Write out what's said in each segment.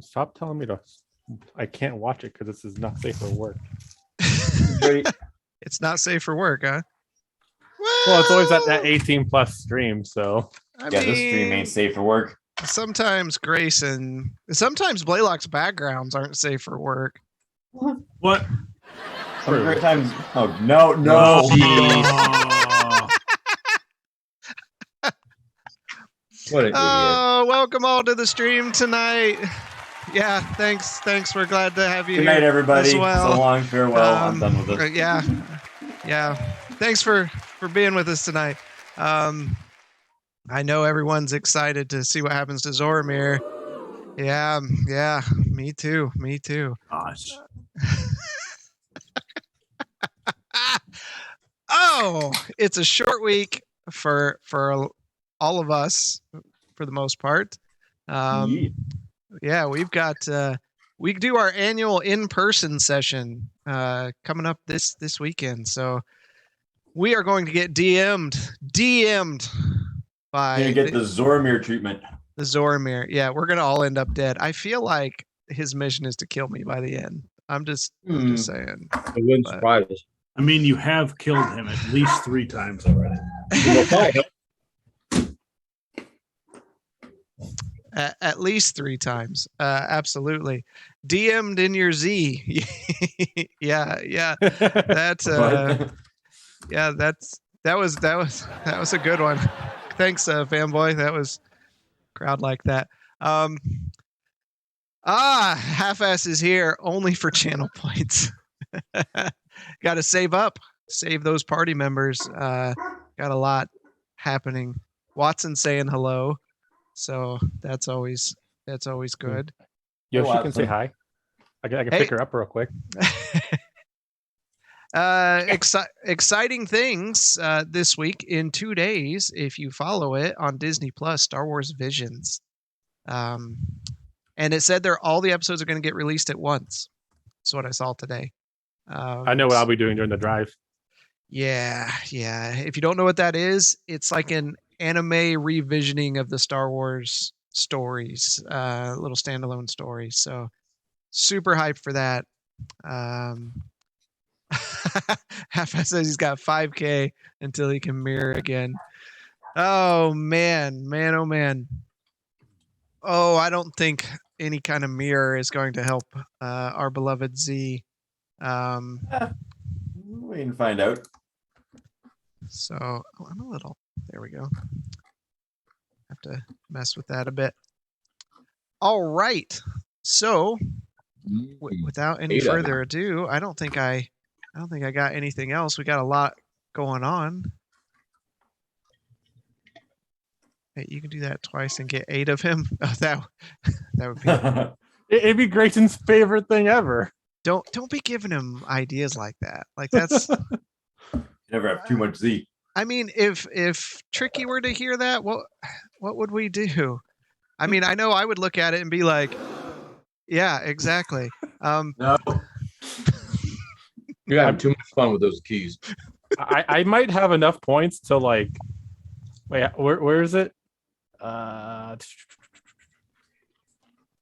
Stop telling me to. I can't watch it because this is not safe for work. Great. It's not safe for work, huh? Well, it's always that 18 plus stream. So This stream ain't safe for work. Sometimes Grace and sometimes Blaylock's backgrounds aren't safe for work. What? Some great times. Oh no! What an idiot! Welcome all to the stream tonight. Yeah, thanks. We're glad to have you Good here. night, everybody. As well. So long, farewell. I'm done with this. Yeah. Thanks for being with us tonight. I know everyone's excited to see what happens to Zoramir. Yeah, me too. Gosh. Oh, it's a short week for all of us, for the most part. Yeah, we've got we do our annual in-person session coming up this weekend. So we are going to get DM'd by You're gonna get the Zoramir treatment. The Zoramir. Yeah, we're gonna all end up dead. I feel like his mission is to kill me by the end. I'm just saying. It wouldn't surprise us. I mean, you have killed him at least 3 times already. At least 3 times. Absolutely. DM'd in your Z. yeah. That's that was a good one. Thanks, fanboy. That was crowd like that. Half-ass is here only for channel points. Got to save those party members. Got a lot happening. Watson saying hello, so that's always good. Yoshi can say hi. I can pick her up real quick. Exciting things this week in 2 days if you follow it on Disney Plus, Star Wars Visions. And it said all the episodes are going to get released at once. That's what I saw today. I know what I'll be doing during the drive. Yeah. If you don't know what that is, it's like an anime revisioning of the Star Wars stories, little standalone stories. So super hyped for that. Half-ass says he's got 5K until he can mirror again. Oh man. Oh, I don't think any kind of mirror is going to help our beloved Z. We can find out. So I'm a little. There we go. Have to mess with that a bit. All right. So without any further ado, I don't think I got anything else. We got a lot going on. Hey, you can do that twice and get 8 of him. Oh, that would be. It'd be Grayson's favorite thing ever. Don't be giving him ideas like that. Like that's. Never have too much Z. I mean, if Tricky were to hear that, what would we do? I mean, I know I would look at it and be like, yeah, exactly. No. You're having too much fun with those keys. I might have enough points to like. Wait, where is it? Why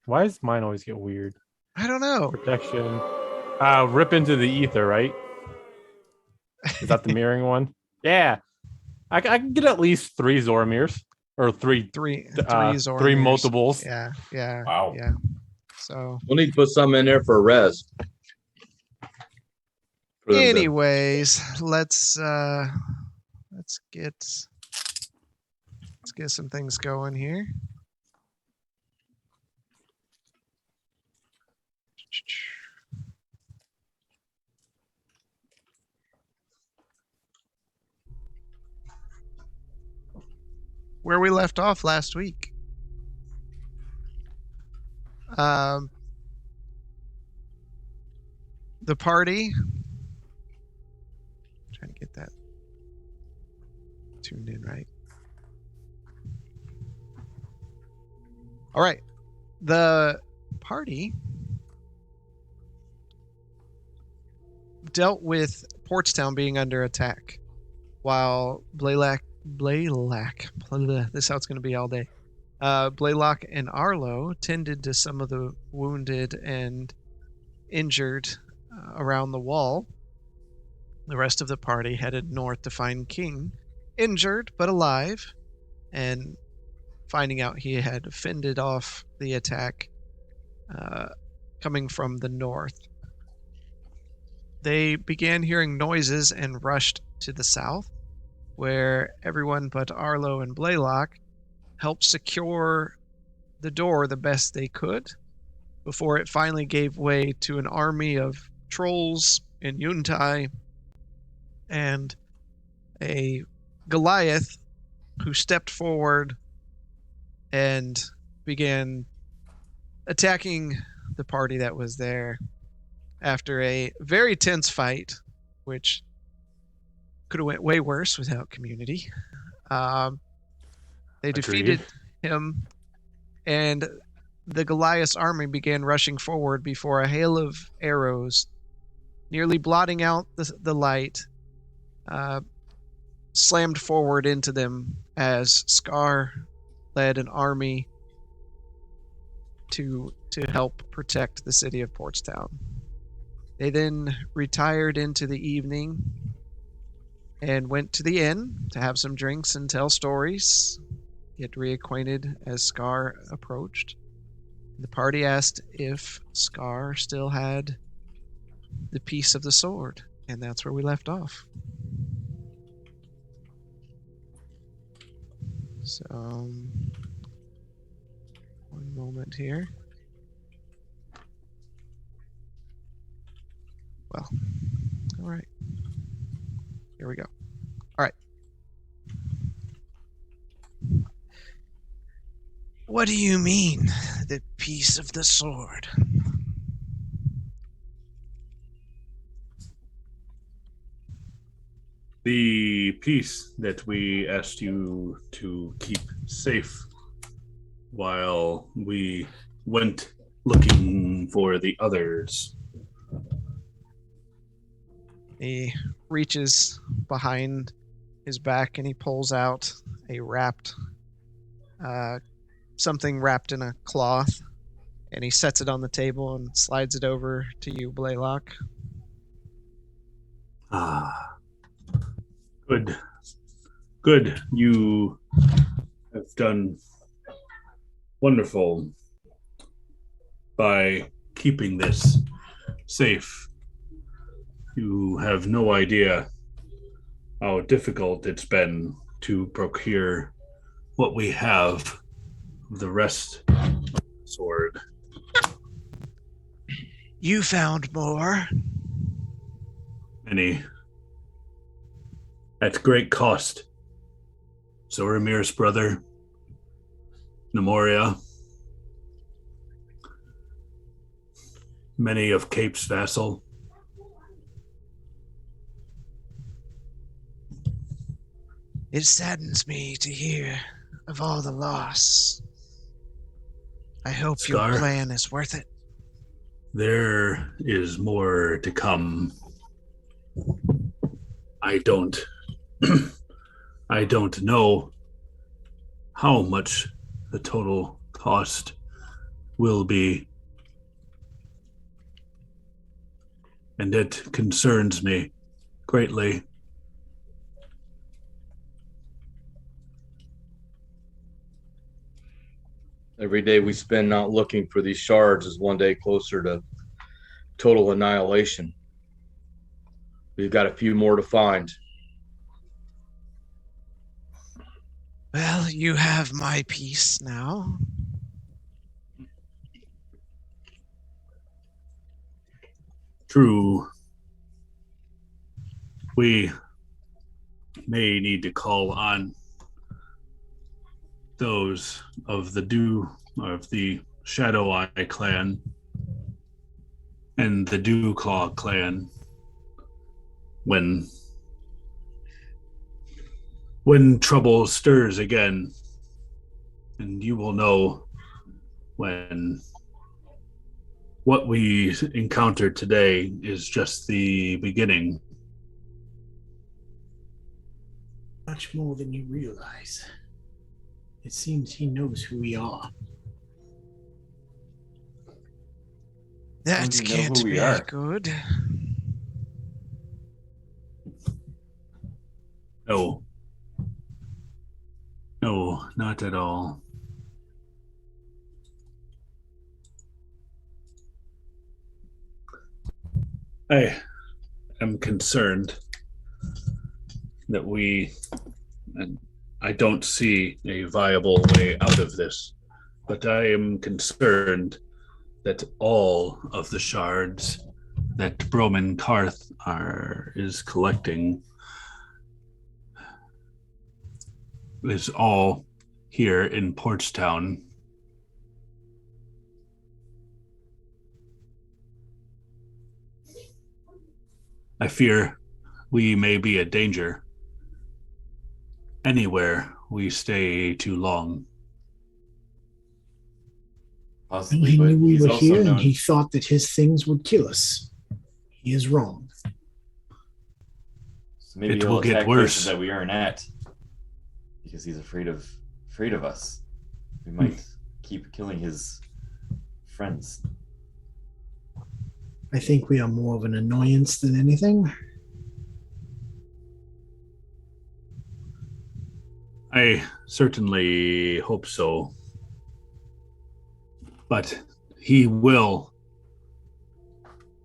does mine always get weird? I don't know. Protection. Rip into the ether, right? Is that the mirroring one? Yeah. I can get at least 3 Zoramirs. Or three Zoramirs. 3 multiples. Yeah. Wow. Yeah. So We'll need to put some in there for a res. anyways, let's get some things going here. Where we left off last week. The party. Trying to get that tuned in right. All right. The party dealt with Portstown being under attack while Blaylock, this is how it's going to be all day. Blaylock and Arlo tended to some of the wounded and injured around the wall. The rest of the party headed north to find King, injured but alive, and finding out he had fended off the attack coming from the north. They began hearing noises and rushed to the south, where everyone but Arlo and Blaylock helped secure the door the best they could before it finally gave way to an army of trolls and Yuntai and a Goliath who stepped forward and began attacking the party that was there after a very tense fight, which could have went way worse without community. They defeated him, and the Goliath's army began rushing forward before a hail of arrows, nearly blotting out the light, slammed forward into them as Scar led an army to help protect the city of Portstown. They then retired into the evening and went to the inn to have some drinks and tell stories, get reacquainted as Scar approached. The party asked if Scar still had the piece of the sword, and that's where we left off. So, one moment here. Well, all right. Here we go. All right. What do you mean, the piece of the sword? The piece that we asked you to keep safe while we went looking for the others. He reaches behind his back and he pulls out a something wrapped in a cloth, and he sets it on the table and slides it over to you, Blaylock. Ah, good. Good. You have done wonderful by keeping this safe. You have no idea how difficult it's been to procure what we have of the rest of the sword. You found more? Many. At great cost. Zoramir's brother, Nemoria, many of Cape's vassal. It saddens me to hear of all the loss. I hope Scar, your plan is worth it. There is more to come. I don't know how much the total cost will be. And it concerns me greatly. Every day we spend not looking for these shards is one day closer to total annihilation. We've got a few more to find. Well, you have my piece now. True. We may need to call on those of the Shadow Eye clan and the Dewclaw clan when trouble stirs again, and you will know when what we encountered today is just the beginning. Much more than you realize. It seems he knows who we are. How That do you know can't who we be are? good. No. No, not at all. I am concerned that and I don't see a viable way out of this, but I am concerned that all of the shards that Broman Karth is collecting is all here in Portstown. I fear we may be a danger anywhere we stay too long. Well, Possibly, he but knew we he's were also here, and known. he thought that his things would kill us. He is wrong. So maybe It he'll will get attack places worse. that we aren't at because he's afraid of us. We might keep killing his friends. I think we are more of an annoyance than anything. I certainly hope so. But he will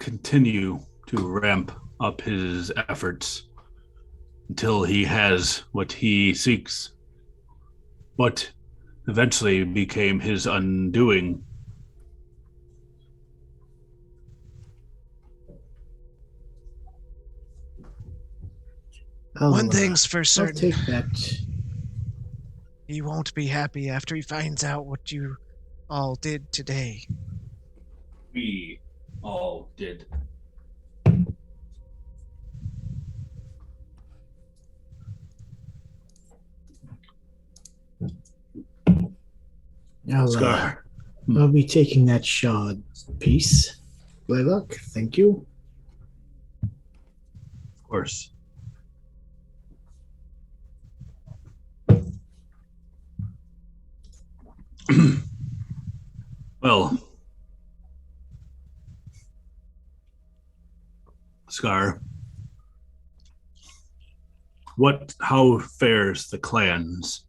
continue to ramp up his efforts until he has what he seeks. What eventually became his undoing. One thing's for I'll certain. take that. He won't be happy after he finds out what you all did today. We all did. Scar. I'll be taking that shard piece. Blaylock, thank you. Of course. Well, Scar, how fares the clans?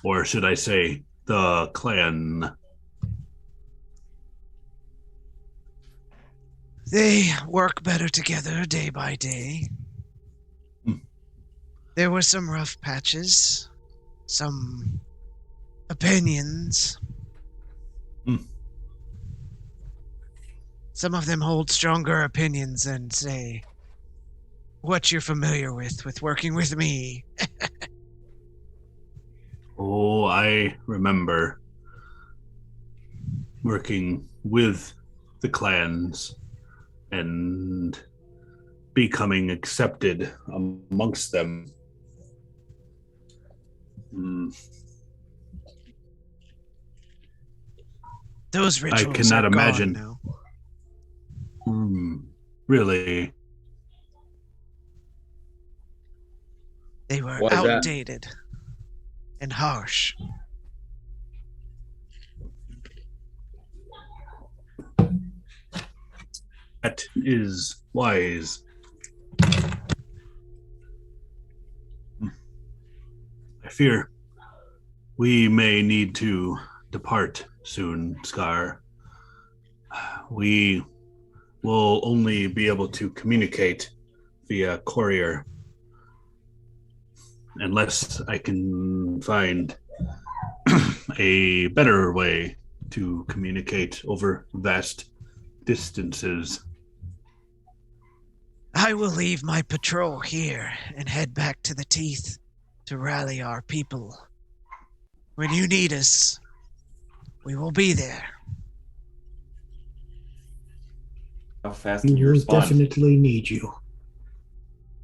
Or should I say, the clan? They work better together day by day. There were some rough patches, some opinions. Some of them hold stronger opinions than, say, what you're familiar with working with me. Oh, I remember working with the clans and becoming accepted amongst them. Those rituals I cannot are gone imagine. now. Really? They were Why is that? outdated and harsh. That is wise. I fear we may need to depart soon, Scar. We will only be able to communicate via courier unless I can find a better way to communicate over vast distances. I will leave my patrol here and head back to the Teeth to rally our people. When you need us, we will be there. How fast can We you will respond? definitely need you.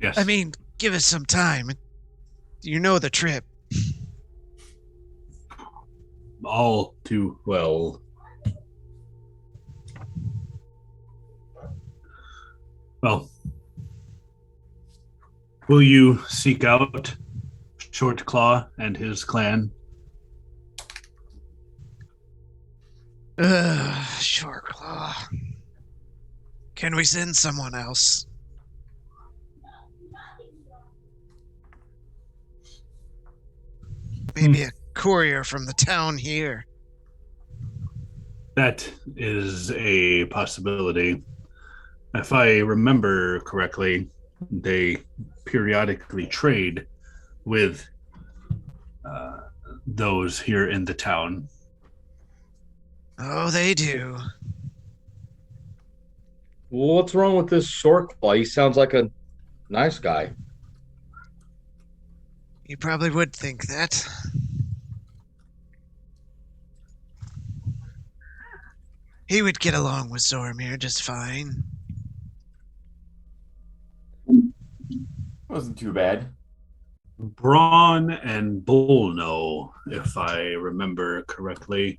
Yes. I mean, give us some time. You know the trip. All too well. Well, will you seek out Short Claw and his clan? Short Claw. Can we send someone else? Maybe a courier from the town here. That is a possibility. If I remember correctly, they periodically trade with those here in the town. Oh, they do. Well, what's wrong with this Short Claw? He sounds like a nice guy. You probably would think that. He would get along with Zormir just fine. Wasn't too bad. Braun and Bullno, if I remember correctly.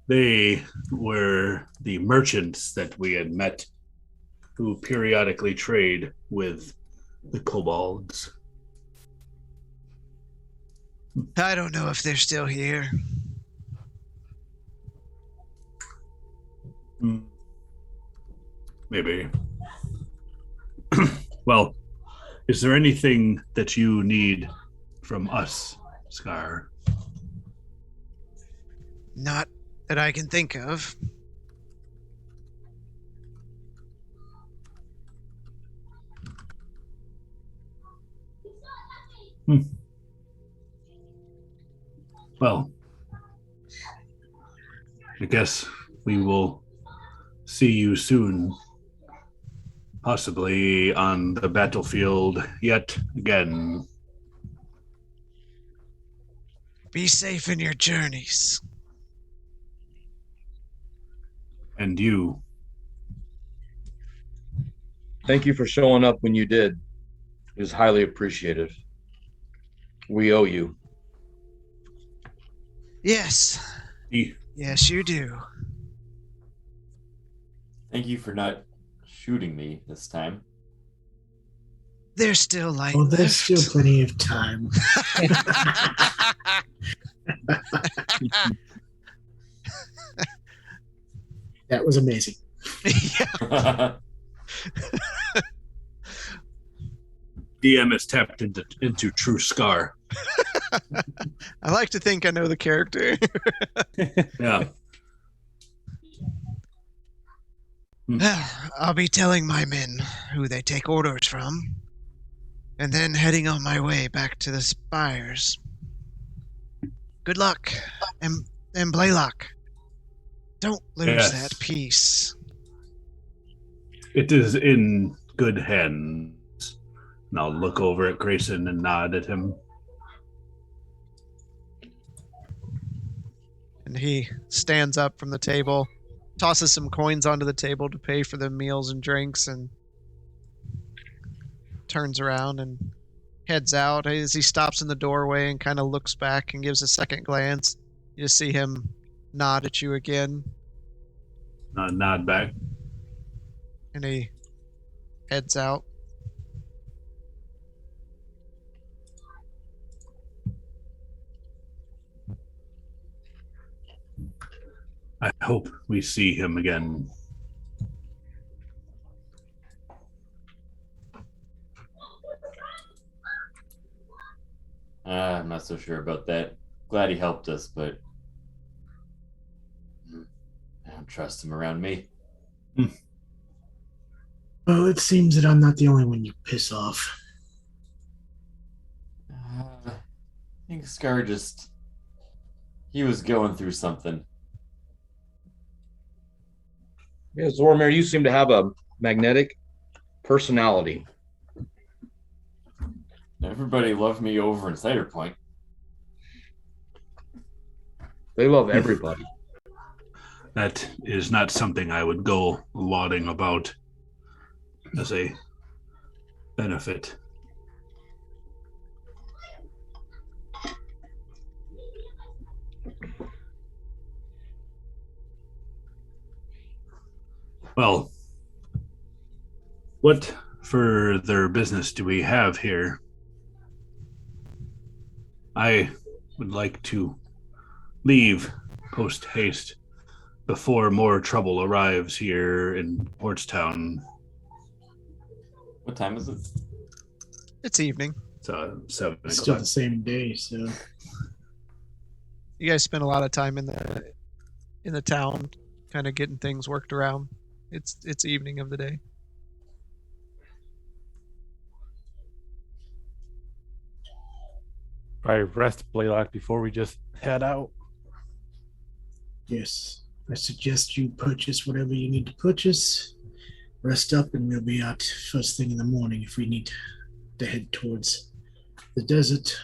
They were the merchants that we had met who periodically trade with the kobolds. I don't know if they're still here. Maybe. Well, is there anything that you need from us, Scar? Not that I can think of. Well, I guess we will see you soon, possibly on the battlefield yet again. Be safe in your journeys. And you. Thank you for showing up when you did. It was highly appreciated. We owe you. Yes. Yes, you do. Thank you for not shooting me this time. There's still light Oh, there's left. still plenty of time. That was amazing. Yeah. DM is tapped into true Scar. I like to think I know the character. Yeah. I'll be telling my men who they take orders from, and then heading on my way back to the spires. Good luck, and Blaylock. Don't lose Yes. that peace. It is in good hands. And I'll look over at Grayson and nod at him. And he stands up from the table, tosses some coins onto the table to pay for the meals and drinks, and turns around and heads out. As he stops in the doorway and kind of looks back and gives a second glance, you just see him nod at you again, Nod back. and he heads out. I hope we see him again. I'm not so sure about that. Glad he helped us, but I don't trust him around me. Well, it seems that I'm not the only one you piss off. I think Scar he was going through something. Yeah, Zormir, you seem to have a magnetic personality. Everybody loved me over in Cider Point. They love everybody. That is not something I would go lauding about as a benefit. Well, what further business do we have here? I would like to leave post haste before more trouble arrives here in Portstown. What time is it? It's evening. It's 7 It's still o'clock. the same day, so You guys spend a lot of time in the town, kind of getting things worked around. It's evening of the day. Probably rest Blaylock before we just head out. yes. I suggest you purchase whatever you need to purchase. Rest up, and we'll be out first thing in the morning if we need to head towards the desert.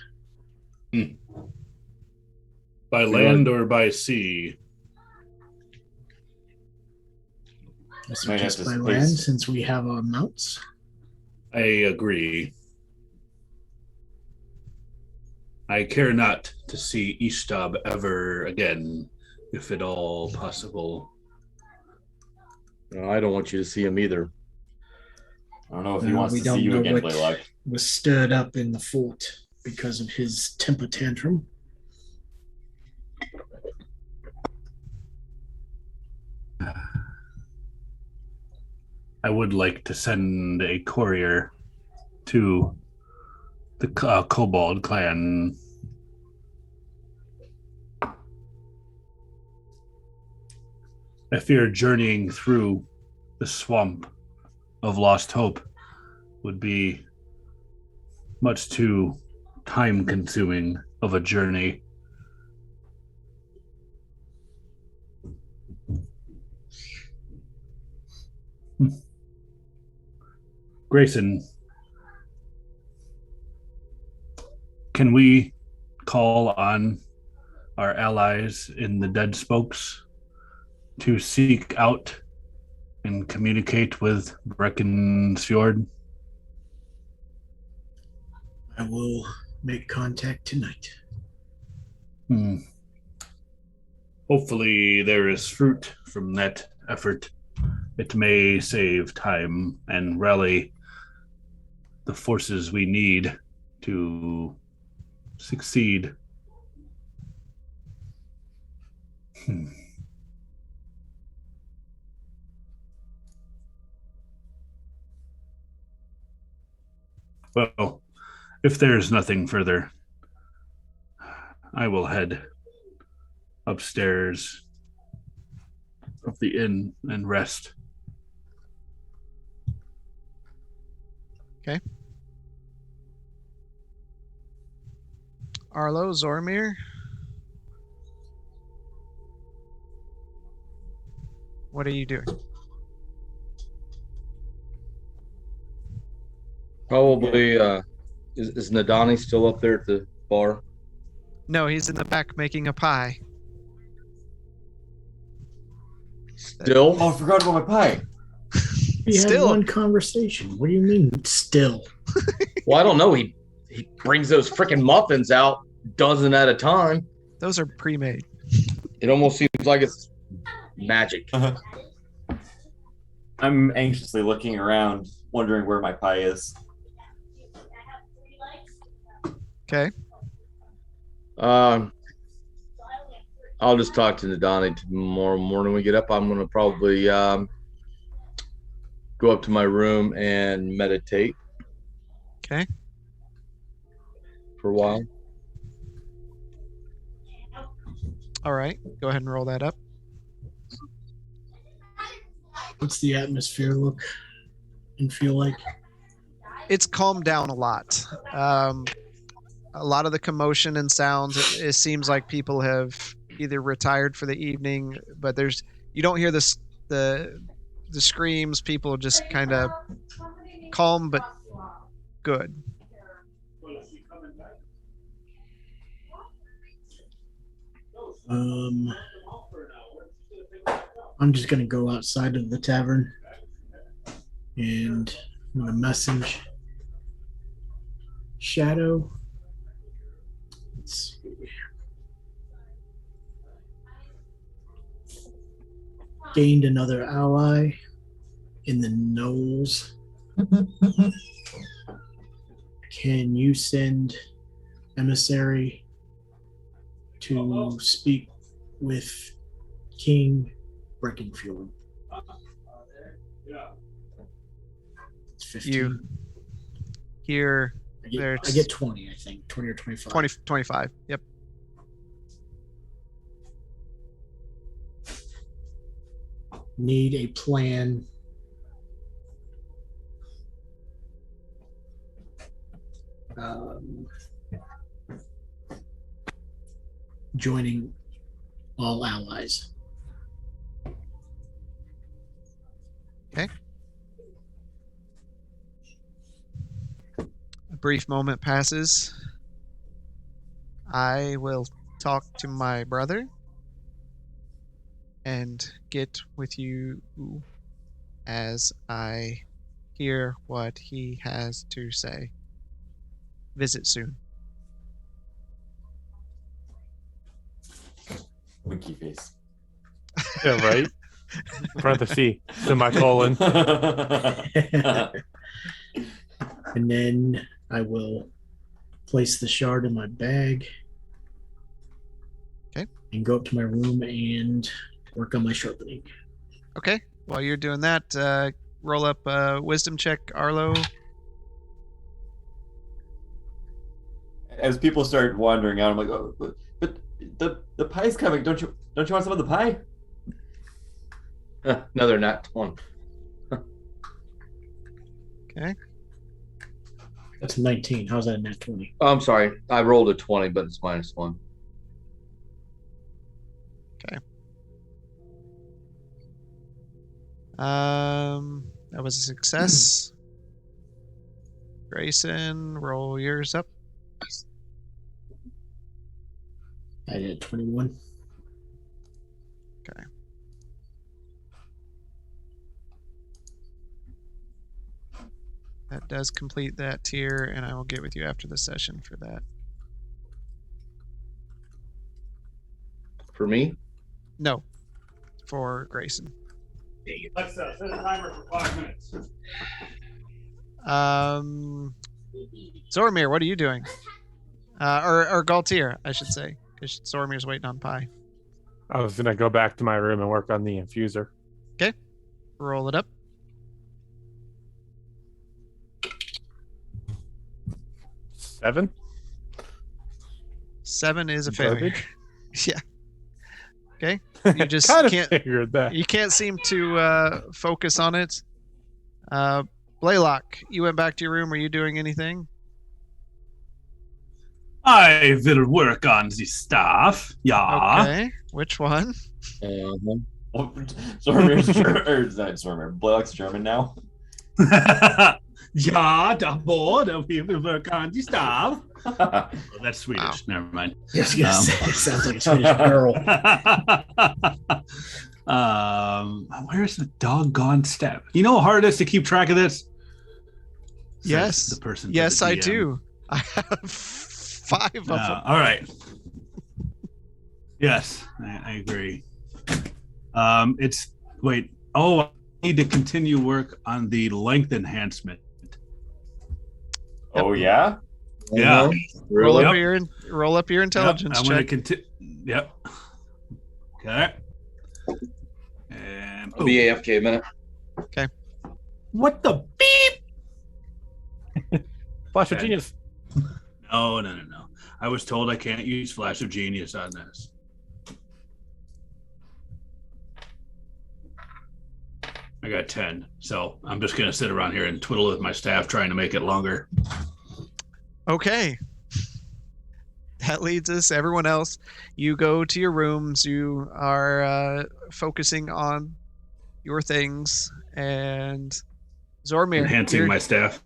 By land or by sea? I Might suggest have to by space. land, since we have our mounts. I agree. I care not to see Ishtab ever again, if at all possible. No, I don't want you to see him either. I don't know if he No, wants we to don't see you know again, what- Blaylock. Was stirred up in the fort because of his temper tantrum. I would like to send a courier to the Kobold clan. I fear journeying through the swamp of Lost Hope would be much too time consuming of a journey. Grayson, can we call on our allies in the Dead Spokes to seek out and communicate with Breckenfjord? I will make contact tonight. Hopefully there is fruit from that effort. It may save time and rally the forces we need to succeed. Well, if there's nothing further, I will head upstairs of the inn and rest. Arlo, Zormir. What are you doing? Probably, is Nadani still up there at the bar? No, he's in the back making a pie. Still? Oh, I forgot about my pie. We had Still. one conversation. What do you mean, still? Well, I don't know. He brings those freaking muffins out dozen at a time. Those are pre-made. It almost seems like it's magic. I'm anxiously looking around, wondering where my pie is. Okay. I'll just talk to Nadani tomorrow morning when we get up. I'm gonna probably go up to my room and meditate Okay. for a while. All right. Go ahead and roll that up. What's the atmosphere look and feel like? It's calmed down a lot. A lot of the commotion and sounds. It seems like people have either retired for the evening, but you don't hear the screams. People are just kind of calm but good. I'm just gonna go outside of the tavern and I'm gonna message Shadow. Let's see. Gained another ally in the Knolls. Can you send emissary to speak with King Breckenfield. It's 15. You hear I get 20, I think. 20 or 25. 25. Yep. Need a plan. Joining all allies. Okay. A brief moment passes. I will talk to my brother and get with you as I hear what he has to say. Visit soon. Winky face. Yeah, right. Parenthesis, semicolon. And then I will place the shard in my bag. Okay. And go up to my room and work on my sharpening. Okay. While you're doing that, roll up a wisdom check, Arlo. As people start wandering out, I'm like, oh, but the pie's coming. Don't you want some of the pie? Another nat 20. Okay. That's 19. How's that a nat 20? Oh, I'm sorry. I rolled a 20, but it's -1. That was a success. Grayson, roll yours up. I did 21. Okay. That does complete that tier, and I will get with you after the session for that. For me? No, for Grayson. Alexa, set a timer for 5 minutes. Zormir, what are you doing? Or Galtier, I should say, because Zormir's waiting on pie. I was gonna go back to my room and work on the infuser. Roll it up. Seven. 7 is a failure. Garbage? Yeah. Okay. You just Kind of can't. figured that. You can't seem to focus on it. Blaylock, you went back to your room. Are you doing anything? I will work on the staff. Yeah. Okay. Which one? Zormir's or not Zormir. Blaylock's German now. Ja, da board. We will work on the staff. Oh, that's Swedish. Wow. Never mind. Yes, yes. It sounds like a Swedish girl. Where's the doggone step? You know how hard it is to keep track of this? Says Yes. The person. to Yes, the I DM. do. I have 5 of them. All right. Yes, I agree. It's wait. Oh, I need to continue work on the length enhancement. Oh yeah. Yeah. Roll Really? up Yep. roll up your intelligence I'm going to check. continue. Yep. Okay. And I'll be AFK a minute. what the beep? Flash of Okay. genius. No. I was told I can't use Flash of Genius on this. I got 10, so I'm just going to sit around here and twiddle with my staff trying to make it longer. Okay. That leads us, everyone else. You go to your rooms. You are focusing on your things. And Zormir, Enhancing my staff.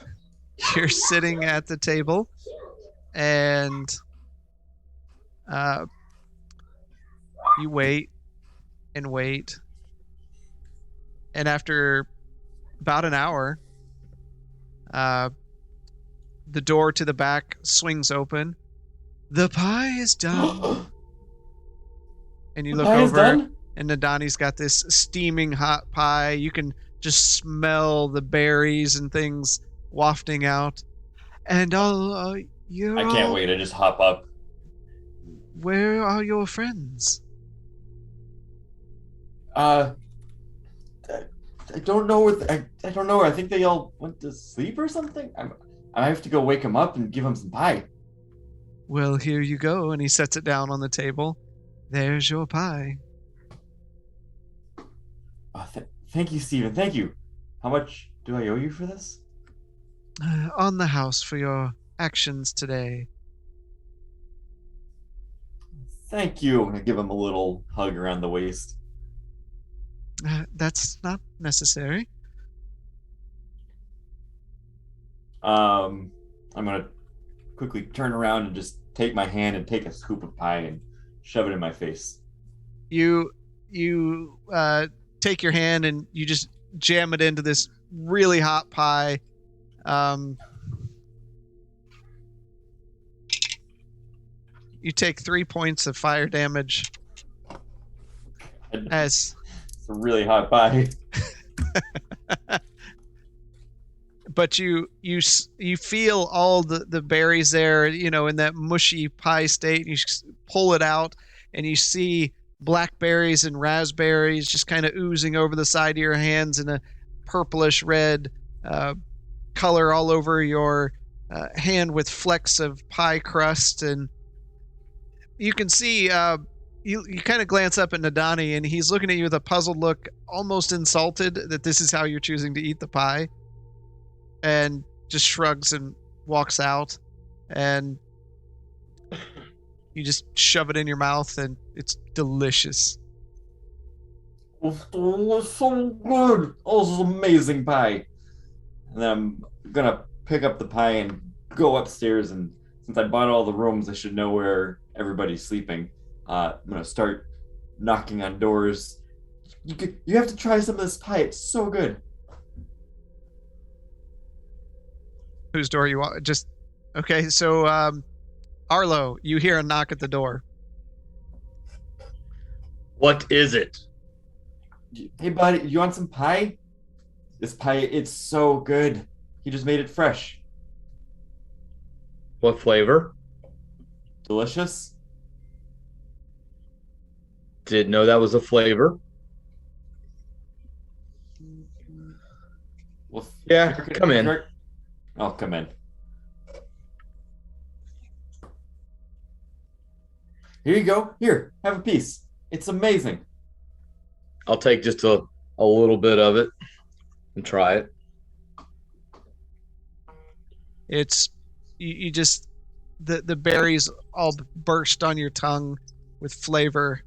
you're sitting at the table. And you wait and wait. And after about an hour, the door to the back swings open. The pie is done. And you look Pie is over, done? and Nadani's got this steaming hot pie. You can just smell the berries and things wafting out. And I can't wait. I just hop up. Where are your friends? I don't know I don't know. I think they all went to sleep or something. I have to go wake them up and give them some pie. Well, here you go. And he sets it down on the table. There's your pie. Thank you, Stephen. Thank you. How much do I owe you for this? On the house for your actions today. Thank you. I give him a little hug around the waist. That's not necessary. I'm gonna quickly turn around and just take my hand and take a scoop of pie and shove it in my face. You take your hand and you just jam it into this really hot pie. You take 3 points of fire damage. As It's a really hot pie. but you feel all the berries there, in that mushy pie state. You pull it out and you see blackberries and raspberries just kind of oozing over the side of your hands in a purplish red color all over your hand with flecks of pie crust. And you can see you kind of glance up at Nadani and he's looking at you with a puzzled look, almost insulted that this is how you're choosing to eat the pie, and just shrugs and walks out. And you just shove it in your mouth and it's delicious. It's so good. Oh, this is amazing pie. And then I'm gonna pick up the pie and go upstairs, and since I bought all the rooms, I should know where everybody's sleeping. I'm gonna start knocking on doors. You have to try some of this pie. It's so good. Whose door you want? Just okay. So Arlo, you hear a knock at the door. What is it? Hey, buddy, you want some pie? This pie, it's so good. He just made it fresh. What flavor? Delicious. Didn't know that was a flavor. Well, Yeah, come in. I'll come in. Here you go. Here, have a piece. It's amazing. I'll take just a little bit of it and try it. It's you just the berries all burst on your tongue with flavor.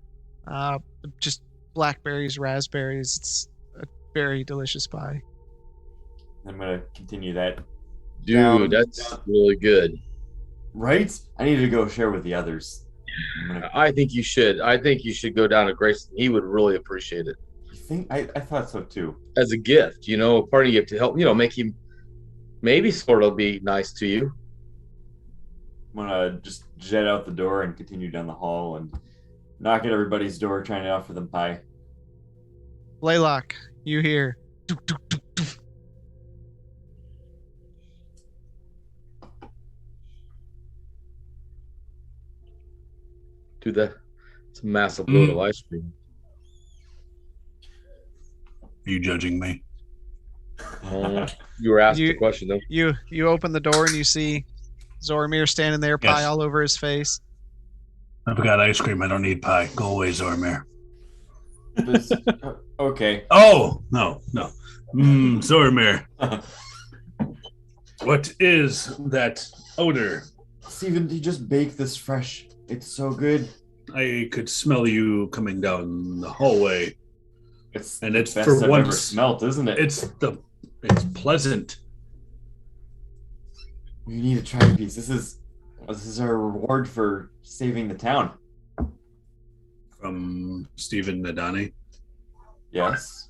Just blackberries, raspberries. It's a very delicious pie. I'm gonna continue that. Dude, that's really good. Right? I need to go share with the others. I think you should. I think you should go down to Grayson. He would really appreciate it. You think? I thought so too. As a gift, a party gift to help, make him maybe sort of be nice to you. I'm gonna just jet out the door and continue down the hall and knock at everybody's door, trying to offer them pie. Blaylock, you hear. Doop, doop, doop, doop. Dude, it's a massive load of ice cream. Are you judging me? You were asked the question, though. You open the door and you see Zoramir standing there, pie all over his face. I've got ice cream. I don't need pie. Go away, Zoramir. Okay. Oh, no. Zoramir. What is that odor? Steven, you just baked this fresh. It's so good. I could smell you coming down the hallway. It's and it's best for I've once ever smelt, isn't it? It's pleasant. You need to try a piece. This is our reward for saving the town. From Stephen Nadani. Yes.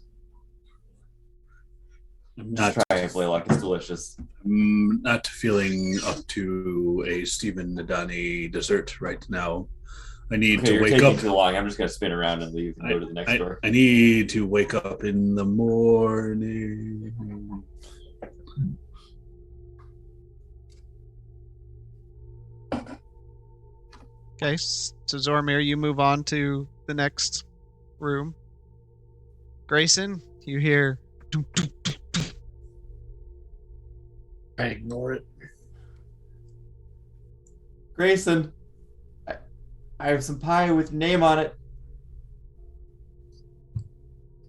Not try it, Blaylock. It's delicious. I'm not feeling up to a Stephen Nadani dessert right now. I need to you're wake taking up. too long. I'm just gonna spin around and leave and go to the next door. I need to wake up in the morning. Okay, so Zormir, you move on to the next room. Grayson, you hear. I ignore it. Grayson, I have some pie with name on it.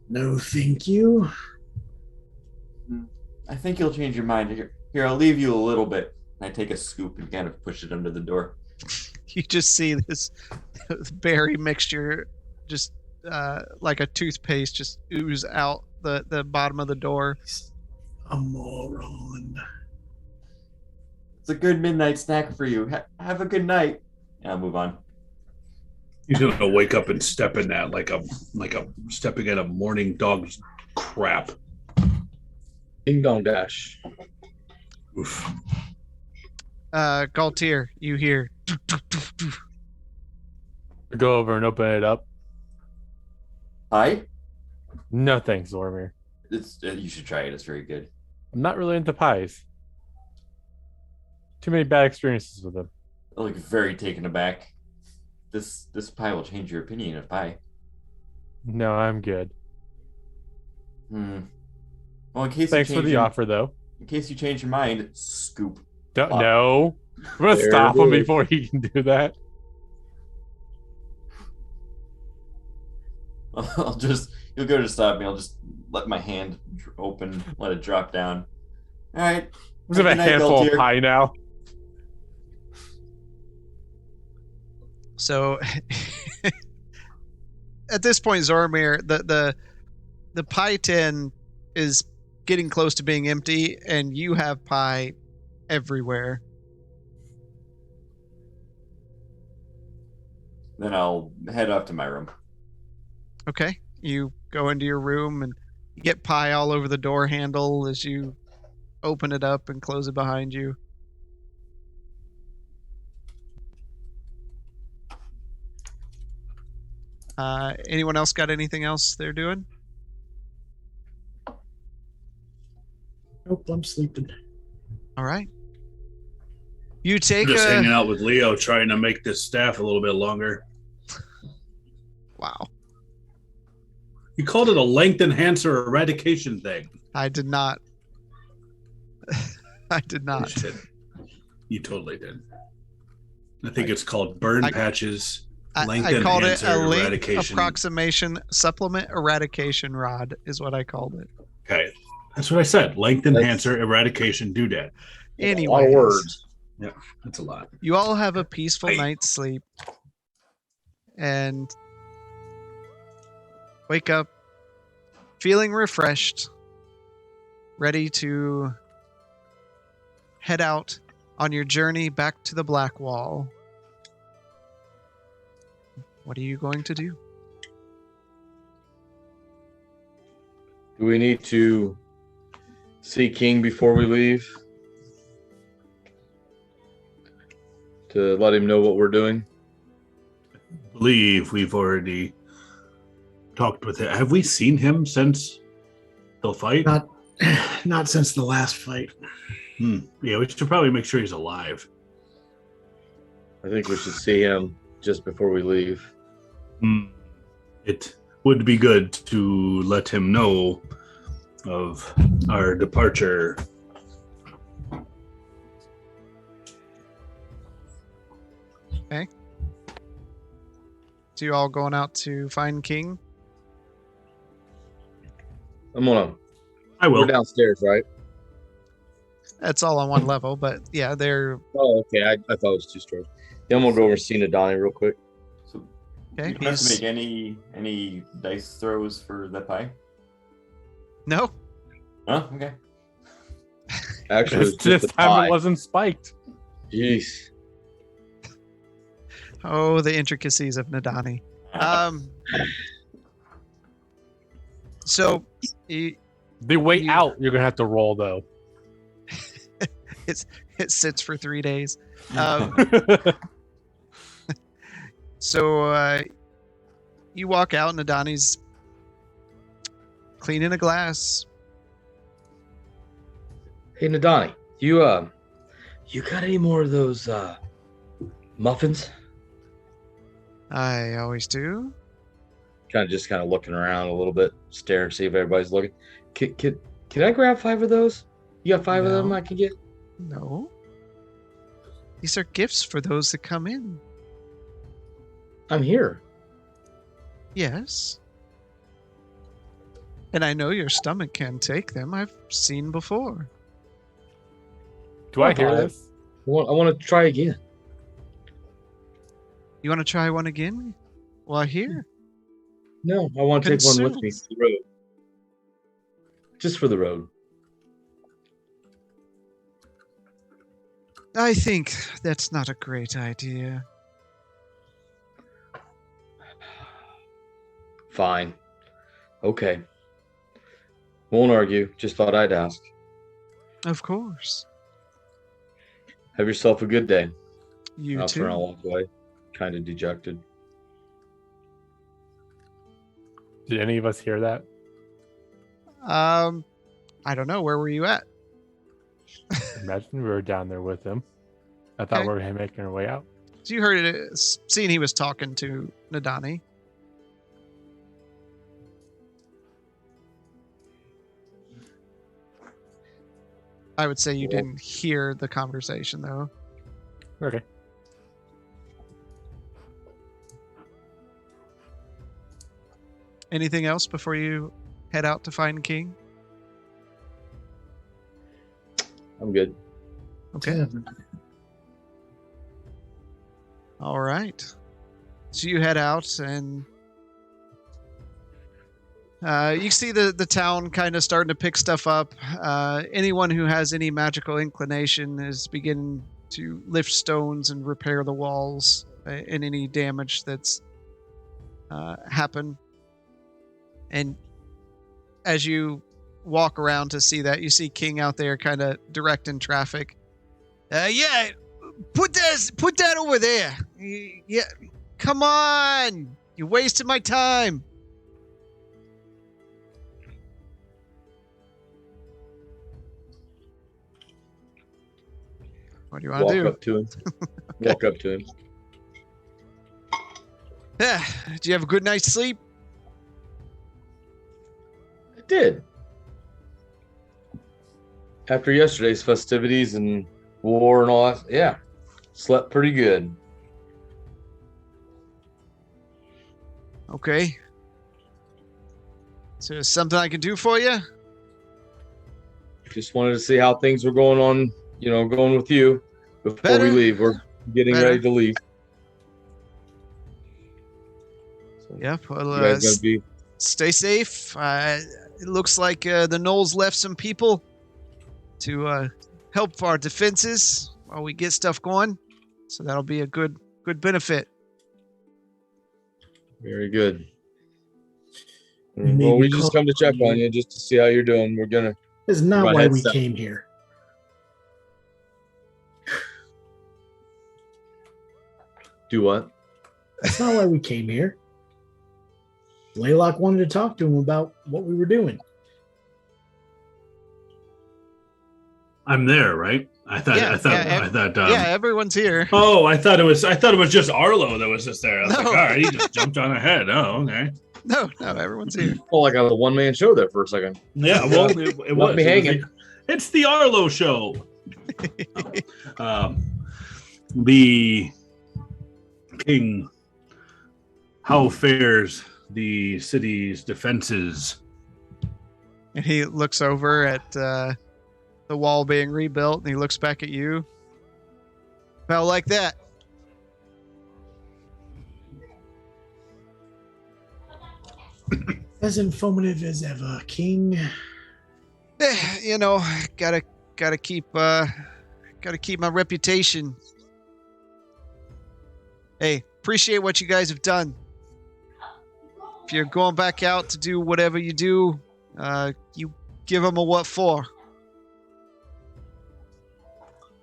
No, thank you. I think you'll change your mind. Here, I'll leave you a little bit. And I take a scoop and kind of push it under the door. You just see this berry mixture, just like a toothpaste, just ooze out the bottom of the door. He's a moron. It's a good midnight snack for you. Have a good night. And I'll move on. He's gonna wake up and step in that like a stepping in a morning dog's crap. Ding dong dash. Oof. Galtier, you hear. Go over and open it up. Pie? No thanks, Zormir. You should try it. It's very good. I'm not really into pies. Too many bad experiences with them. I look very taken aback. This pie will change your opinion of pie. No, I'm good. Well, in case Thanks for the offer, though. In case you change your mind, scoop. Don't no. I'm gonna There stop it him is. before he can do that. You'll go to stop me. I'll just let my hand open, let it drop down. All right. I'm gonna have a handful of pie now. So at this point, Zormir, the pie tin is getting close to being empty, and you have pie everywhere. Then I'll head off to my room. Okay, you go into your room and you get pie all over the door handle as you open it up and close it behind you. Anyone else got anything else they're doing? Nope, I'm sleeping. All right. You take Just a... hanging out with Leo, trying to make this staff a little bit longer. Wow. You called it a length enhancer eradication thing. I did not. I did not. You did. You totally did. I think it's called burn patches. I called it a link approximation supplement eradication rod is what I called it. Okay. That's what I said. Length enhancer eradication doodad. Anyway, A lot of words. Yeah, that's a lot. you all have a peaceful Hey. night's sleep and wake up feeling refreshed, ready to head out on your journey back to the Blackwall. What are you going to do? Do we need to see King before we leave? To let him know what we're doing? I believe we've already talked with him. Have we seen him since the fight? Not since the last fight. Yeah, we should probably make sure he's alive. I think we should see him just before we leave. It would be good to let him know of our departure. Okay. So you all going out to find King? I will. We're downstairs, right? That's all on one level, but yeah, they're Oh, okay. I thought it was 2 stories. Then we'll go over and see Nadani real quick. So okay. you don't have to make any dice throws for the pie? No. Oh, okay. Actually, it's This just a time pie. it wasn't spiked. Jeez. Oh, the intricacies of Nadani. So The way out, you're gonna have to roll though. it sits for 3 days. So you walk out, and Nadani's cleaning a glass. Hey, Nadani, you got any more of those muffins? I always do. Kind of looking around a little bit, staring, see if everybody's looking. Can I grab 5 of those? You got 5 of them No. I can get? No. These are gifts for those that come in. I'm here. Yes. And I know your stomach can take them. I've seen before. Do I hear this? I want to try again. You want to try one again? Well, here. No, I want to take one with me Consume. for the road. Just for the road. I think that's not a great idea. Fine. Okay. Won't argue. Just thought I'd ask. Of course. Have yourself a good day. You I'll too. turn and walk away. Kind of dejected. Did any of us hear that? I don't know. Where were you at? Imagine we were down there with him. I thought Okay. we were making our way out. So you heard it, seen he was talking to Nadani. I would say you Cool. didn't hear the conversation, though. Okay. Anything else before you head out to find King? I'm good. Okay. Tavern. All right. So you head out and you see the town kind of starting to pick stuff up. Anyone who has any magical inclination is beginning to lift stones and repair the walls and any damage that's happened. And as you walk around to see that, you see King out there kind of directing traffic. Yeah, put that over there. Yeah, come on. You're wasting my time. What do you want Walk to do? up to him. Walk up to him. Yeah, did you have a good night's sleep? I did. After yesterday's festivities and war and all that, yeah, slept pretty good. Okay. So there's something I can do for you? Just wanted to see how things were going on, going with you before Better. we leave. We're getting Better. ready to leave. So Yep. Well, you guys gonna be stay safe. It looks like the Knolls left some people to help our defenses while we get stuff going. So that'll be a good benefit. very good. We may Well, be we just come to check calling on you. you just to see how you're doing. We're gonna. That's not My why head's we down. came here. Do what? That's not why we came here. Laylock wanted to talk to him about what we were doing. I'm there, right? I thought. Yeah, everyone's here. Oh, I thought it was just Arlo that was just there. I was like, No. all right, he just jumped on ahead. Oh, okay. No, everyone's here. Oh, like I was a one-man show there for a second. Yeah, well, it Left was. me It was hanging. it's the Arlo show. The king. How fares the city's defenses? And he looks over at the wall being rebuilt, and he looks back at you. About like that. As informative as ever, King. Gotta keep my reputation. Hey, appreciate what you guys have done. If you're going back out to do whatever you do, you give them a what for.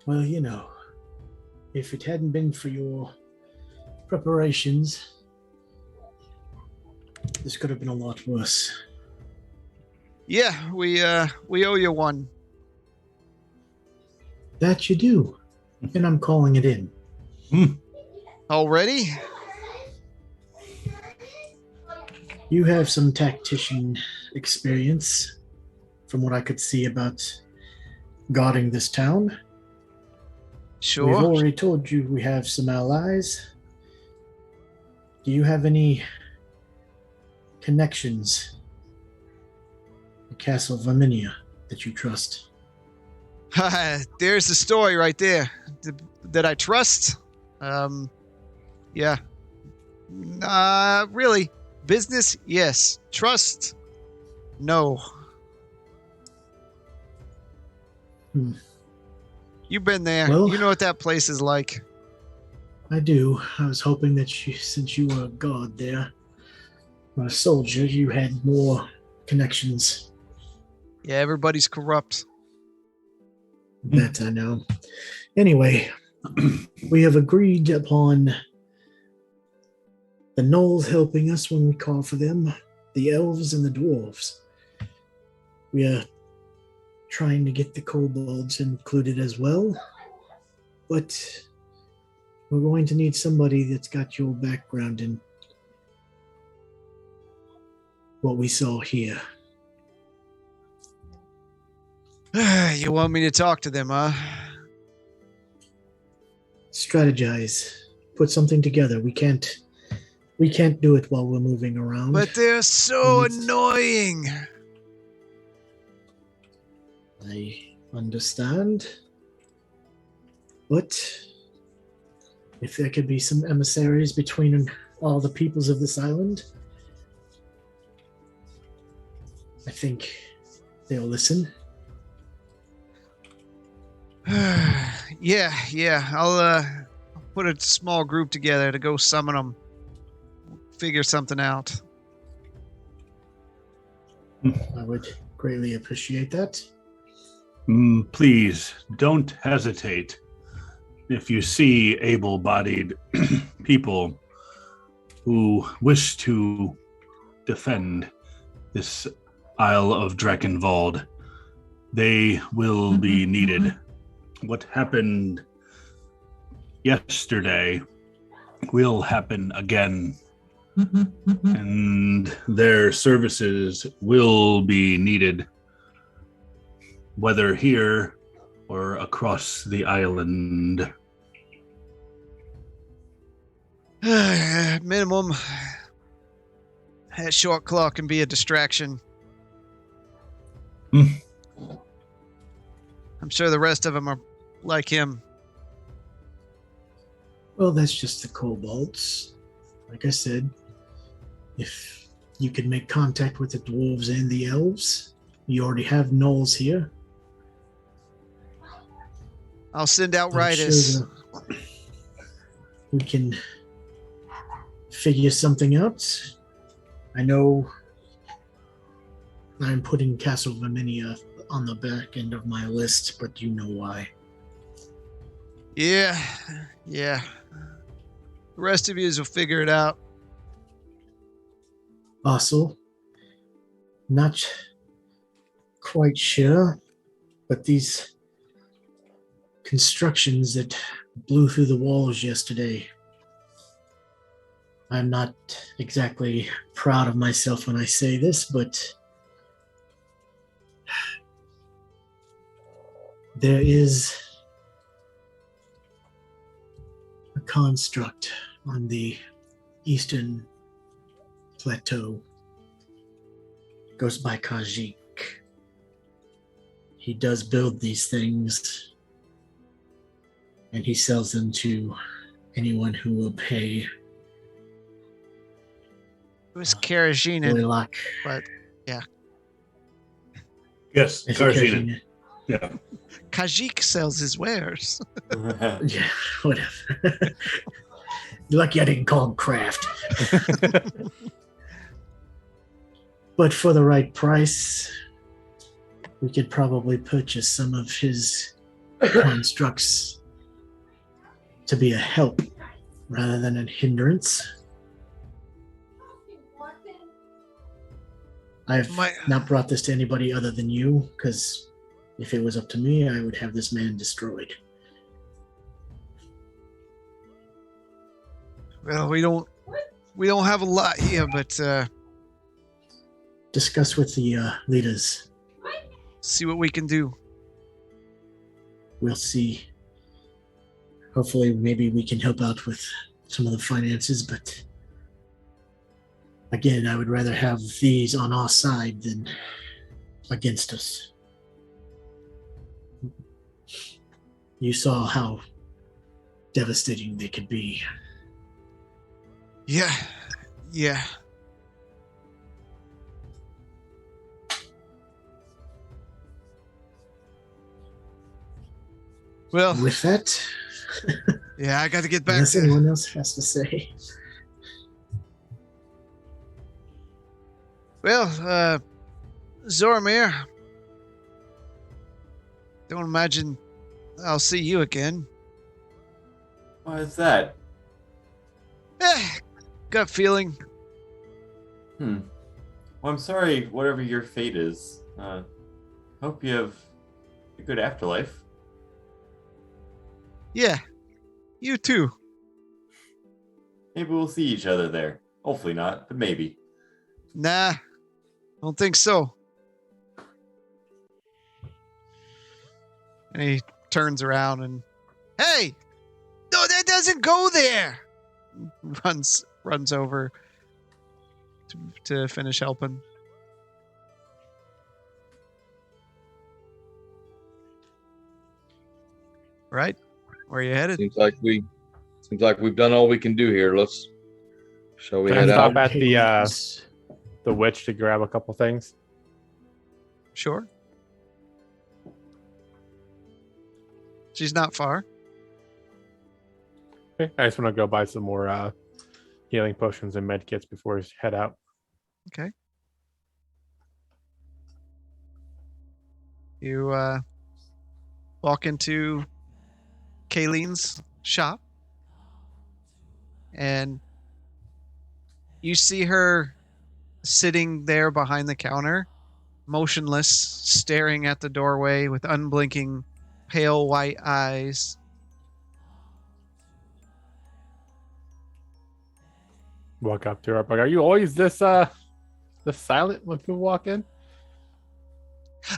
Well, if it hadn't been for your preparations, this could have been a lot worse. Yeah, we owe you one. That you do. And I'm calling it in. Already? You have some tactician experience from what I could see about guarding this town. We've Sure. already told you we have some allies. Do you have any connections to Castle Verminia that you trust? There's the story right there. That I trust. Yeah. Really, business, yes. Trust, no. Hmm. You've been there. Well- You know what that place is like. I do. I was hoping that you, since you were a guard there, or a soldier, you had more connections. Yeah, everybody's corrupt. That I know. Anyway, we have agreed upon the gnolls helping us when we call for them, the elves and the dwarves. We are trying to get the kobolds included as well, but we're going to need somebody that's got your background in what we saw here. You want me to talk to them, huh? Strategize, put something together. We can't do it while we're moving around. But they're so We need- annoying. I understand. But if there could be some emissaries between all the peoples of this island, I think they'll listen. Yeah. I'll put a small group together to go summon them. Figure something out. I would greatly appreciate that. Please don't hesitate. If you see able-bodied people who wish to defend this Isle of Drakenwald, they will be needed. What happened yesterday will happen again, and their services will be needed, whether here or across the island. Minimum. That short claw can be a distraction. Hmm. I'm sure the rest of them are like him. Well, that's just the kobolds. Like I said, if you could make contact with the dwarves and the elves, you already have gnolls here. I'll send out I'm sure riders. that we can figure something out. I know I'm putting Castle Verminia on the back end of my list, but you know why. Yeah. The rest of you will figure it out. Also, not quite sure, but these constructions that blew through the walls yesterday, I'm not exactly proud of myself when I say this, but there is a construct on the eastern plateau. Goes by Kajik. He does build these things, and he sells them to anyone who will pay. It was Karajinen, Lilac. but Yes, Is it Karzina. Kajina? Yeah. Kajik sells his wares. Yeah, whatever. You're lucky I didn't call him Kraft. But for the right price, we could probably purchase some of his constructs to be a help rather than a hindrance. I've not brought this to anybody other than you, because if it was up to me, I would have this man destroyed. Well, we don't have a lot here, but discuss with the leaders. See what we can do. We'll see. Hopefully, maybe we can help out with some of the finances, but again, I would rather have these on our side than against us. You saw how devastating they could be. Yeah. Well, With that, yeah, I got to get back unless to. anyone else has to say. Well, Zormir, don't imagine I'll see you again. Why is that? Gut feeling. Well, I'm sorry, whatever your fate is. Hope you have a good afterlife. Yeah, you too. Maybe we'll see each other there. Hopefully not, but maybe. Nah, don't think so. And he turns around and, hey, no, that doesn't go there. Runs over to finish helping. Right, where you headed? Seems like we've done all we can do here. Shall we Can I head stop out? at the witch to grab a couple things? Sure. She's not far. Okay. I just want to go buy some more healing potions and med kits before we head out. Okay. You walk into Kayleen's shop, and you see her sitting there behind the counter, motionless, staring at the doorway with unblinking, pale white eyes. Walk up to her. Like, are you always this silent when people walk in?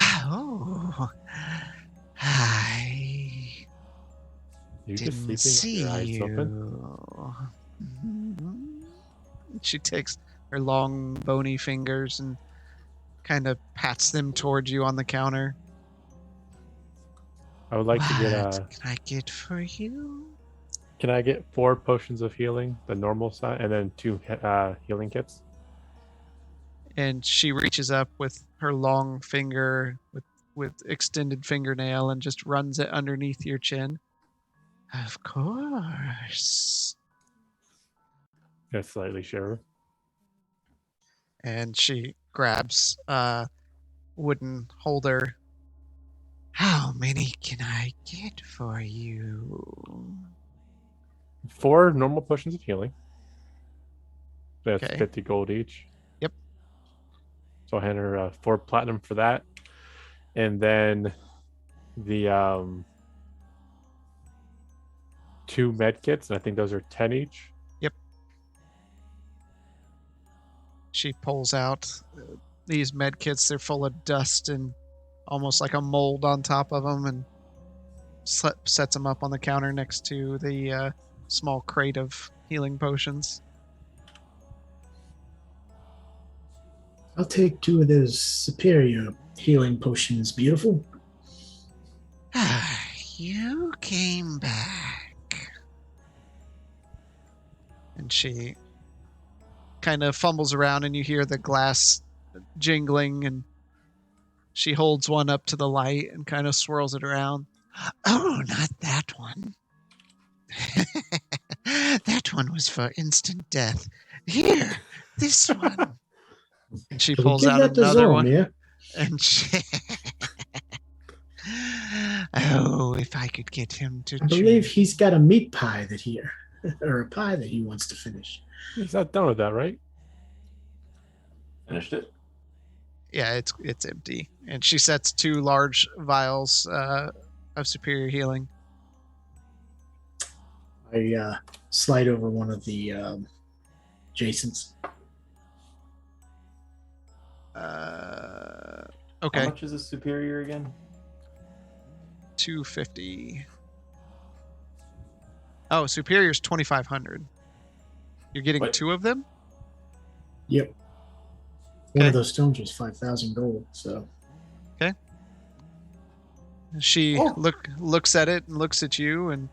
Oh, hi. You just Didn't sleeping with see your eyes open? you. She takes her long, bony fingers and kind of pats them towards you on the counter. I would like to get What can I get for you? Can I get 4 potions of healing, the normal side, and then 2 healing kits? And she reaches up with her long finger with extended fingernail and just runs it underneath your chin. Of course. Yeah, slightly shiver. And she grabs a wooden holder. How many can I get for you? 4 normal potions of healing. That's Okay. 50 gold each. Yep. So I'll hand her 4 platinum for that. And then the 2 med kits, and I think those are 10 each. Yep. She pulls out these med kits. They're full of dust and almost like a mold on top of them, and sets them up on the counter next to the small crate of healing potions. I'll take 2 of those superior healing potions, beautiful. You came back. And she kind of fumbles around, and you hear the glass jingling, and she holds one up to the light and kind of swirls it around. Oh, not that one. That one was for instant death. Here, this one. And she Can we pulls give out that to another one. Zormir? And she... Oh, if I could get him to I believe he's got a meat pie that he, or a pie that he wants to finish. He's not done with that, right? Finished it? Yeah, it's empty. And she sets 2 large vials of superior healing. I slide over one of the Jasons. Okay. How much is a superior again? 250. Oh, superior's 2,500. You're getting What? 2 of them? Yep. One Okay. of those stones was 5,000 gold. So She Oh. looks at it and looks at you, and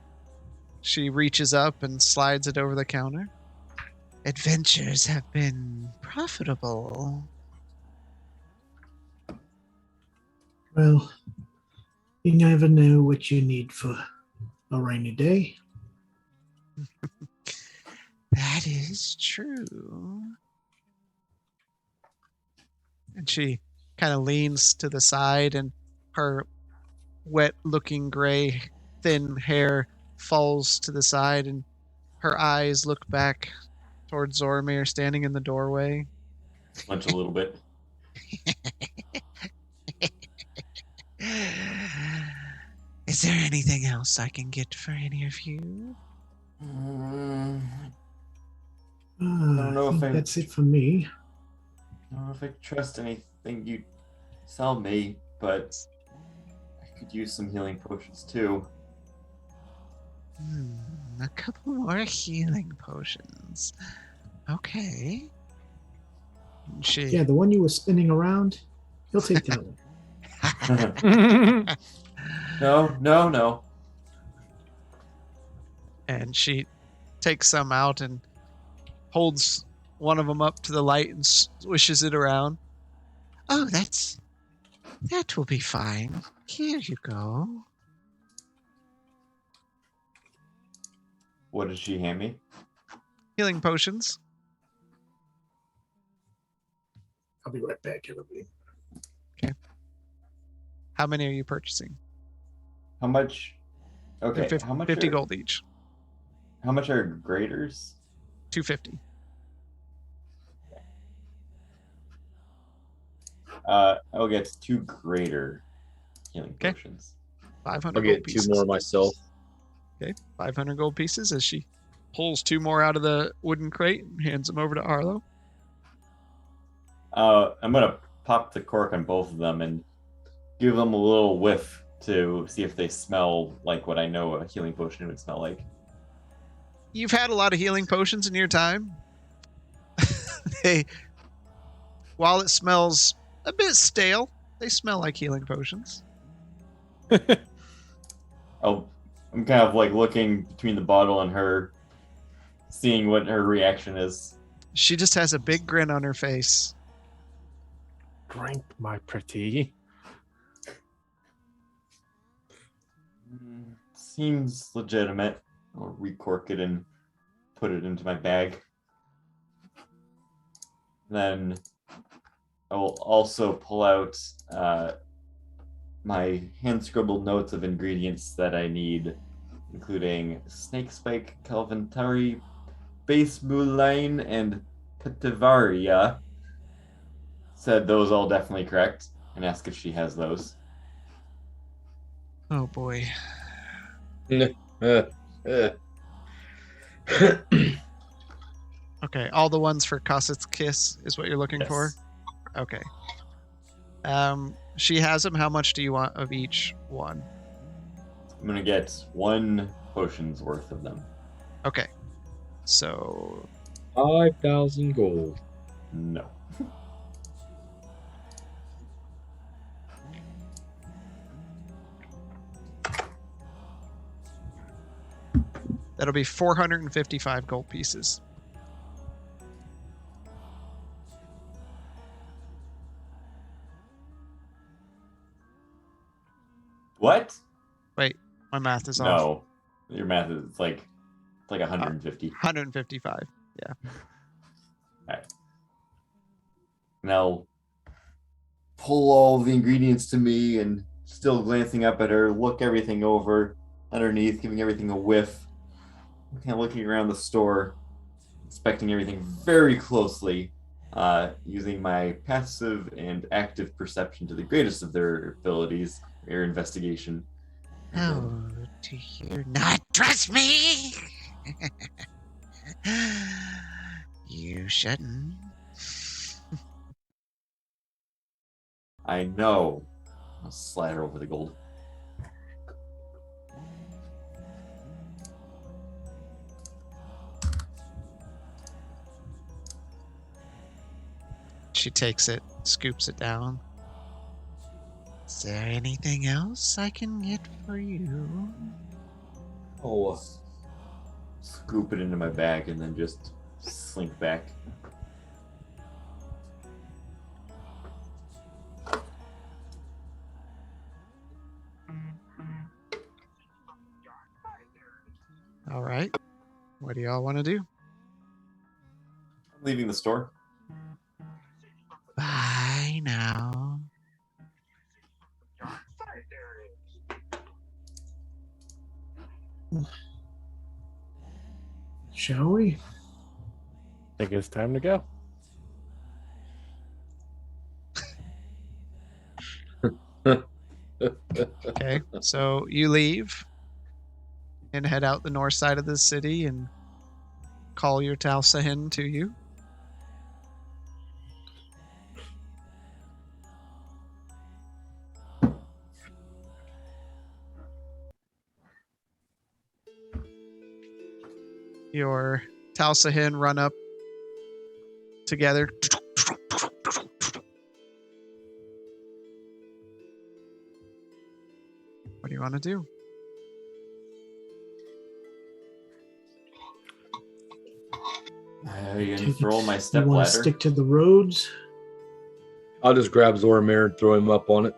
she reaches up and slides it over the counter. Adventures have been profitable. well, you never know what you need for a rainy day. That is true. And she kind of leans to the side, and her wet-looking gray, thin hair falls to the side, and her eyes look back towards Zormir standing in the doorway. Lunch a little bit. Is there anything else I can get for any of you? I don't know I if think I- that's it for me. I don't know if I trust anything you sell me, but I could use some healing potions too. A couple more healing potions. Okay. She. Yeah, the one you were spinning around, he'll take that one. No. And she takes some out and holds one of them up to the light and swishes it around. Oh, that will be fine. Here you go. What did she hand me? Healing potions. I'll be right back, everybody. How many are you purchasing? How much? Okay, They're 50, how much? 50 are, gold each. How much are graders? 250. I'll get 2 greater healing Okay. potions. 500 I'll gold get 2 pieces. more myself. Okay, 500 gold pieces as she pulls 2 more out of the wooden crate and hands them over to Arlo. I'm gonna pop the cork on both of them and give them a little whiff to see if they smell like what I know a healing potion would smell like. You've had a lot of healing potions in your time. While it smells a bit stale, they smell like healing potions. I'm kind of like looking between the bottle and her, seeing what her reaction is. She just has a big grin on her face. Drink, my pretty. Seems legitimate. I'll recork it and put it into my bag. Then I will also pull out my hand scribbled notes of ingredients that I need, including snake spike, calventari, base moulaine, and pativaria. Said those all definitely correct, and ask if she has those. Oh boy. Uh. Okay, all the ones for Cosset's Kiss is what you're looking for? Okay. She has them. How much do you want of each one? I'm gonna get 1 potion's worth of them. Okay. So 5,000 gold. No. that'll be 455 gold pieces. What? My math is off. No. Your math is like 150. 155. And I'll pull all the ingredients to me and still glancing up at her, look everything over underneath, giving everything a whiff. Kind of looking around the store, inspecting everything very closely, using my passive and active perception to the greatest of their abilities, their investigation. Oh, do you not trust me? You shouldn't. I know. I'll slide her over the gold. She takes it, scoops it down. Is there anything else I can get for you? Oh, Scoop it into my bag and then just slink back. All right. What do y'all want to do? I'm leaving the store. Bye now. Shall we? Think it's time to go. Okay, so you leave and head out the north side of the city and call your Talsahin to you. Your Talsahin run up together. What do you want to do? Are you gonna Take throw it. my You step want to ladder? stick to the roads? I'll just grab Zoramir and throw him up on it.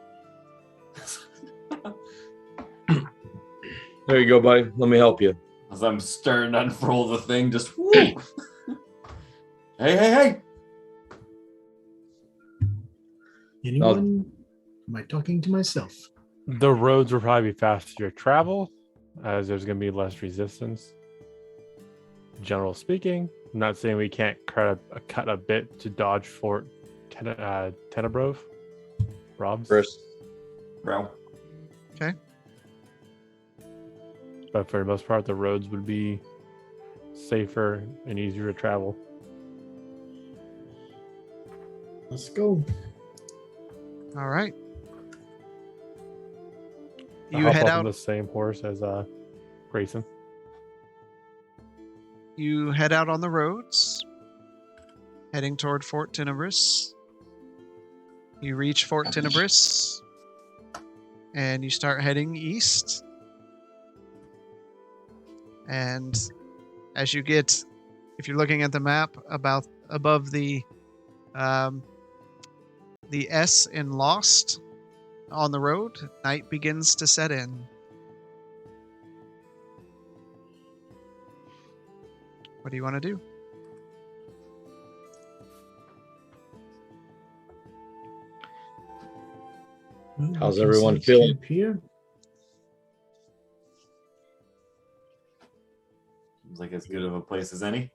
There you go, buddy. Let me help you. As I'm starting to unfurl the thing, just woo! Hey, hey, hey! Anyone? Am I talking to myself? The roads will probably be faster to travel, as there's going to be less resistance. General speaking, I'm not saying we can't cut a bit to dodge Fort Tenebrove. Robs. Chris. Bro. But for the most part, the roads would be safer and easier to travel. Let's go. All right. I'll You hop head up out. on the same horse as Grayson. You head out on the roads, heading toward Fort Tenebris. You reach Fort Tenebris, and you start heading east. And as you get, if you're looking at the map, about above the S in Lost on the road, night begins to set in. What do you want to do? Well, How's we can everyone set feeling? camp here. Seems like as good of a place as any.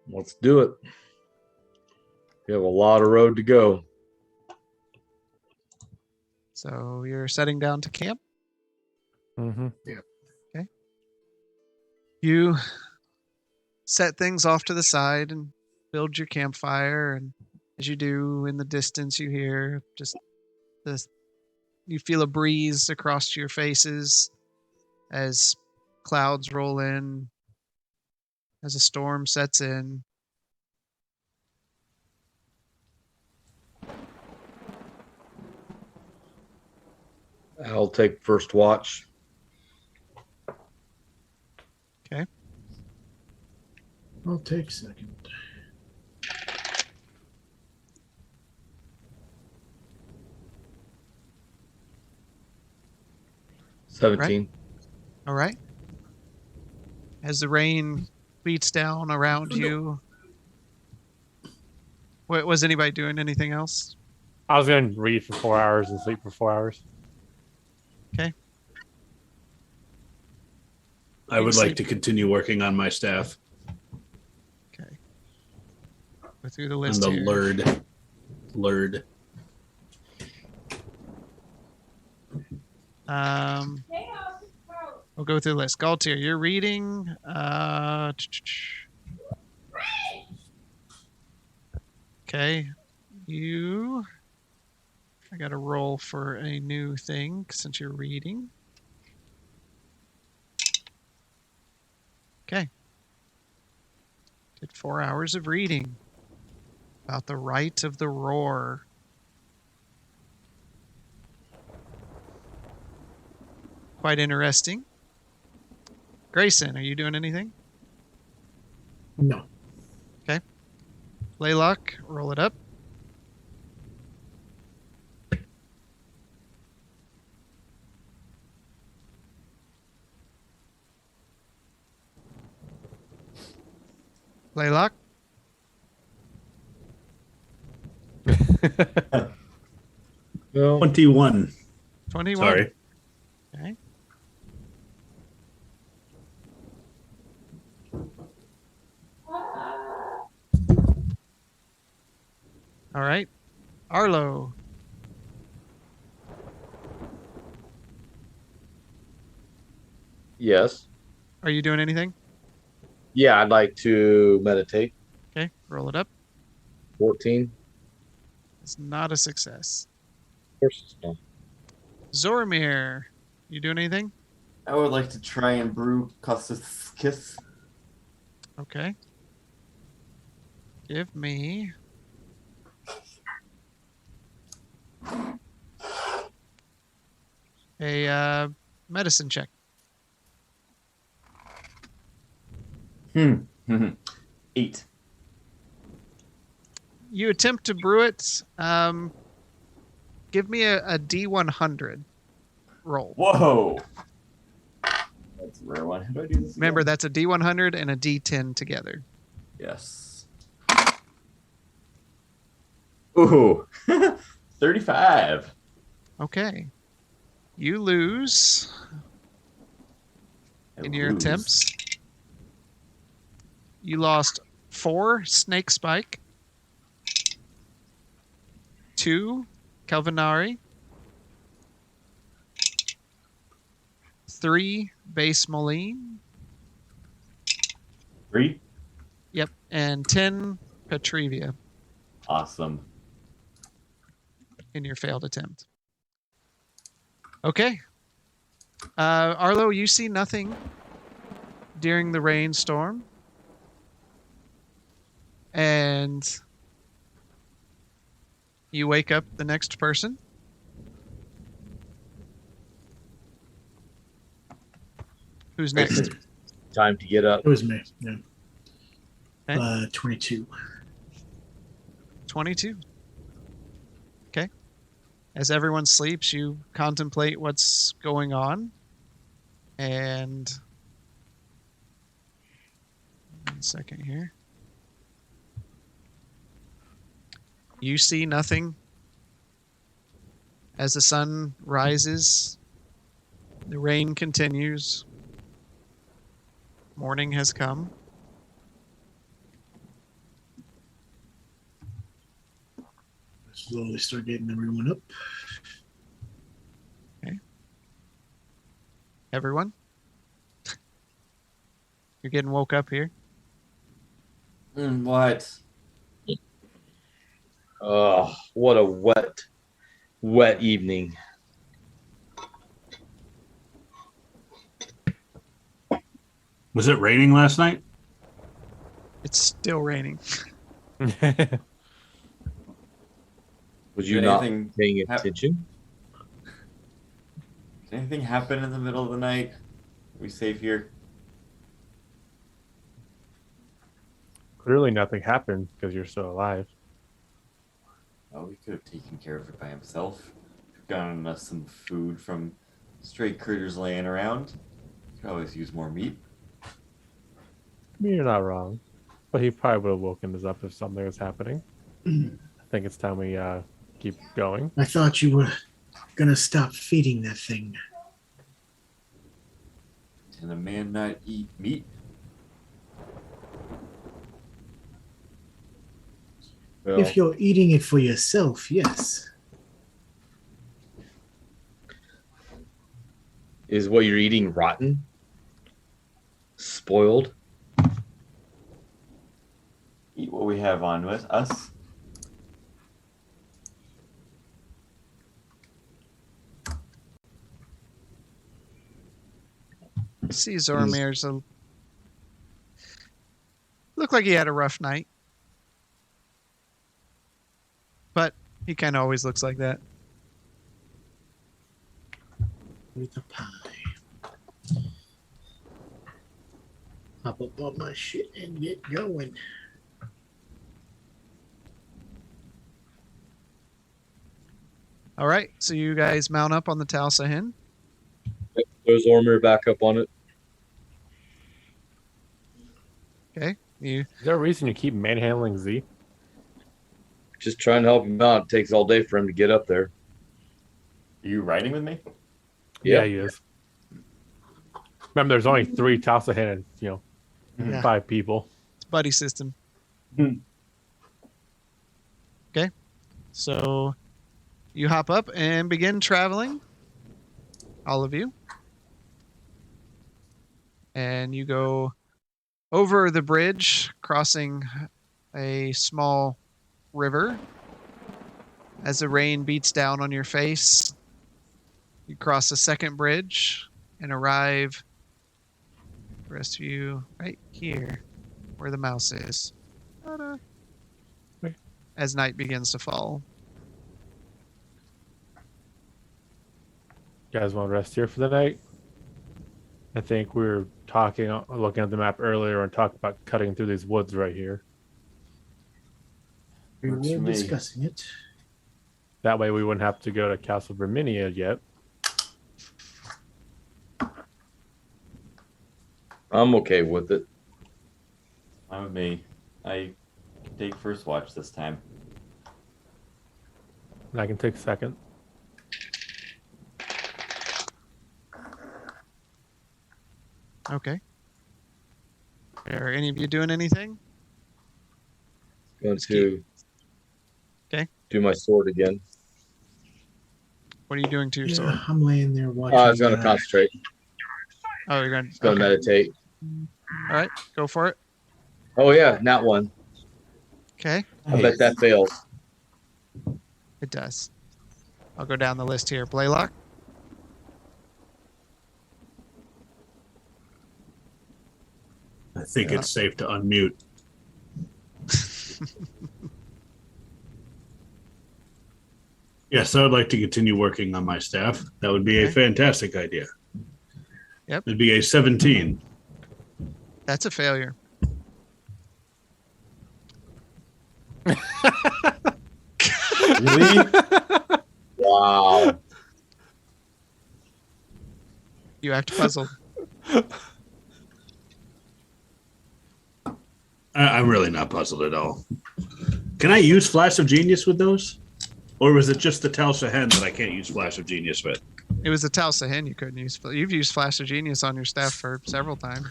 Let's do it. We have a lot of road to go. So you're setting down to camp. Mm-hmm. You set things off to the side and build your campfire, and as you do, in the distance you hear just this, you feel a breeze across your faces as clouds roll in, as a storm sets in. I'll take first watch. I'll take second. — 17. All right. As the rain beats down around you, was anybody doing anything else? I was going to read for 4 hours and sleep for 4 hours. I would like to continue working on my staff Okay. Go through the and list the here. lurd. We'll go through the list. Galtier, you're reading. Okay. You. I got to roll for a new thing since you're reading. Okay. Did 4 hours of reading about the right of the roar. Quite interesting. Grayson, are you doing anything? No. Laylock, roll it up. Laylock, Well, 21. 21. Sorry. Okay. All right. Arlo, yes. are you doing anything? Yeah, I'd like to meditate. Okay, roll it up. 14. It's not a success. Of course it's not. Zoramir, you doing anything? I would like to try and brew Costas Kiss. Okay. Give me a medicine check. 8. You attempt to brew it. Give me a D100 roll. Whoa! That's a rare one. How do I do this? Remember, again? that's a D100 and a D10 together. Yes. Ooh. 35. Okay. You lose I in your lose. attempts. You lost 4 snake spike, 2 Kelvinari, 3 base Moline, 3. yep, and 10 Petrivia Awesome. in your failed attempt. Okay. Arlo, you see nothing during the rainstorm. And you wake up the next person. Who's next? Time to get up. It was me. Yeah. Okay. 22. 22. Okay. As everyone sleeps, you contemplate what's going on. And 1 second here. You see nothing. As the sun rises, the rain continues. Morning has come. Slowly start getting everyone up. Everyone? You're getting woke up here? What? Oh, what a wet evening. Was it raining last night? It's still raining. Was you Did not anything paying hap- attention? Did anything happen in the middle of the night? Are we safe here? Clearly, nothing happened because you're still alive. Oh, he could have taken care of it by himself. Gotten us some food from stray critters laying around. Could always use more meat. I mean, you're not wrong. But he probably would have woken us up if something was happening. I think it's time we keep going. I thought you were gonna stop feeding that thing. Can a man not eat meat? Well, If you're eating it for yourself, yes. is what you're eating rotten? Spoiled? Eat what we have on with us. See, Zormir's looked like he had a rough night, but he kind of always looks like that. With the pie. Hop up on my shit and get going. All right, so you guys mount up on the Talsahin. There's Ormir back up on it. Okay, you. Is there a reason you keep manhandling Z? Just trying to help him out. It takes all day for him to get up there. Are you riding with me? Yeah, he is. Remember, there's only 3 Talsahin and, Yeah. 5 people. It's buddy system. Hmm. Okay, so you hop up and begin traveling, all of you, and you go over the bridge, crossing a small river. As the rain beats down on your face, you cross a second bridge and arrive, the rest of you, right here where the mouse is. Ta-da. As night begins to fall. You guys want to rest here for the night? I think we were looking at the map earlier and talking about cutting through these woods right here. We Works for were me. discussing it. That way we wouldn't have to go to Castle Verminia yet. I'm okay with it. I'm with me. I can take first watch this time. And I can take second. Okay. Are any of you doing anything? Going to Okay. do my sword again. What are you doing to your sword? Yeah, I'm laying there watching. I was going to concentrate. Oh, you're going Going to meditate. All right, go for it. Oh yeah, not one. Okay, I bet that fails. it does. I'll go down the list here. Blaylock. I think Yeah. it's safe to unmute. Yes, I would like to continue working on my staff. That would be a Okay. fantastic idea. Yep. It'd be a 17. That's a failure. Really? Wow. You act puzzled. I'm really not puzzled at all. Can I use Flash of Genius with those? Or was it just the Tal Shahen that I can't use Flash of Genius with? It was the Talsahin you couldn't use. You've used Flash of Genius on your staff for several times.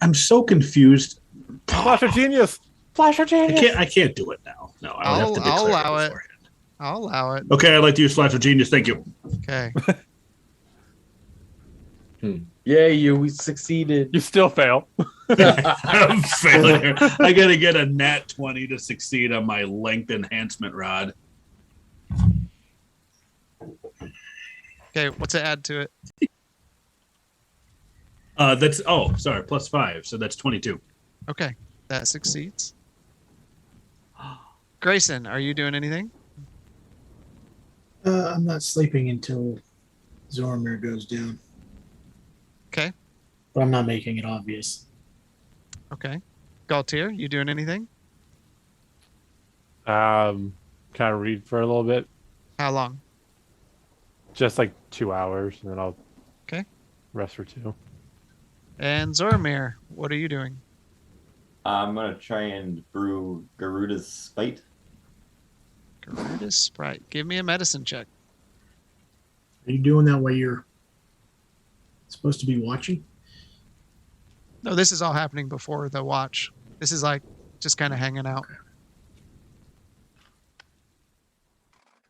I'm so confused. Flash of Genius! Flash of Genius! I can't do it now. No, I would have to declare I'll allow it. beforehand. I'll allow it. Okay, I'd like to use Flash of Genius. Thank you. Okay. Yay, you succeeded. You still fail. I'm failure. I gotta get a nat 20 to succeed on my length enhancement rod. Okay, what's it add to it? That's +5, so that's 22. Okay, that succeeds. Grayson, are you doing anything? I'm not sleeping until Zormir goes down. Okay. But I'm not making it obvious. Okay. Galtier, you doing anything? Kind of read for a little bit. How long? Just like 2 hours, and then I'll Okay. rest for 2. And Zormir, what are you doing? I'm gonna try and brew Garuda's Spite. Garuda's Sprite. Give me a medicine check. Are you doing that while you're supposed to be watching? No, this is all happening before the watch. This is like just kind of hanging out.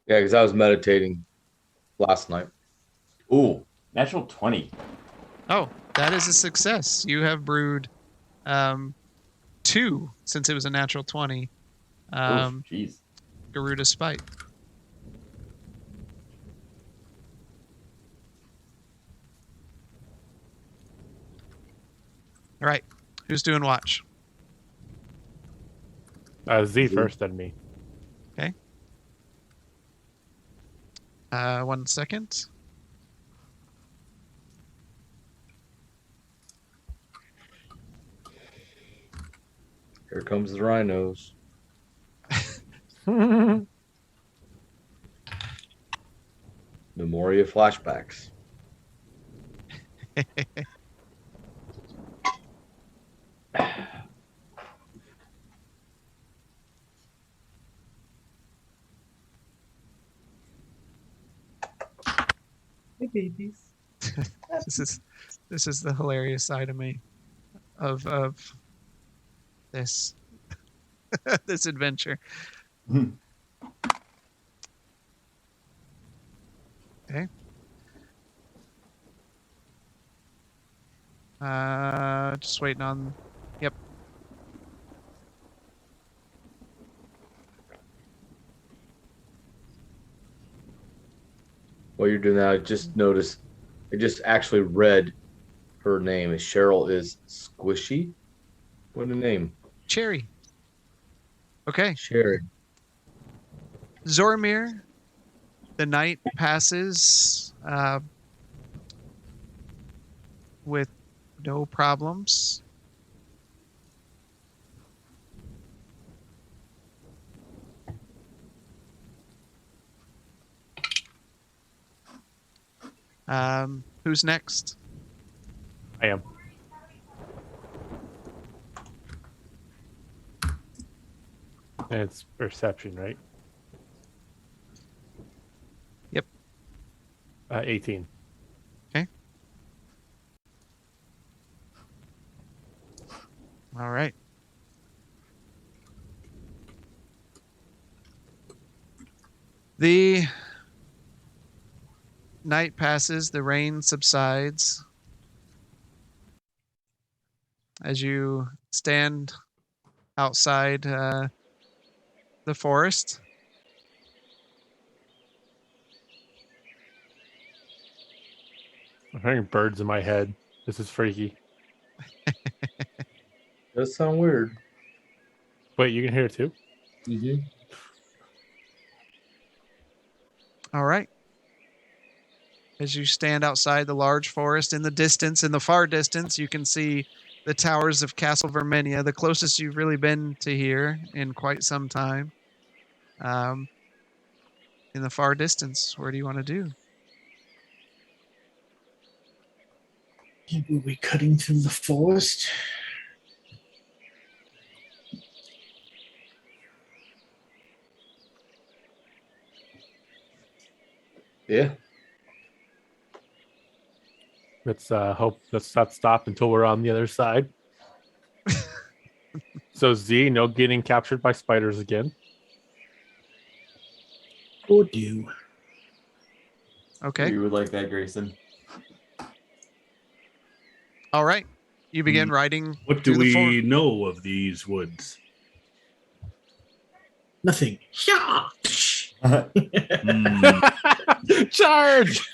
Yeah, because I was meditating last night. Ooh, natural 20. Oh, that is a success. You have brewed 2 since it was a natural 20. Jeez. Garuda Spite. All right. Who's doing watch? Z Z. first, then me. 1 second. Here comes the rhinos. Memoria flashbacks. Hey, babies. This is the hilarious side of me of this this adventure. Okay. Just waiting on. Yep. While you're doing that, I just noticed, I just actually read her name. Cheryl is Squishy. What a name. Cherry. Okay. Sherry. Zormir. The night passes with no problems. Who's next? I am. And it's perception, right? Yep. 18. Okay. All right. The night passes, the rain subsides. As you stand outside the forest, I'm hearing birds in my head. This is freaky. Does sound weird. Wait, you can hear it too? Mm-hmm. all right. As you stand outside the large forest, in the distance, in the far distance, you can see the towers of Castle Vermenia, the closest you've really been to here in quite some time. In the far distance, where do you want to do? Were we cutting through the forest? Yeah. Let's not stop until we're on the other side. So Z, no getting captured by spiders again. Or do? Okay. You would like that, Grayson. All right. You begin riding What through do the we know of these woods? Nothing. Yeah. Hmm. Charge!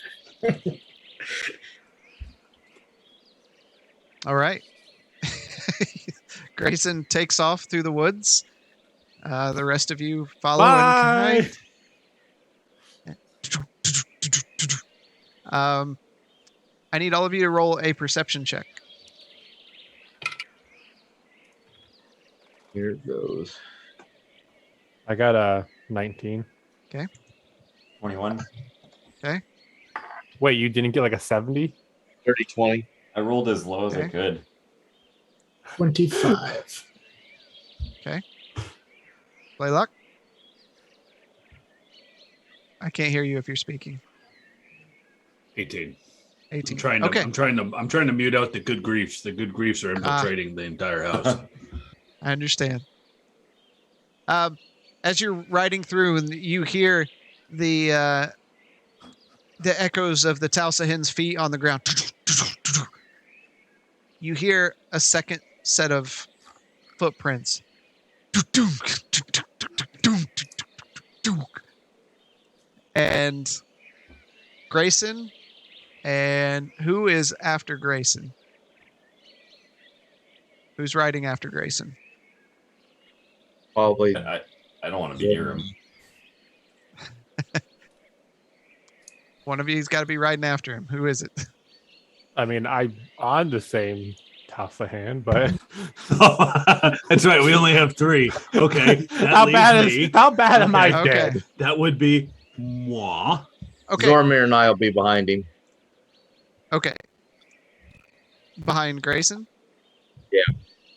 All right. Grayson takes off through the woods. The rest of you follow Bye! and I need all of you to roll a perception check. Here it goes. I got a 19. 21. Wait, you didn't get like a 70? 30-20. I rolled as low as I Okay. could. 25. Play luck. I can't hear you if you're speaking. 18. 18. I'm Okay. trying to mute out the good griefs. The good griefs are infiltrating the entire house. I understand. As you're riding through and you hear the echoes of the Talsahin's feet on the ground, you hear a second set of footprints. And Grayson, and who is after Grayson? Who's riding after Grayson? Probably. I don't want to be near him. One of you's got to be riding after him. Who is it? I mean, I'm on the same toss of hand, but That's right. We only have 3. Okay. That how bad leaves me. how bad am I Okay. dead? That would be moi. Okay. Zormir and I will be behind him. Okay. Behind Grayson?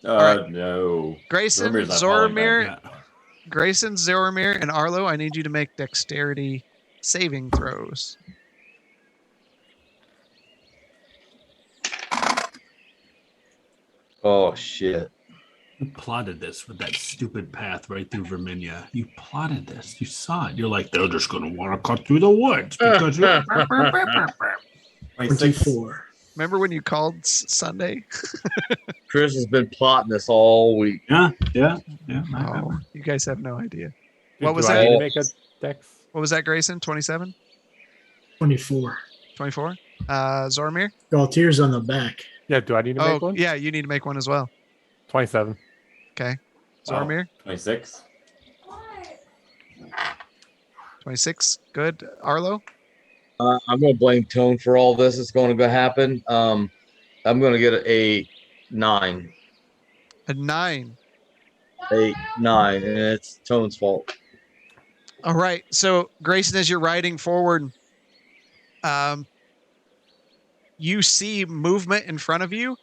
Right. No. Grayson, Zoromir's not following Zoromir, Yeah. Grayson, Zoromir, and Arlo, I need you to make dexterity saving throws. Oh shit. You plotted this with that stupid path right through Verminia. You plotted this. You saw it. You're like, they're just going to want to cut through the woods because you're... 26. 24. Remember when you called Sunday? Chris has been plotting this all week. Yeah. I Oh, remember. you guys have no idea. Do What was I that? need to make a dex? What was that, Grayson? 27? 24. 24? Zoromir? Galtier's on the back. Yeah, do I need to Oh, make one? yeah, you need to make one as well. 27. Okay. Zoromir? 26. 26. Good. Arlo? I'm going to blame Tone for all this. It's going to happen. I'm going to get a 9. A 9. A 9, and it's Tone's fault. All right. So, Grayson, as you're riding forward, you see movement in front of you,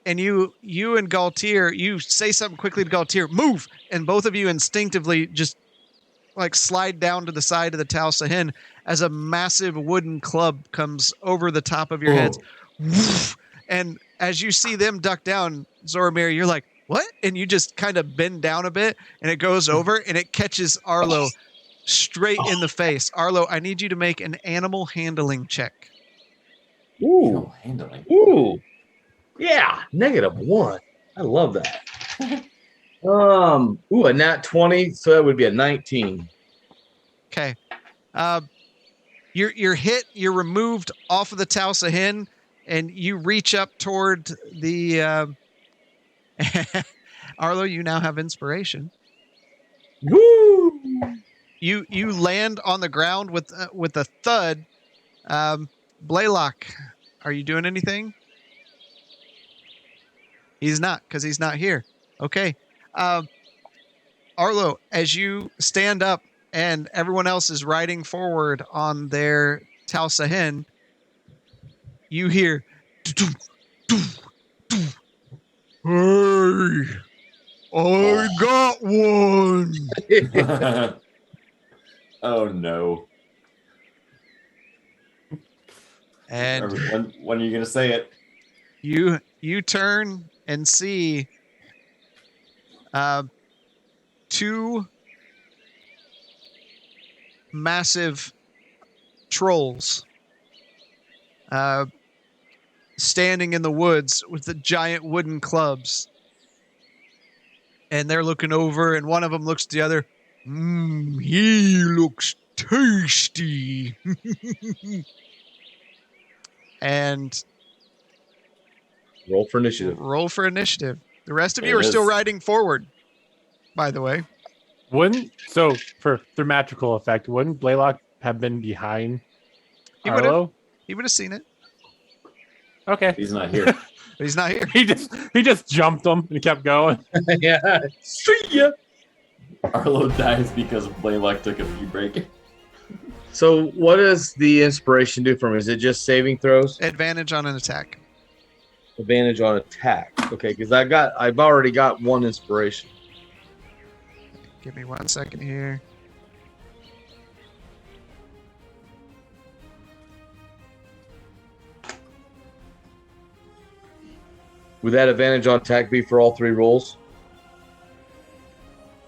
and you and Galtier, you say something quickly to Galtier, move, and both of you instinctively just like slide down to the side of the Tal Sahin as a massive wooden club comes over the top of your heads. Woof. And as you see them duck down, Zoromir, you're like, what? And you just kind of bend down a bit, and it goes over, and it catches Arlo straight in the face. Arlo, I need you to make an animal handling check. Ooh. No handling. Ooh. Yeah. -1. I love that. Ooh, a nat 20, so that would be a 19. Okay. You're hit, you're removed off of the Tal Sahin, and you reach up toward the Arlo, you now have inspiration. Woo! You land on the ground with a thud. Blaylock, are you doing anything? He's not, because he's not here. Okay. Arlo, as you stand up and everyone else is riding forward on their Tal Sahin, you hear, "Doo-doo, doo, doo. Hey, I got one. Oh no. And When are you gonna say it? you turn and see 2 massive trolls standing in the woods with the giant wooden clubs. And they're looking over, and one of them looks at the other. He looks tasty. And Roll for initiative. roll for initiative. The rest of There you are it still is. riding forward, by the way. For theatrical effect, wouldn't Blaylock have been behind He would have. Arlo? He would have seen it, Okay. He's not here. but he's not here. He just jumped him and kept going. Yeah. See ya. Arlo dies because Blaylock took a pee break. So, what does the inspiration do for me? Is it just saving throws? Advantage on an attack. Advantage on attack. Okay, because I've already got 1 inspiration. Give me 1 second here. Would that advantage on attack be for all 3 rolls?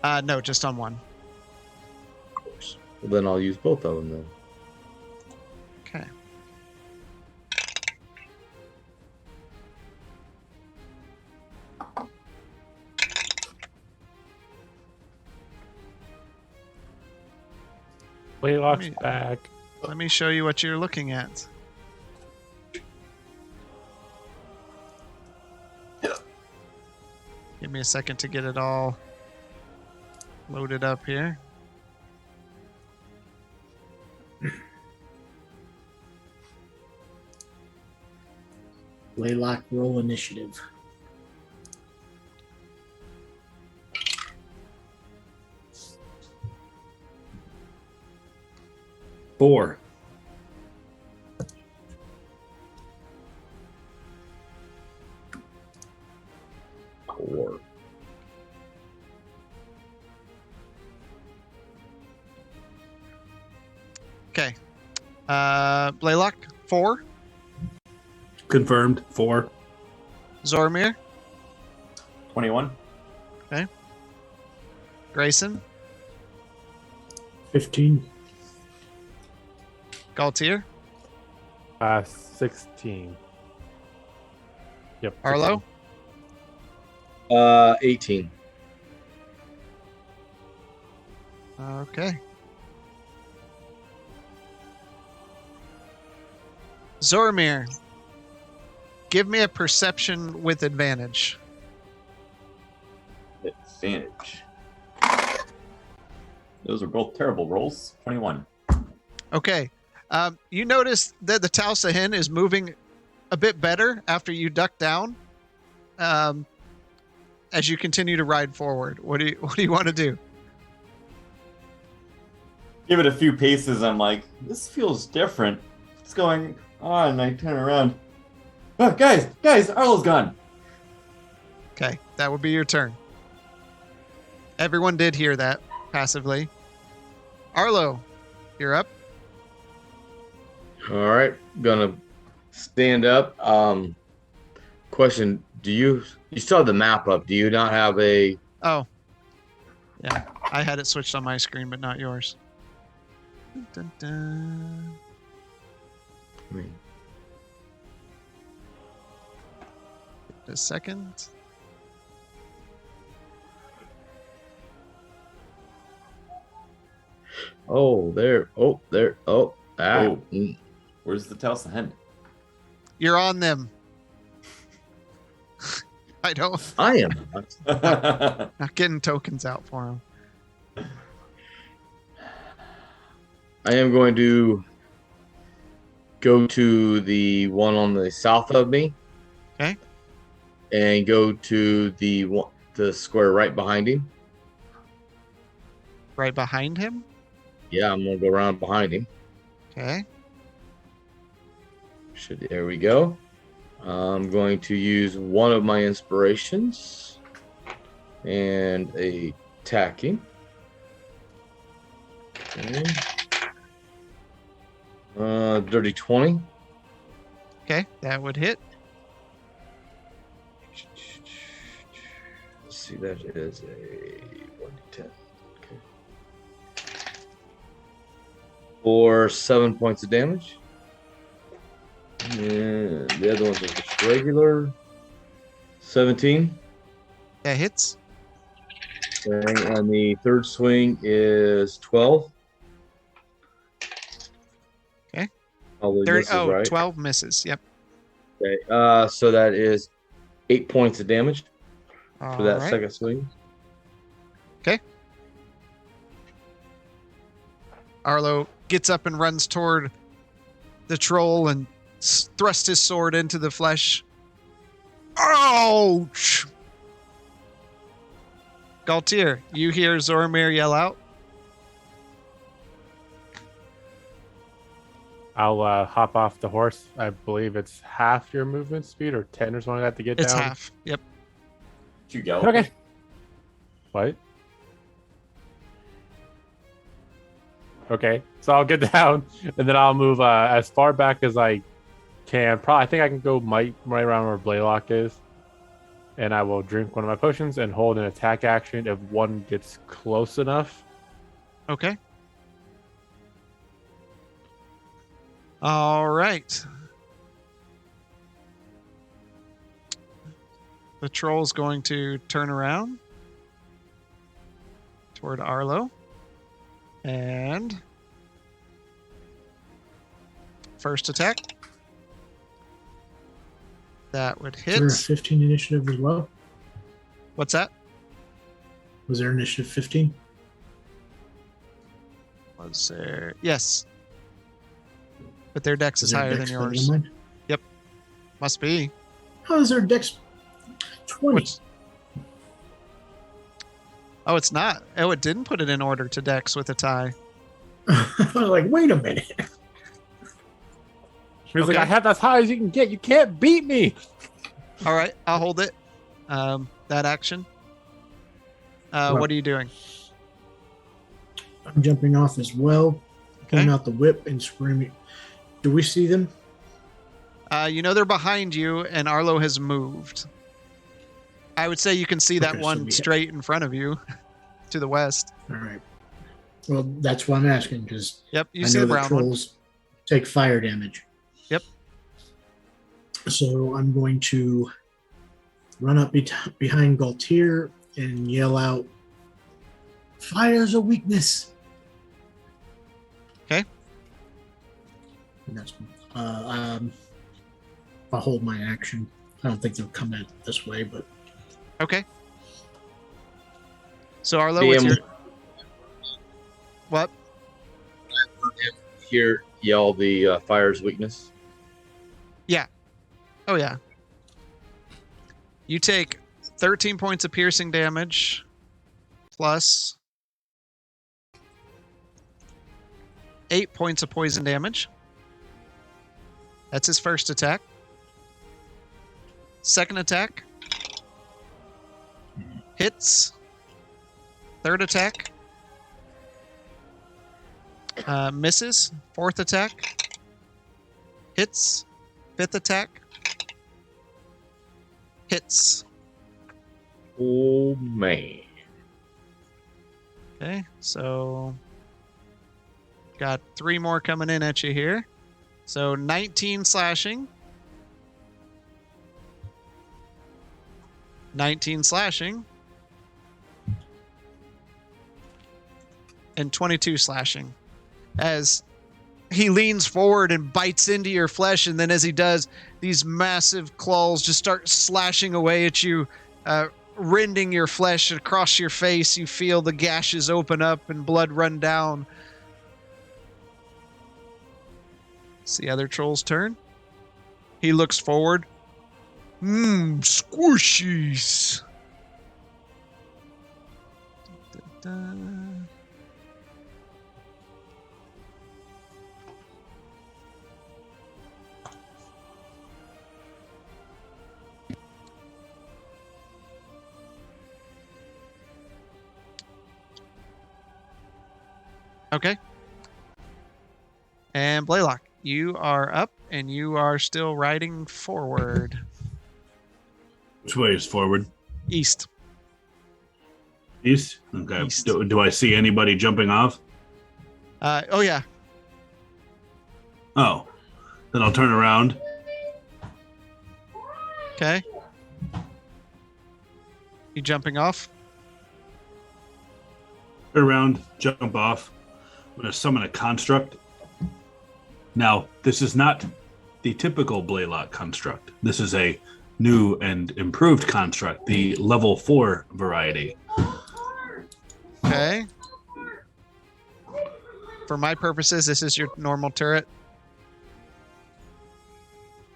No, just on 1. Of course. Well, then I'll use both of them then. Okay. Blaylock's Me- back. Let me show you what you're looking at. Give me a second to get it all loaded up here. Laylock, roll initiative. Four. Four. Okay. Blaylock, 4. Confirmed. 4. Zormir, 21. Grayson, 15. Galtier, 16. Yep. Arlo, 18. Okay. Zormir, give me a perception with advantage. Advantage. Those are both terrible rolls. 21. Okay. You notice that the Tausa hen is moving a bit better after you duck down. As you continue to ride forward, what do you want to do? Give it a few paces. I'm like, this feels different. What's going on? I turn around. Oh, guys, Arlo's gone. Okay, that would be your turn. Everyone did hear that passively. Arlo, you're up. All right, gonna stand up. Question: you still have the map up? Do you not have a? Oh, yeah, I had it switched on my screen, but not yours. Dun, dun, dun. A second. Oh, there. Oh, there. Oh, ah. Oh. Where's the Tausa hen? You're on them. I don't. I am. Not getting tokens out for him. I am going to go to the one on the south of me. Okay. And go to the square right behind him. Right behind him. Yeah, I'm gonna go around behind him. Okay. There we go. I'm going to use one of my inspirations and a attacking. Okay. Dirty 20. Okay, that would hit. Let's see, that is a 1d10. Okay. For 7 points of damage. And the other ones are just regular. 17. That hits. Okay, and the third swing is 12. Okay. Probably 30, misses, right? 12 misses. Yep. Okay. So that is 8 points of damage for that All right. second swing. Okay. Arlo gets up and runs toward the troll and thrusts his sword into the flesh. Ouch! Galtier, you hear Zormir yell out. I'll hop off the horse. I believe it's half your movement speed or 10 or something like that to get It's down. half. Yep. You go. Okay. What? Okay, so I'll get down and then I'll move as far back as I can. Probably, I think I can go right around where Blaylock is, and I will drink one of my potions and hold an attack action if one gets close enough. Okay. All right. The troll's going to turn around toward Arlo. And first attack. That would Is there a hit. 15 initiative as well? What's that? Was there initiative 15? Was there? Yes. But their dex is their higher than dex better yours. mine? Must be. How is their dex 20? What's- Oh, it's not. Oh, it didn't put it in order to dex with a tie. I was like, wait a minute. He's like, Okay. I have as high as you can get. You can't beat me. All right, I'll hold it. That action. Well- What are you doing? I'm jumping off as well, pulling Okay. out the whip and screaming. Do we see them? You know they're behind you, and Arlo has moved. I would say you can see that Okay, so one we- straight in front of you, to the west. All right. Well, that's why I'm asking, because Yep, you I see know the that brown one. trolls take fire damage. Yep. So I'm going to run up behind Galtier and yell out, "Fire's a weakness." Okay. And that's I'll hold my action. I don't think they'll come at it this way, but Okay. So Arlo, what's DM. your what? Here, yell the fire's weakness. Oh yeah. You take 13 points of piercing damage plus 8 points of poison damage. That's his first attack. Second attack hits. Third attack misses. Fourth attack hits. Fifth attack hits. Oh man. Okay, so got 3 more coming in at you here. So 19 slashing. 19 slashing. And 22 slashing. As he leans forward and bites into your flesh, and then as he does, these massive claws just start slashing away at you, rending your flesh across your face. You feel the gashes open up and blood run down. It's the other troll's turn. He looks forward. Squishies. Da-da. Okay. And Blaylock, you are up and you are still riding forward. Which way is forward? East. East? Okay. East. Do I see anybody jumping off? Oh yeah. Oh. Then I'll turn around. Okay. You jumping off? Turn around, jump off. I'm going to summon a construct. Now, this is not the typical Blaylock construct. This is a new and improved construct, the level 4 variety. Okay. For my purposes, this is your normal turret.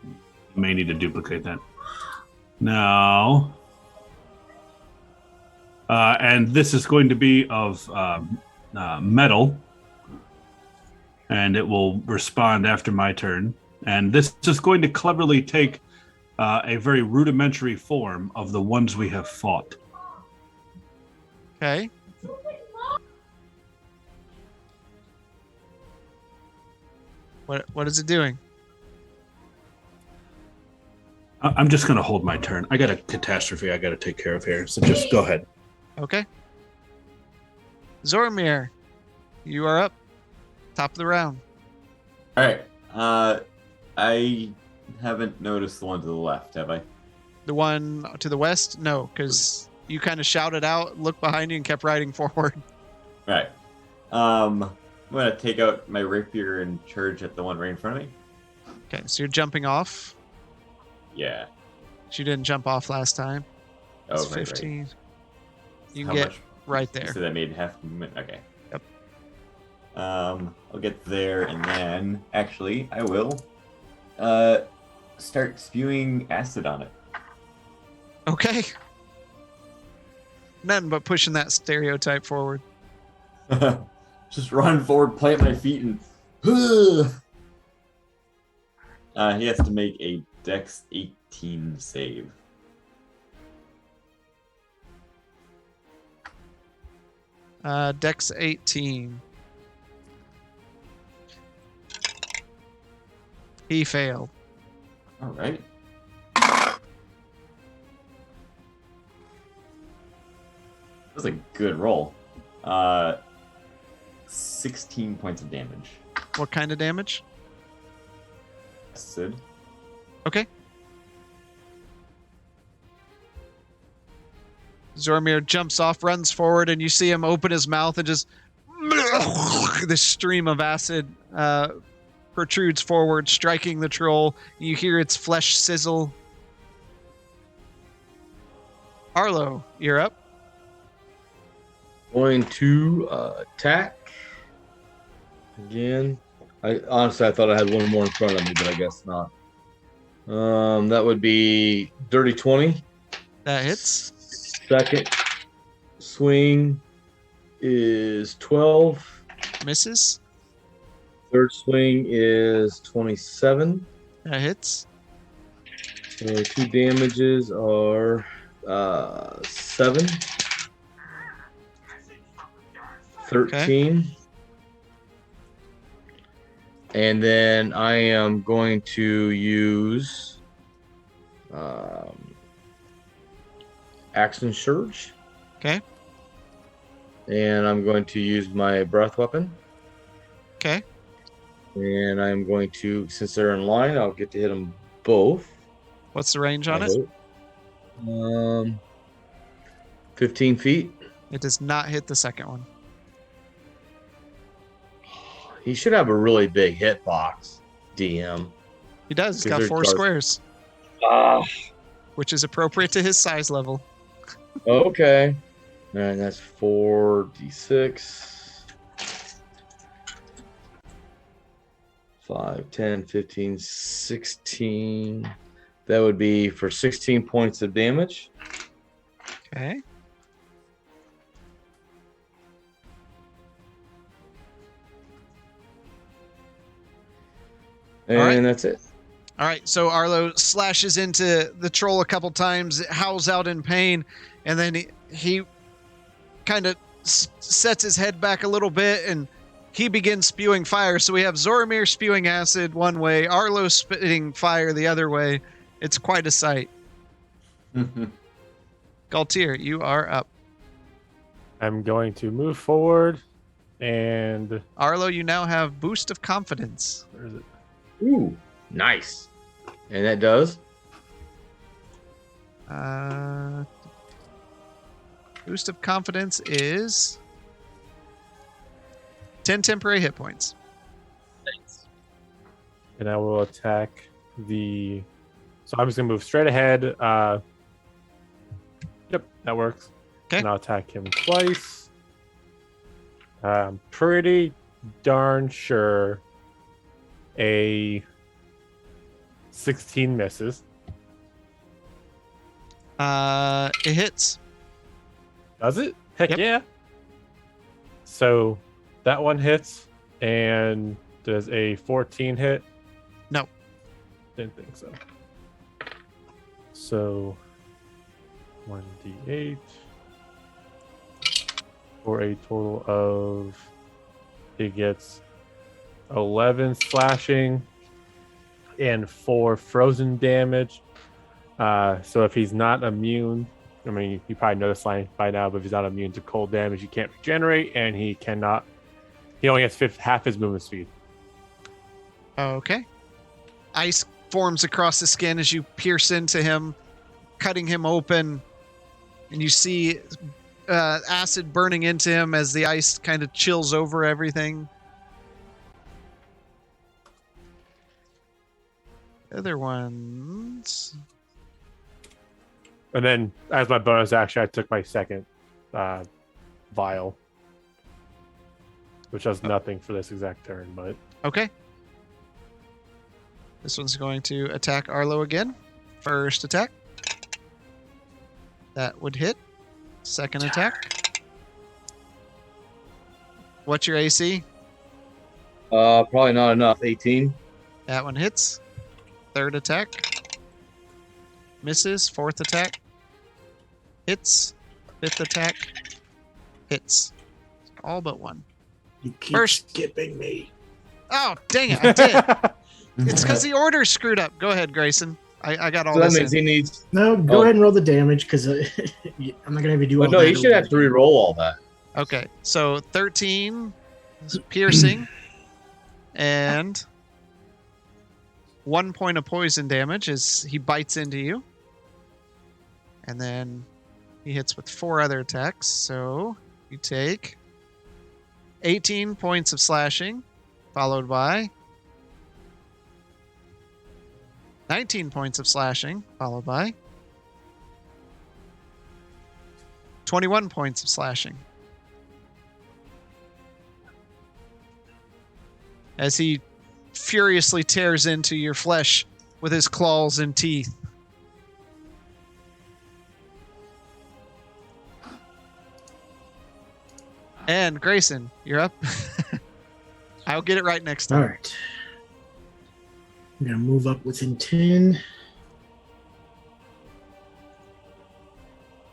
You may need to duplicate that. Now, and this is going to be of metal, and it will respond after my turn. And this is going to cleverly take a very rudimentary form of the ones we have fought. Okay. What is it doing? I'm just going to hold my turn. I got a catastrophe I got to take care of here, so just go ahead. Okay. Zormir, you are up. Top of the round. All right. I haven't noticed the one to the left, have I? The one to the west? No, because you kind of shouted out, looked behind you, and kept riding forward. All right. I'm gonna take out my rapier and charge at the one right in front of me. Okay, so you're jumping off. Yeah. You didn't jump off last time. Oh, It's right, 15. right. You can How get much? right You there. said that made half movement. Okay. Yep. I'll get there, and then actually, I will start spewing acid on it. Okay. Nothing but pushing that stereotype forward. Just run forward, plant my feet, and he has to make a Dex 18 save. Dex 18. He failed. All right. That was a good roll. 16 points of damage. What kind of damage? Acid. Okay. Zormir jumps off, runs forward, and you see him open his mouth and just this stream of acid protrudes forward, striking the troll. You hear its flesh sizzle. Arlo, you're up. Going to attack again. I honestly thought I had one more in front of me, but I guess not. That would be dirty 20. That hits. Second swing is 12. Misses. Third swing is 27. That hits. So 2 damages are 7. 13. And then I am going to use Action Surge. Okay. And I'm going to use my breath weapon. Okay. And I'm going to, since they're in line, I'll get to hit them both. What's the range on I it? hope. 15 feet. It does not hit the second one. He should have a really big hitbox, DM. He does. He's Because got they're 4 dark. squares, which is appropriate to his size level. Okay. And that's 4d6. 5, 10, 15, 16. That would be for 16 points of damage. Okay. And right. that's it. All right, so Arlo slashes into the troll a couple times, it howls out in pain, and then he kind of sets his head back a little bit, and he begins spewing fire. So we have Zoromir spewing acid one way, Arlo spitting fire the other way. It's quite a sight. Galtier, you are up. I'm going to move forward, and Arlo, you now have boost of confidence. where is it? Ooh, nice. And that does? Boost of confidence is 10 temporary hit points. And I will attack the. So I'm just gonna move straight ahead. Yep, that works. Okay. And I'll attack him twice. I'm pretty darn sure a 16 misses. It hits. Does it? Heck Yep. yeah. So that one hits, and does a 14 hit? No. Didn't think so. So 1d8 for a total of, he gets 11 slashing and 4 frozen damage. So if he's not immune, I mean, you probably know this line by now, but if he's not immune to cold damage, he can't regenerate, and he only has half his movement speed. Okay. Ice forms across the skin as you pierce into him, cutting him open, and you see acid burning into him as the ice kind of chills over everything. Other ones. And then, as my bonus action, I took my second vial, which does nothing for this exact turn. But Okay. This one's going to attack Arlo again. First attack. That would hit. Second attack. What's your AC? Probably not enough. 18. That one hits. Third attack. Misses. Fourth attack. Hits. Fifth attack. Hits. All but one. You keep First- skipping me. Oh, dang it. I did. It's because the order's screwed up. Go ahead, Grayson. I got all So that this means in. he needs. No, go Oh. ahead and roll the damage because I'm not gonna have you do all But no, that. he should have to re-roll all that. Okay, so 13 is piercing and 1 point of poison damage as he bites into you. And then he hits with 4 other attacks. So you take 18 points of slashing, followed by 19 points of slashing, followed by 21 points of slashing. As he furiously tears into your flesh with his claws and teeth. And Grayson, you're up. I'll get it right next All time. right. I'm gonna move up within 10.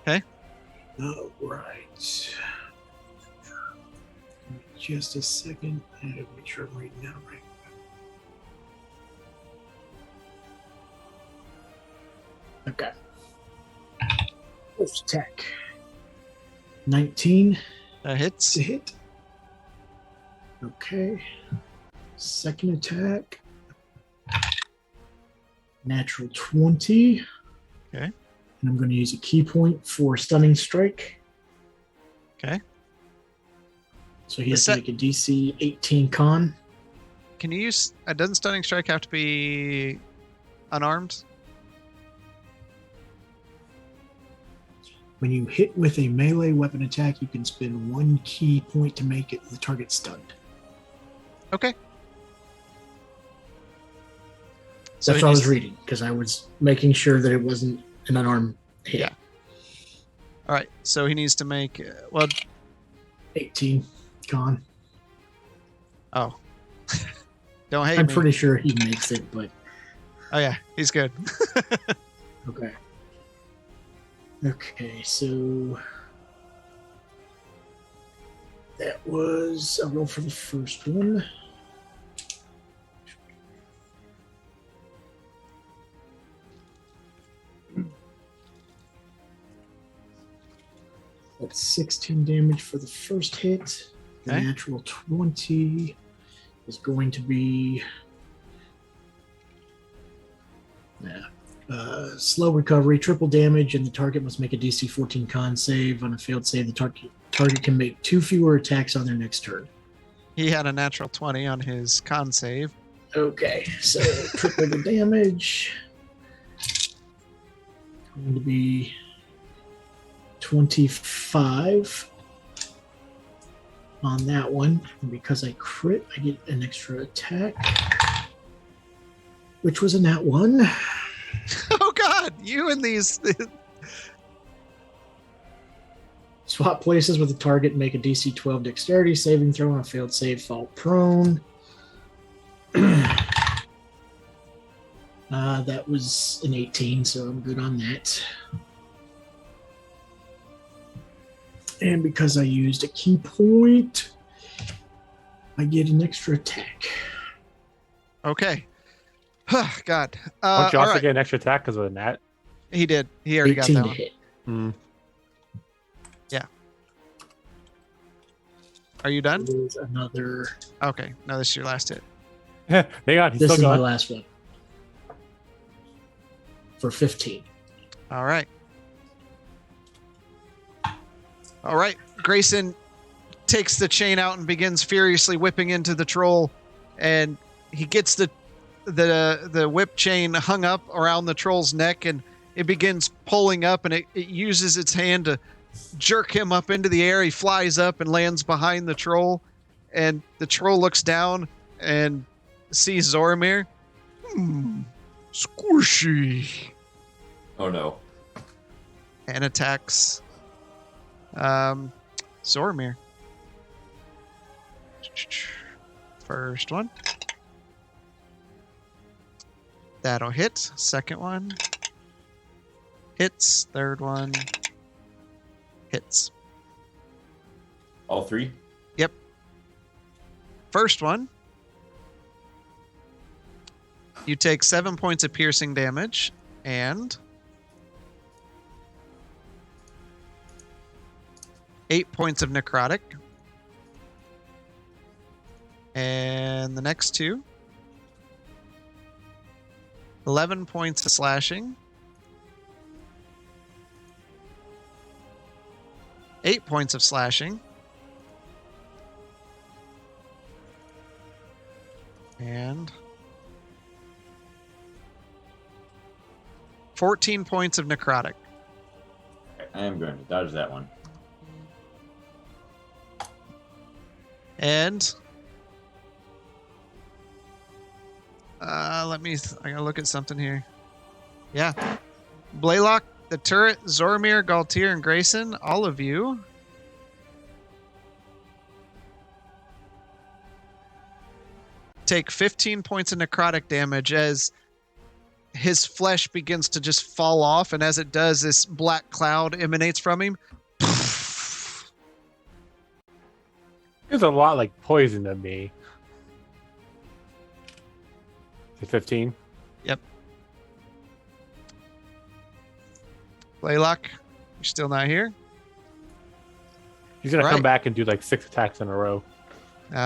Okay. All right. Just a second. I gotta make sure I'm writing down right. Okay. First attack. 19 That hits. to hit. Okay. Second attack. Natural 20. Okay. And I'm going to use a key point for stunning strike. Okay. So he has to The make a DC 18 con. Can you use... doesn't Stunning Strike have to be unarmed? When you hit with a melee weapon attack, you can spend 1 key point to make the target stunned. Okay. So That's he what I was needs- reading, because I was making sure that it wasn't an unarmed hit. Yeah. All right. So he needs to make... well, 18 con. oh. Don't hate I'm me. pretty sure he makes it, but Oh, yeah. He's good. okay. Okay, so that was a roll for the first one. That's 16 damage for the first hit. The Okay. natural 20 is going to be slow recovery, triple damage, and the target must make a DC 14 con save. On a failed save, the target can make 2 fewer attacks on their next turn. He had a natural 20 on his con save. Okay, so triple the damage. Going to be 25 on that one. And because I crit, I get an extra attack, which was a nat 1. Oh, God. You and these... Swap places with the target and make a DC 12 dexterity saving throw. On a failed save, fall prone. That was an 18, so I'm good on that. And because I used a key point, I get an extra attack. Okay. God. Don't you all also right. get an extra attack because of the nat? He did. He already got 18 that to one. hit. Mm. Are you done? There's another. Okay. No, this is your last hit. Hang on, he's This still is my going. last one. For 15. All right. All right. Grayson takes the chain out and begins furiously whipping into the troll, and he gets the whip chain hung up around the troll's neck, and it begins pulling up, and it uses its hand to jerk him up into the air. He flies up and lands behind the troll, and the troll looks down and sees Zoramir. Squishy. Oh no. And attacks Zoramir. First one. That'll hit. Second one. Hits. Third one. Hits. All three? Yep. First one. You take 7 points of piercing damage and 8 points of necrotic. And the next two, 11 points of slashing, 8 points of slashing, and 14 points of necrotic. I am going to dodge that one. And I gotta look at something here. Yeah. Blaylock, the turret, Zoramir, Galtier, and Grayson, all of you take 15 points of necrotic damage as his flesh begins to just fall off, and as it does, this black cloud emanates from him. It's a lot like poison to me. 15. Yep. Blaylock, you're still not here. He's gonna Right. come back and do like 6 attacks in a row.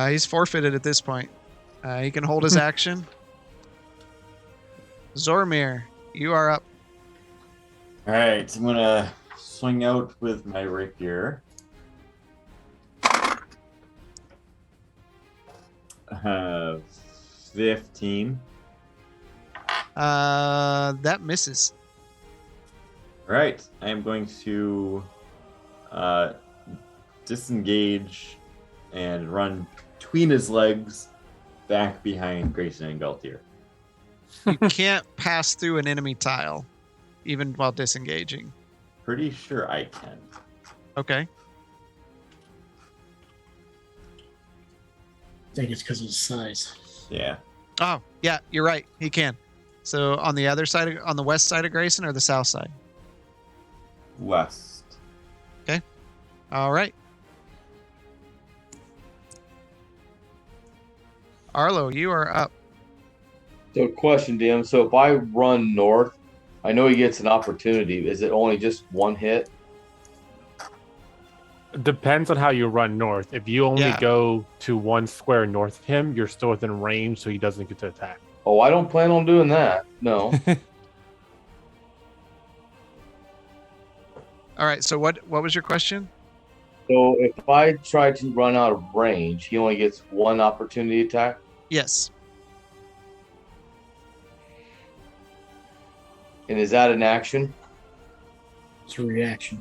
He's forfeited at this point. He can hold his action. Zoramir, you are up. Alright, I'm gonna swing out with my rapier. 15. That misses. Right, I am going to disengage and run between his legs back behind Grayson and Galtier. You can't pass through an enemy tile, even while disengaging. Pretty sure I can. Okay. I think it's because of his size. Yeah. Oh, yeah, you're right. He can. So on the other side, on the west side of Grayson or the south side? West. All right. Arlo, you are up. So, question, DM. So, if I run north, I know he gets an opportunity. Is it only just one hit? Depends on how you run north. If you only Yeah. go to 1 square north of him, you're still within range, so he doesn't get to attack. Oh, I don't plan on doing that. No. All right. So what was your question? So, if I try to run out of range, he only gets one opportunity attack. Yes. And is that an action? It's a reaction.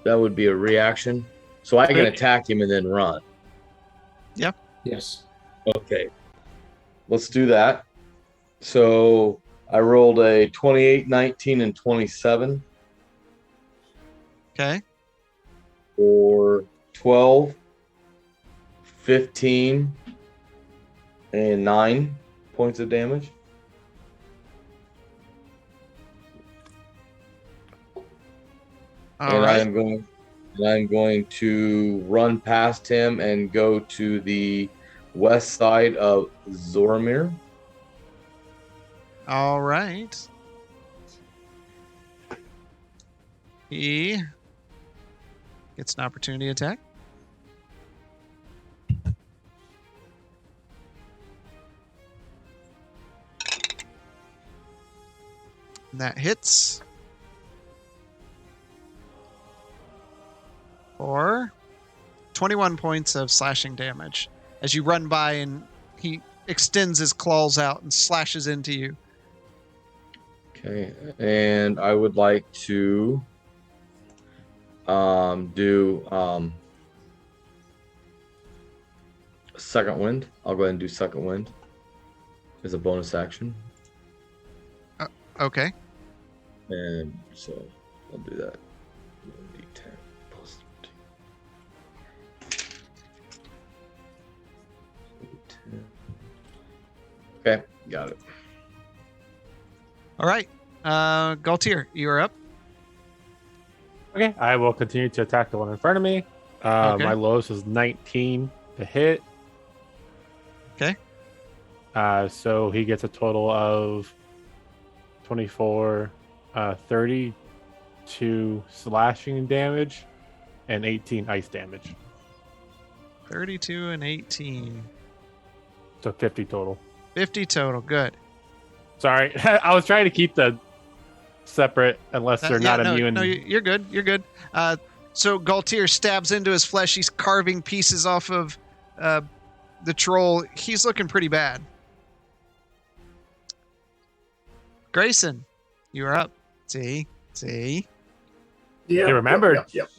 That would be a reaction. So I can Right. attack him and then run. Yes. Okay. Let's do that. So I rolled a 28, 19, and 27 Okay. for 12, 15, and 9 points of damage. All and right. I'm going to run past him and go to the west side of Zoramir. All right. He gets an opportunity attack. And that hits. For 21 points of slashing damage as you run by and he extends his claws out and slashes into you. Okay, and I would like to do second wind. I'll go ahead and do second wind as a bonus action. Okay. And so I'll do that. 1d10 plus 13. Okay, got it. All right. Galtier, you are up. Okay, I will continue to attack the one in front of me. Okay. My lowest is 19 to hit. Okay. So he gets a total of 24, 32 slashing damage, and 18 ice damage. 32 and 18. So 50 total. 50 total. Good. Sorry, I was trying to keep the separate unless they're not immune. No, you're good. You're good. So Galtier stabs into his flesh. He's carving pieces off of the troll. He's looking pretty bad. Grayson, you're up. See? Yeah. He remembered. Yep.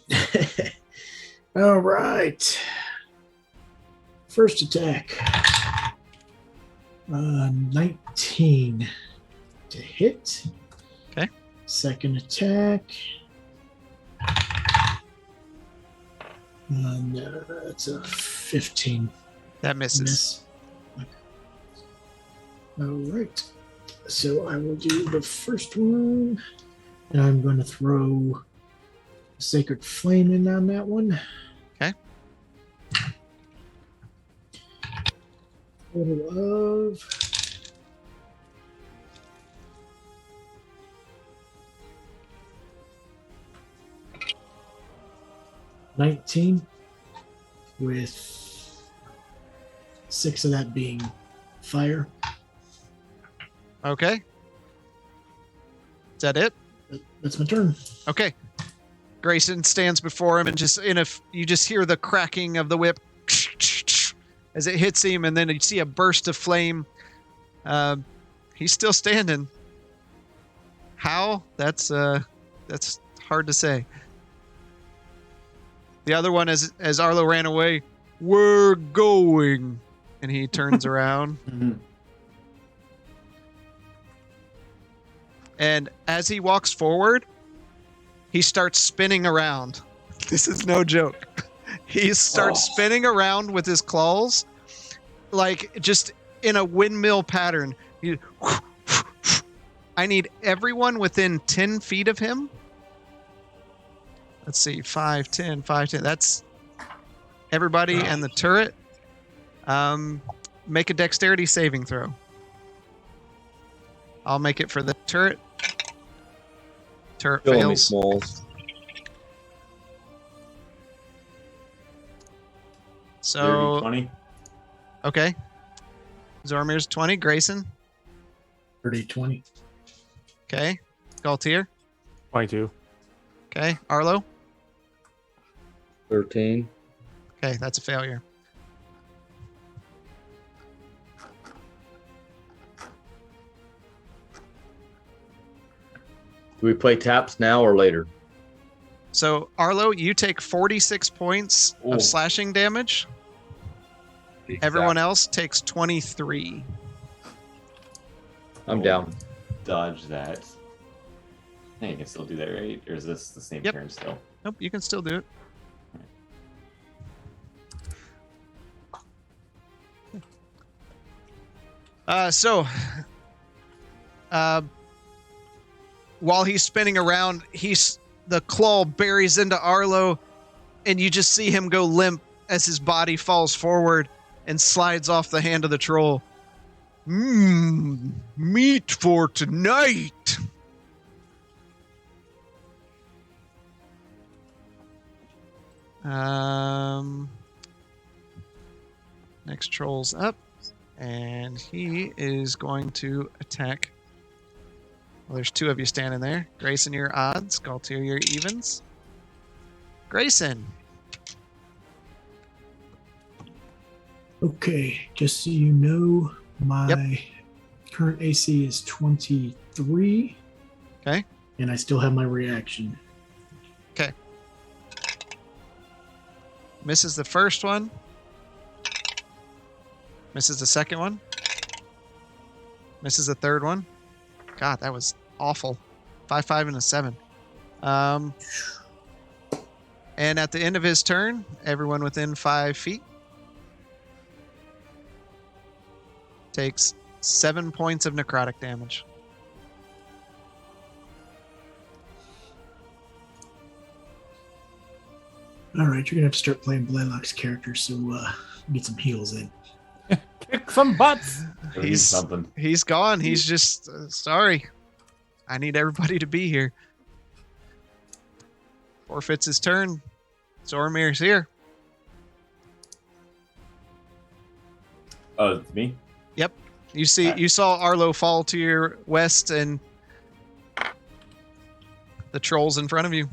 All right. First attack. 19 to hit. Okay. Second attack. No, that's a 15. That misses. Miss. Okay. All right. So I will do the first one, and I'm going to throw Sacred Flame in on that one. Okay. Total of 19, with 6 of that being fire. Okay. Is that it? That's my turn. Okay. Grayson stands before him, and you just hear the cracking of the whip as it hits him, and then you see a burst of flame. He's still standing. How? That's hard to say. The other one, as Arlo ran away, we're going, and he turns around. Mm-hmm. And as he walks forward, he starts spinning around. This is no joke. He starts spinning around with his claws, like just in a windmill pattern. I need everyone within 10 feet of him. Let's see, 5, 10, 5, 10. That's everybody and the turret. Make a dexterity saving throw. I'll make it for the turret. Turret Kill me, fails. Smalls. So 20. okay. Zormir's 20. Grayson. 30, 20. Okay. Galtier. 22. Okay. Arlo. 13. Okay, that's a failure. Do we play taps now or later? So Arlo, you take 46 points Ooh. of slashing damage. Everyone else takes 23. I'm down. Dodge that. I think you can still do that, right? Or is this the same Yep. turn still? Nope, you can still do it. While he's spinning around, the claw buries into Arlo, and you just see him go limp as his body falls forward and slides off the hand of the troll. Meat for tonight. Next troll's up, and he is going to attack. Well, there's 2 of you standing there. Grayson, your odds. Galtier, your evens. Grayson. Okay, just so you know, my current AC is 23. Okay. And I still have my reaction. Misses the first one. Misses the second one. Misses the third one. God, that was awful. 5, 5, and a 7. And at the end of his turn, everyone within 5 feet takes 7 points of necrotic damage. All right, you're gonna have to start playing Blaylock's character so get some heals in. Kick some butts. He's something. He's gone. He's just sorry. I need everybody to be here. Forfeits his turn. Zoromir's here. Oh, it's me? Yep. You saw Arlo fall to your west and the trolls in front of you.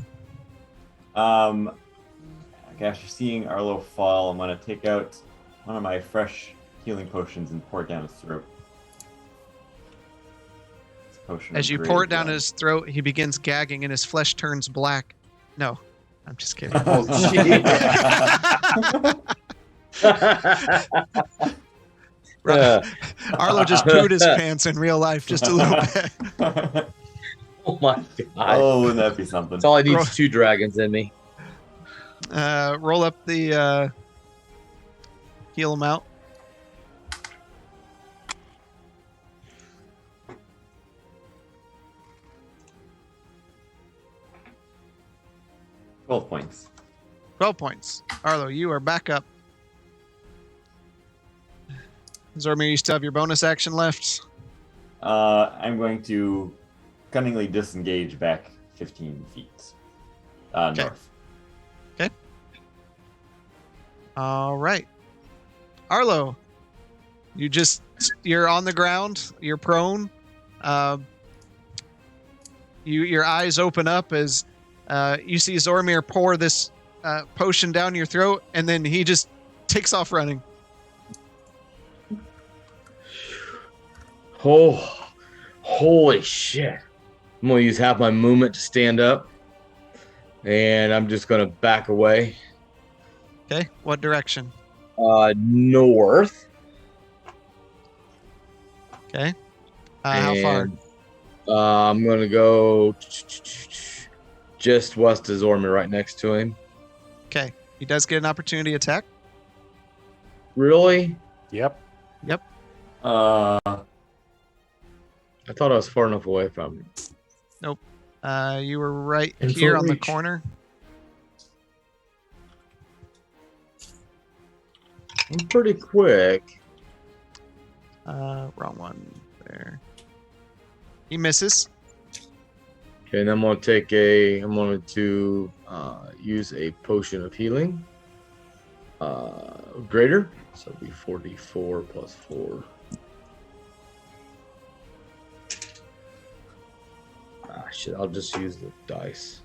After seeing Arlo fall, I'm gonna take out one of my fresh healing potions and pour it down his throat. As you pour it down his throat, he begins gagging and his flesh turns black. No, I'm just kidding. Oh, Arlo just pooed his pants in real life just a little bit. Oh my god. Oh, wouldn't that be something? That's all I need is 2 dragons in me. Roll up the heal him out. $12 points. 12 points. Arlo, you are back up. Zormir, you still have your bonus action left. I'm going to cunningly disengage back 15 feet north. Okay. All right. Arlo, you're on the ground. You're prone. Your eyes open up as you see Zormir pour this potion down your throat, and then he just takes off running. Oh, holy shit. I'm going to use half my movement to stand up. And I'm just going to back away. Okay, what direction? North. Okay. How far? I'm going to go just west of Zormir, right next to him. Okay. He does get an opportunity attack. Really? Yep. I thought I was far enough away from him. Nope. You were right In here full on the reach. corner. I'm pretty quick. Wrong one. There. He misses. Okay, and I'm going to use a potion of healing. Greater. So it'll be 44 plus 4. Shit, I'll just use the dice.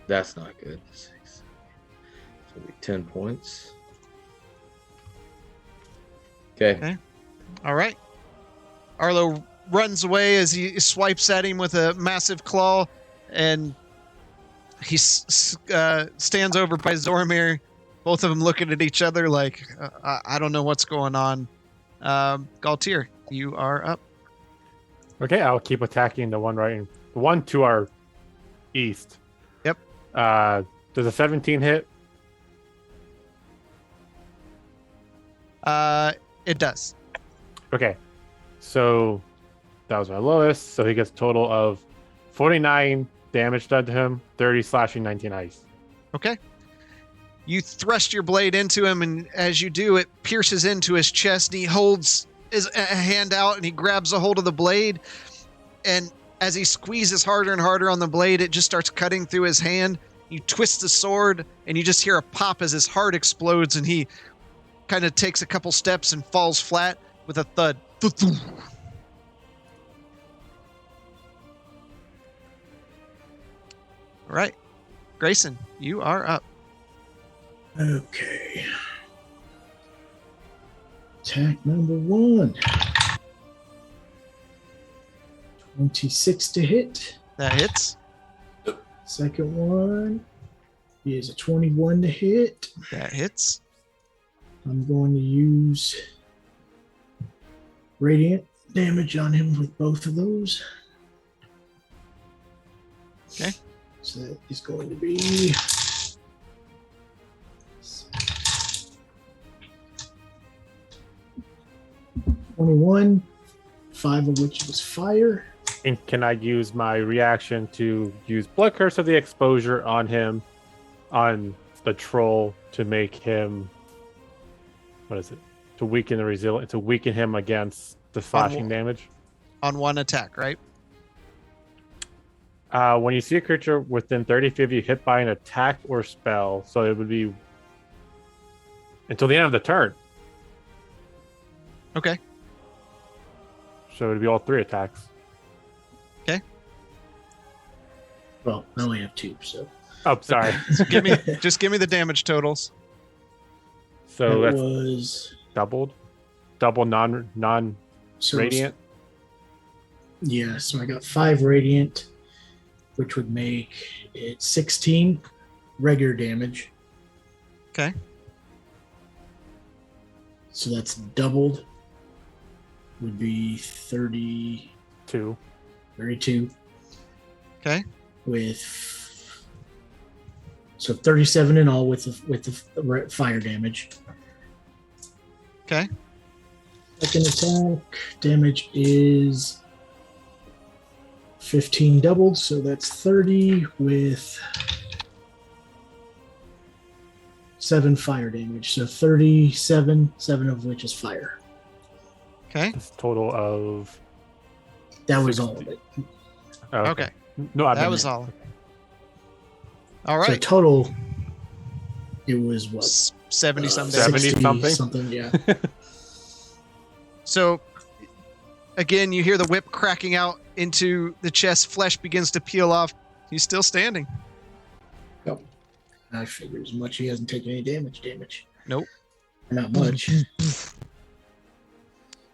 That's not good. 6. So it'll be 10 points. Okay. All right. Arlo runs away as he swipes at him with a massive claw, and he stands over by Zormir. Both of them looking at each other like, I don't know what's going on. Galtier, you are up. Okay, I'll keep attacking the one to our east. Yep. Does a 17 hit? It does. Okay, so that was my lowest. So he gets a total of 49 damage done to him, 30 slashing, 19 ice. Okay. You thrust your blade into him, and as you do, it pierces into his chest, and he holds his hand out, and he grabs a hold of the blade, and as he squeezes harder and harder on the blade, it just starts cutting through his hand. You twist the sword, and you just hear a pop as his heart explodes, and he kind of takes a couple steps and falls flat with a thud. All right. Grayson, you are up. Okay. Attack number 1. 26 to hit. That hits. Second one is a 21 to hit. That hits. I'm going to use radiant damage on him with both of those. Okay. So that is going to be 21, 5 of which was fire. And can I use my reaction to use Blood Curse of the Exposure on him, on the troll, to make him, what is it? To weaken the resilience, to weaken him against the slashing damage? On one attack, right? When you see a creature within 30 feet of you hit by an attack or spell, so it would be until the end of the turn. Okay. So it would be all 3 attacks. Well, I only have 2, so. Oh, sorry. So just give me the damage totals. So that that's was doubled. Double non so radiant. Yeah, so I got 5 radiant, which would make it 16 regular damage. Okay. So that's doubled. Would be 32. Okay. With so 37 in all with the fire damage. Okay. Second attack damage is 15 doubled, so that's 30 with 7 fire damage. So 37, 7 of which is fire. Okay. That's a total of. That was all of it. Oh, Okay. No, I That meant was all. All So right. total, it was what? 70 something. 70 something, yeah. So, again, you hear the whip cracking out into the chest. Flesh begins to peel off. He's still standing. I figured as much. He hasn't taken any damage. Nope. Not much.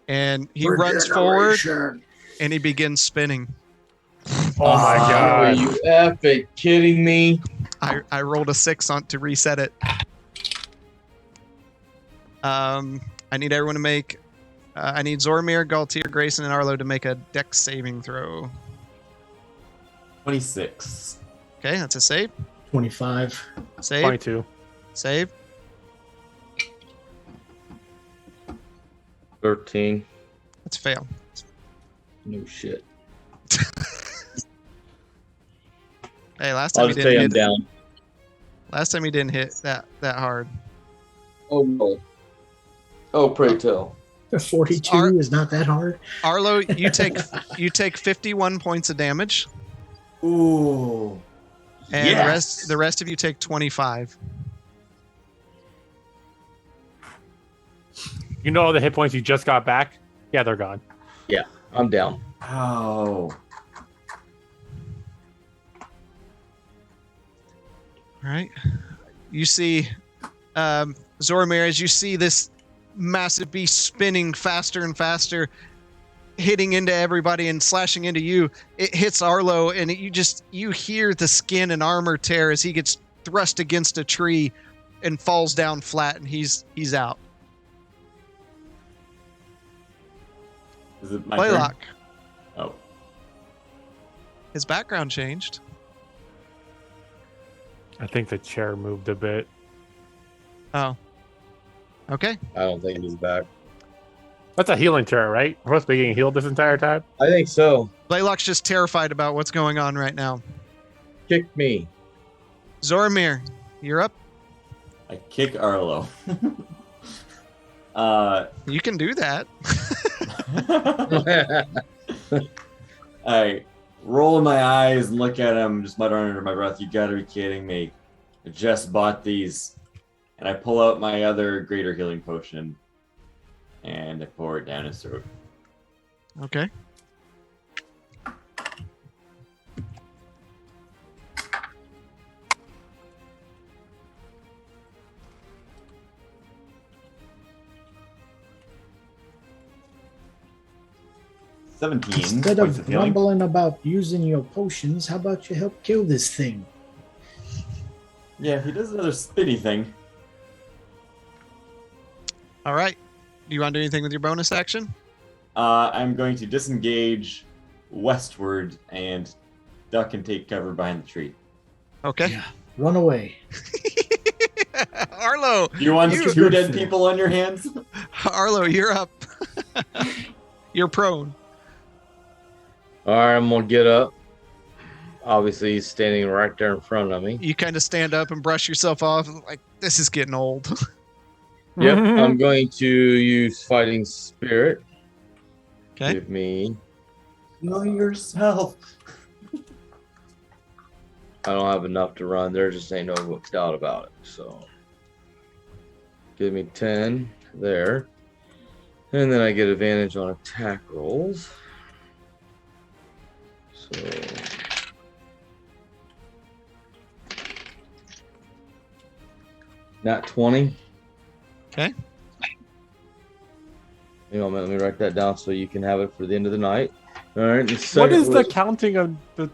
And he runs forward and he begins spinning. Oh my Are god. you effing kidding me? I rolled a 6 on to reset it. I need everyone to make. I need Zormir, Galtier, Grayson, and Arlo to make a dex saving throw. 26. Okay, that's a save. 25. Save. 22. Save. 13. That's a fail. No shit. Hey, last time I'll he just say I'm didn't hit. down. Last time he didn't hit that hard. Oh no. Oh, pray tell. 42 is not that hard. Arlo, you take 51 points of damage, Ooh. and Yes. the rest of you take 25. You know all the hit points you just got back? Yeah, they're gone. I'm down. Oh. All right. You see, Zormir, as you see this massive beast spinning faster and faster, hitting into everybody and slashing into you. It hits Arlo, and you hear the skin and armor tear as he gets thrust against a tree and falls down flat, and he's out. Is it my turn? Blaylock. Oh. His background changed. I think the chair moved a bit. Oh. Okay. I don't think he's back. That's a healing chair, right? We're supposed to be getting healed this entire time? I think so. Blaylock's just terrified about what's going on right now. Kick me. Zormir, you're up. I kick Arlo. You can do that. I roll my eyes and look at him, just muttering under my breath, "You gotta be kidding me. I just bought these." And I pull out my other greater healing potion and I pour it down his throat. Okay. 17 Instead points of of healing. grumbling about using your potions, how about you help kill this thing? Yeah, he does another spinny thing. All right. Do you want to do anything with your bonus action? I'm going to disengage westward and duck and take cover behind the tree. Okay. Yeah, run away. Arlo, You want You- two dead people on your hands? Arlo, you're up. You're prone. All right, I'm gonna get up. Obviously, he's standing right there in front of me. You kind of stand up and brush yourself off. Like, this is getting old. Yep, I'm going to use Fighting Spirit. Okay. Give me. Know yourself. I don't have enough to run. There just ain't no doubt about it. So, give me 10 there. And then I get advantage on attack rolls. So. Nat 20. Okay. Let me write that down so you can have it for the end of the night. All right. What second is the was- counting of the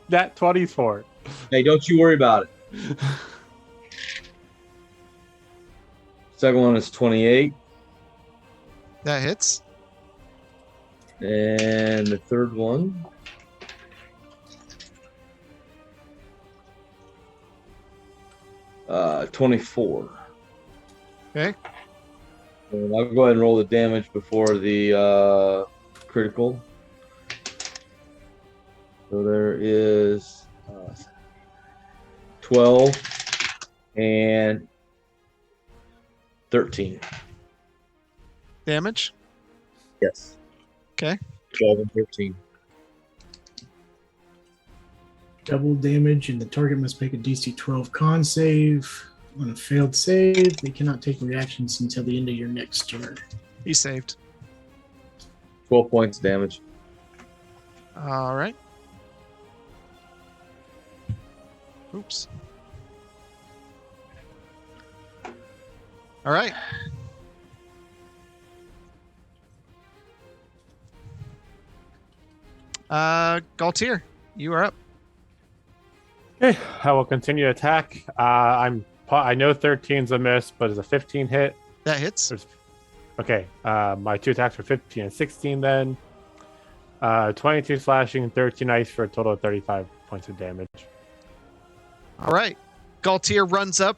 nat 20s for? Hey, don't you worry about it. Second one is 28. That hits. And the third one. 24. Okay. And I'll go ahead and roll the damage before the critical. So there is 12 and 13. Damage. Yes. Okay. 12 and 13. Double damage, and the target must make a DC 12 con save. On a failed save, they cannot take reactions until the end of your next turn. He saved. 12 points damage. All right. Oops. All right. Galtier, you are up. Okay, I will continue to attack. I know 13's a miss, but it's a 15 hit. That hits. Okay, my two attacks are 15 and 16 then. 22 slashing, 13 ice for a total of 35 points of damage. All right. Galtier runs up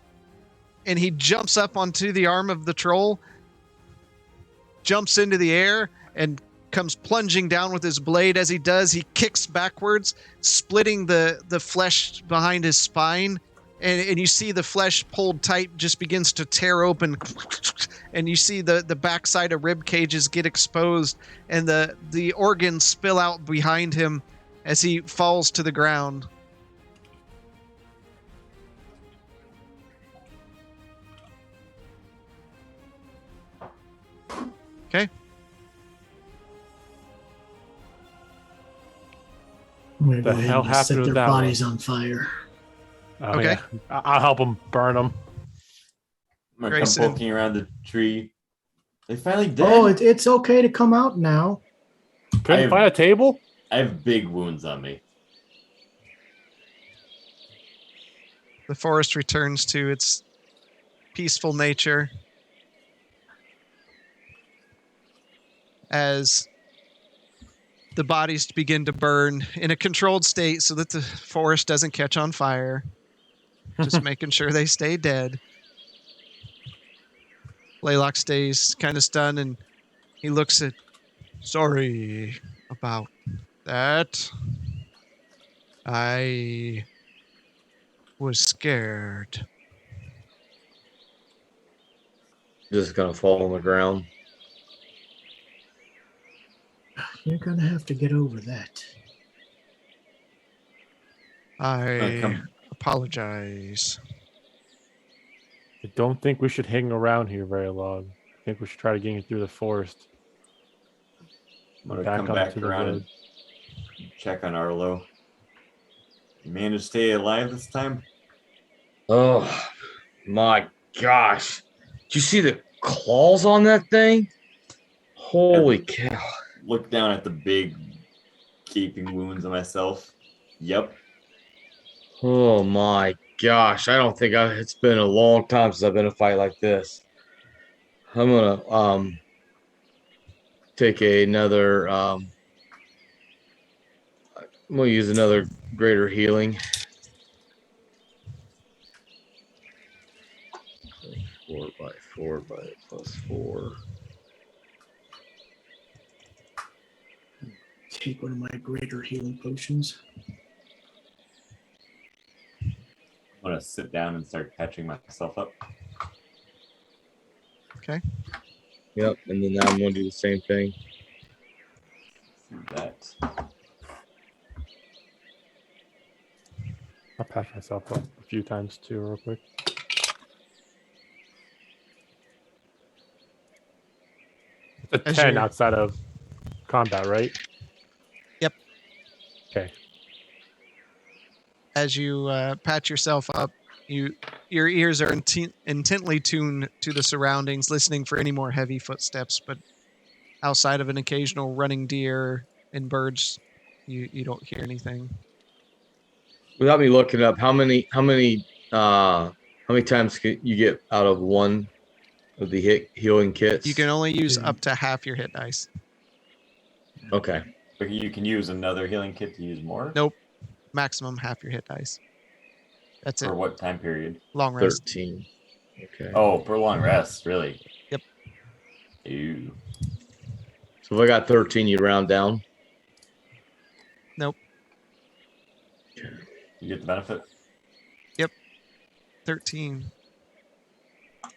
and he jumps up onto the arm of the troll, jumps into the air, and comes plunging down with his blade. As he does, he kicks backwards, splitting the flesh behind his spine. And you see the flesh pulled tight just begins to tear open. And you see the backside of rib cages get exposed, and the organs spill out behind him as he falls to the ground. Okay. I'm going to The go ahead hell and just set happened with their that bodies on fire. Oh, Okay. yeah. I'll help them burn them. I'm gonna Grayson. come poking around the tree. They finally did. Oh, it's okay to come out now. Couldn't I- find a table? I have big wounds on me. The forest returns to its peaceful nature as the bodies begin to burn in a controlled state so that the forest doesn't catch on fire. Just making sure they stay dead. Laylock stays kind of stunned and he looks at, sorry about that. I was scared. Just gonna fall on the ground. You're going to have to get over that. I Come- apologize. I don't think we should hang around here very long. I think we should try to get through the forest. I'm gonna Back come onto back the around road. and check on Arlo. You managed to stay alive this time? Oh my gosh. Did you see the claws on that thing? Holy cow. look down at the big gaping wounds on myself. Yep. Oh my gosh! I don't think it's been a long time since I've been in a fight like this. I'm gonna take another. I'm gonna use another greater healing. 4 by +4. Take one of my greater healing potions. I'm gonna sit down and start catching myself up. Okay. Yep, and then I'm gonna do the same thing. Do that. I'll patch myself up a few times too, real quick. It's a As 10 you're- outside of combat, right? Yep. Okay. As you patch yourself up, your ears are intently tuned to the surroundings, listening for any more heavy footsteps. But outside of an occasional running deer and birds, you don't hear anything. Without me looking up, how many times can you get out of one of the healing kits? You can only use up to half your hit dice. Okay. But you can use another healing kit to use more? Nope. Maximum half your hit dice. That's it. For what time period? Long rest. 13. Okay. Oh, for long rest, really? Yep. Ew. So if I got 13, you round down? Nope. You get the benefit? 13. I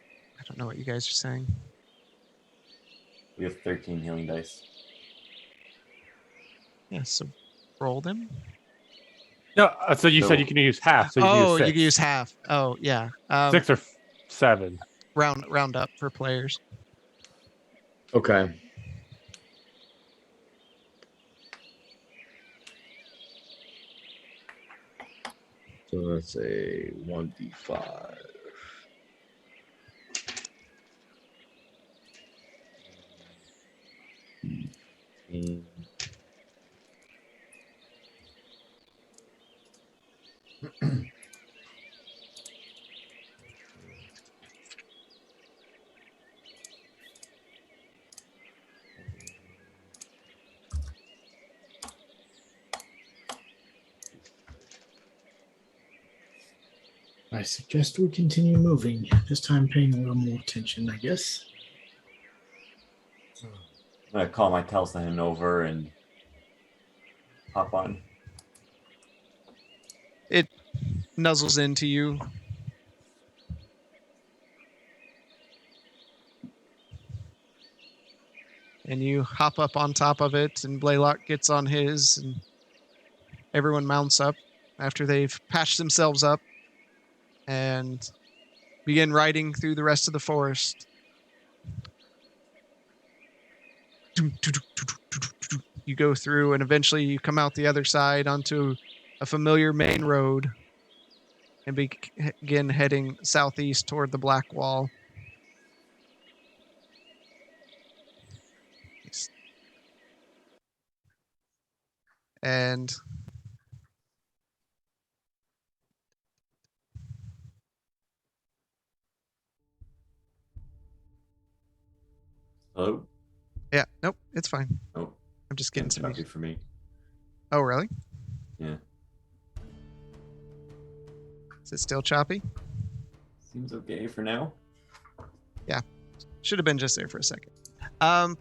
don't know what you guys are saying. We have 13 healing dice. Yeah, so roll them. No, so you So- said you can use half. So you can Oh, use you 6. can use half. Oh, yeah. 6 or 7. Round up for players. Okay. So that's a 1d5. Mm. I suggest we continue moving, this time paying a little more attention, I guess. I'm gonna call my Telson over and hop on. It nuzzles into you. And you hop up on top of it, and Blaylock gets on his, and everyone mounts up after they've patched themselves up and begin riding through the rest of the forest. You go through, and eventually you come out the other side onto a familiar main road and begin heading southeast toward the Blackwall. And Hello? yeah, nope, it's fine. Oh, I'm just getting some. choppy for me. Oh, really? Yeah. Is it still choppy? Seems okay for now. Should have been just there for a second. As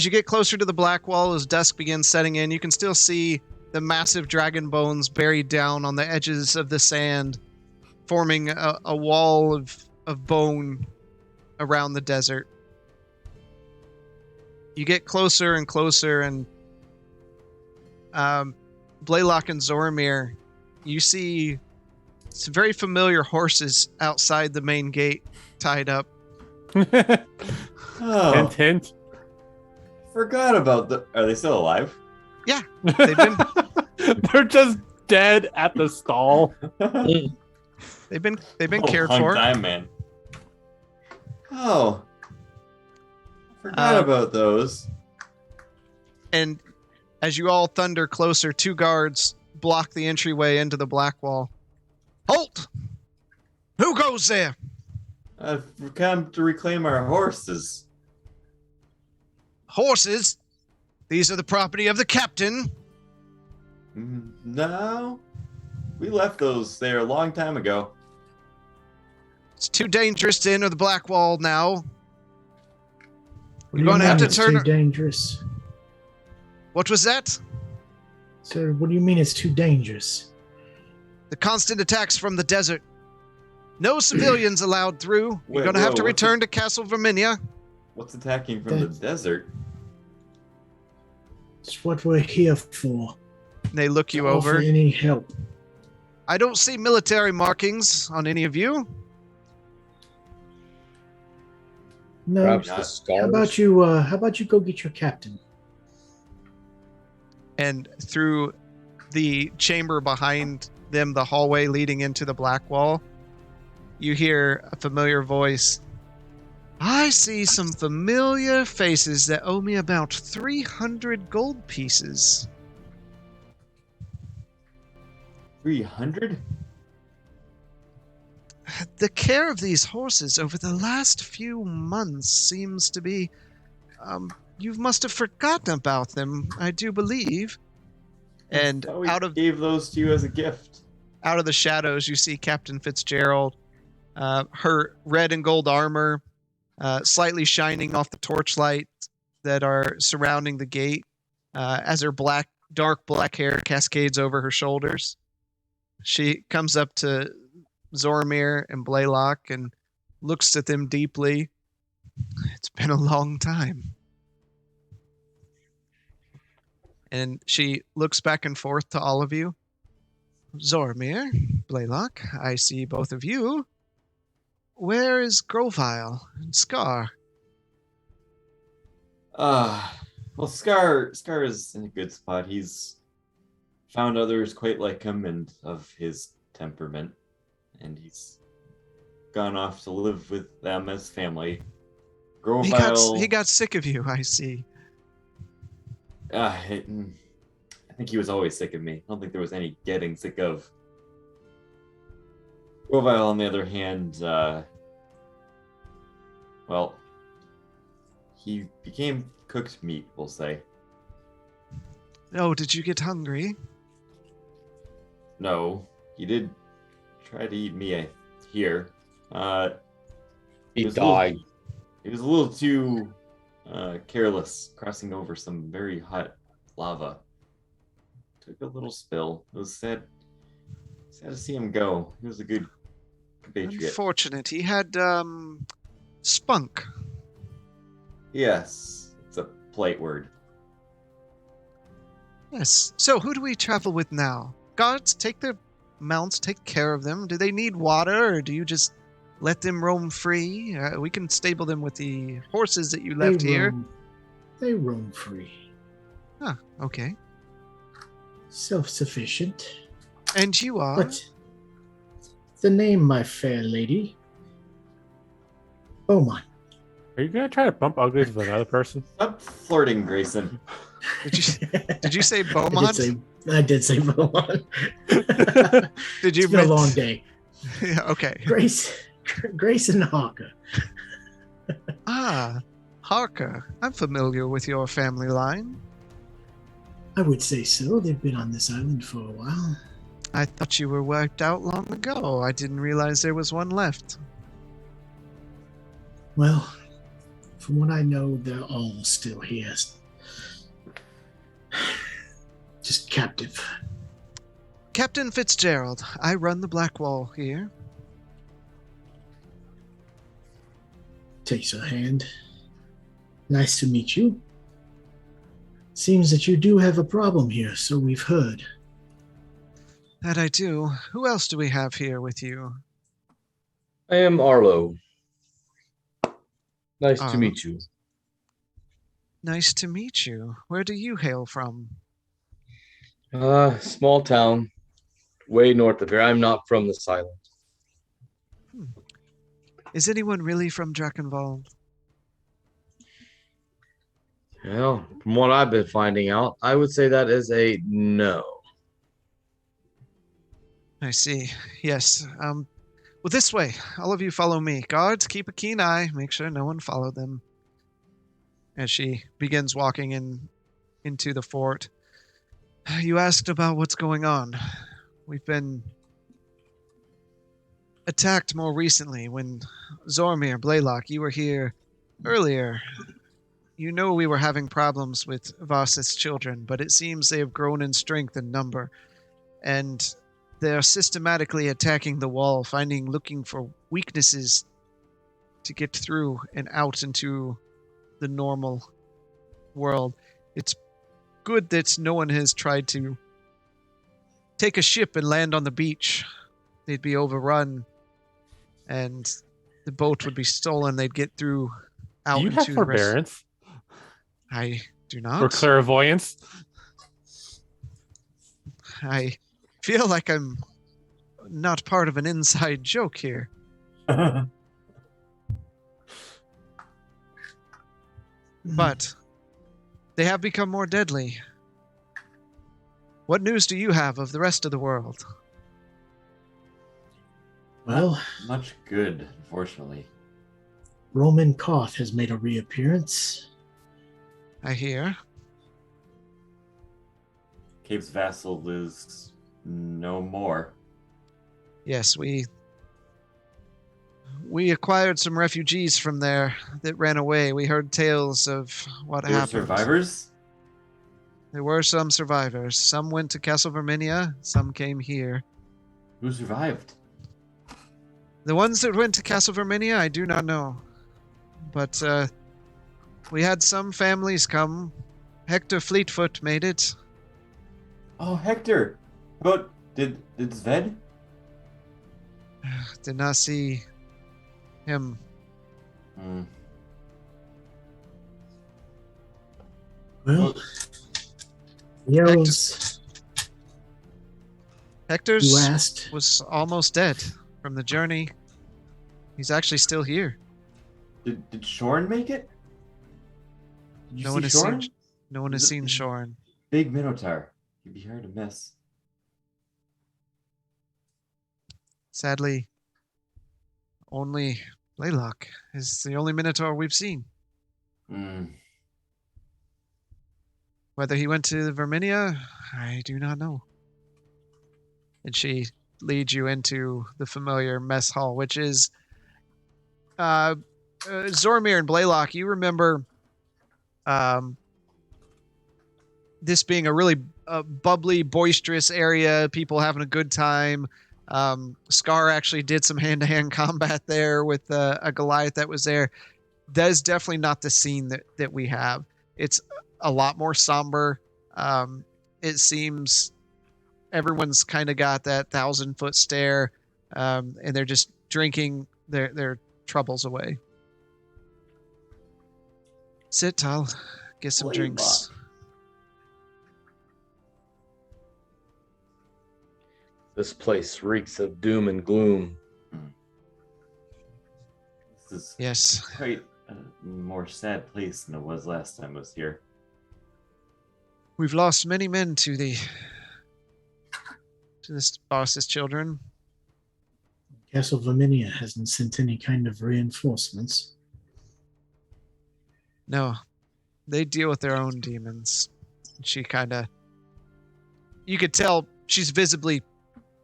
you get closer to the Blackwall, as dusk begins setting in, you can still see the massive dragon bones buried down on the edges of the sand, forming a wall of bone around the desert. You get closer and closer, and Blaylock and Zoramir, you see some very familiar horses outside the main gate, tied up. Oh, Hint, hint. forgot about the. Are they still alive? They've been They're just dead at the stall. they've been cared long for. time, man. Oh, Forgot about those. And as you all thunder closer, 2 guards block the entryway into the Blackwall. Halt! Who goes there? I've come to reclaim our horses. Horses? These are the property of the captain. No. We left those there a long time ago. It's too dangerous to enter the Blackwall now. What do You're you gonna have mean to it's turn. too dangerous? What was that? Sir, what do you mean it's too dangerous? The constant attacks from the desert. No civilians allowed through. You're Wait, gonna have whoa, to what's return to Castle Verminia. What's attacking from the desert? It's what we're here for. They look you To offer over. any help. I don't see military markings on any of you. No. Perhaps the not. scars. How about you go get your captain? And through the chamber behind them, the hallway leading into the Blackwall, you hear a familiar voice. I see some familiar faces that owe me about 300 gold pieces. 300? The care of these horses over the last few months seems to be... you must have forgotten about them, I do believe. And Oh, we out of gave those to you as a gift. the shadows, you see Captain Fitzgerald, her red and gold armor, slightly shining off the torchlight that are surrounding the gate, as her dark black hair cascades over her shoulders. She comes up to Zoromir and Blaylock and looks at them deeply. It's been a long time. And she looks back and forth to all of you. Zoromir, Blaylock, I see both of you. Where is Grovile and Scar? Well, Scar is in a good spot. He's found others quite like him and of his temperament, and he's gone off to live with them as family. Grovile, He got sick of you, I see. I think he was always sick of me. I don't think there was any getting sick of. Grovile, on the other hand, well, he became cooked meat, we'll say. Oh, did you get hungry? No, he did try to eat me here. He was died. He was a little too careless, crossing over some very hot lava. Took a little spill. It was sad to see him go. He was a good compatriot. Unfortunate. He had spunk. Yes, it's a polite word. Yes. So who do we travel with now? Guards, take their mounts, take care of them. Do they need water, or do you just let them roam free? We can stable them with the horses that you left here. They roam free. Huh, okay. Self-sufficient. And you are? But the name, my fair lady. Beaumont. Are you gonna try to bump uglies with another person? Stop flirting, Grayson. Did you say Beaumont? I did say Beaumont. Did you? It's been a long day. Yeah, okay. Grace and Hawker. Ah, Harker. I'm familiar with your family line. I would say so. They've been on this island for a while. I thought you were wiped out long ago. I didn't realize there was one left. Well, from what I know, they're all still here. Just captive. Captain Fitzgerald, I run the Blackwall here. Takes her hand. Nice to meet you. Seems that you do have a problem here, so we've heard. That I do. Who else do we have here with you? I am Arlo. Nice to Arlo. meet you. Nice to meet you. Where do you hail from? Small town, way north of here. I'm not from this island. Is anyone really from Drakenwald? Well, from what I've been finding out, I would say that is a no. I see. Yes. Well, this way. All of you follow me. Guards, keep a keen eye. Make sure no one followed them. As she begins walking into the fort. You asked about what's going on. We've been attacked more recently when Zormir, Blaylock, you were here earlier. You know we were having problems with Varsis children, but it seems they have grown in strength and number. And they are systematically attacking the wall, looking for weaknesses to get through and out into the normal world. It's good that no one has tried to take a ship and land on the beach. They'd be overrun, and the boat would be stolen. They'd get through out Do you into have the rest. forbearance I do not. or clairvoyance? I feel like I'm not part of an inside joke here. But they have become more deadly. What news do you have of the rest of the world? Well, Much good, unfortunately. Roman Koth has made a reappearance. I hear. Cape's vassal is no more. Yes, we acquired some refugees from there that ran away. We heard tales of what They were happened. survivors? There were some survivors. Some went to Castle Verminia, some came here. Who survived? The ones that went to Castle Verminia, I do not know. But we had some families come. Hector Fleetfoot made it. Oh, Hector! But did Zved? Did not see him. Hmm. Well, the elves Hector's you asked. was almost dead from the journey. He's actually still here. Did Shorn make it? Did you No see one has Shorn? seen. No one has seen Shorin. Big Minotaur. He'd be hard to miss. Sadly, only Blaylock is the only Minotaur we've seen. Hmm. Whether he went to Verminia, I do not know. And she leads you into the familiar mess hall, which is Zormir and Blaylock. You remember this being a really bubbly, boisterous area, people having a good time. Scar actually did some hand-to-hand combat there with a Goliath that was there. That is definitely not the scene that we have. It's a lot more somber. It seems everyone's kind of got that 1,000-foot stare, and they're just drinking their troubles away. Sit, I'll get some drinks. This place reeks of doom and gloom. This is Yes. quite a more sad place than it was last time I was here. We've lost many men to this boss's children. Castle Verminia hasn't sent any kind of reinforcements. No, they deal with their own demons. She kind of... You could tell she's visibly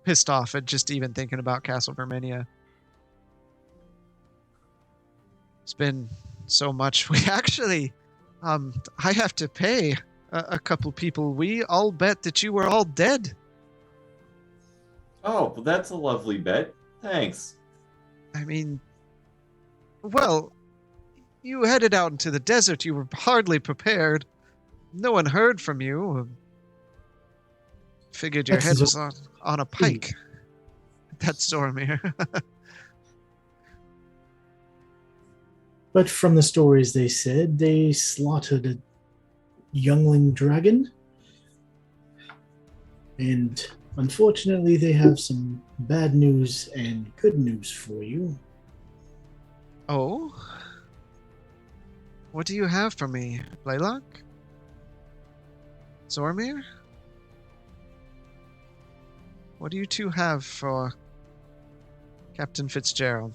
pissed off at just even thinking about Castle Verminia. It's been so much. We actually... I have to pay a couple people. We all bet that you were all dead. Oh, well, that's a lovely bet. Thanks. I mean... Well... You headed out into the desert. You were hardly prepared. No one heard from you. Figured your head was on a pike. That's Zormir. But from the stories they said, they slaughtered a youngling dragon. And unfortunately, they have some bad news and good news for you. Oh? What do you have for me, Blaylock? Zormir? What do you two have for Captain Fitzgerald?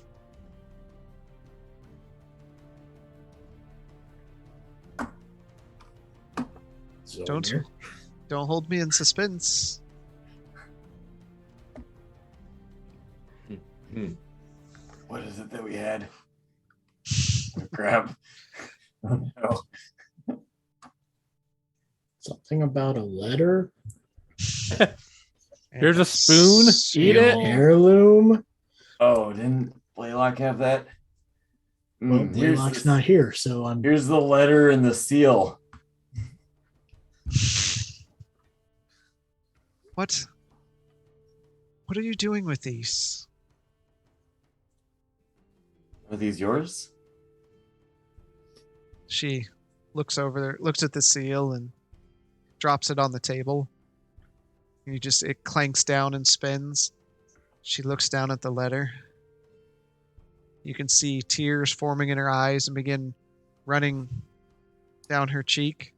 Don't hold me in suspense. What is it that we had? Oh, crap. Oh, no. Something about a letter? Here's a spoon. Eat it. Heirloom? Oh, didn't Blaylock have that? Well, Blaylock's not here, so I'm... Here's the letter and the seal. What are you doing with these? Are these yours? She looks at the seal and drops it on the table. It clanks down and spins. She looks down at the letter. You can see tears forming in her eyes and begin running down her cheek.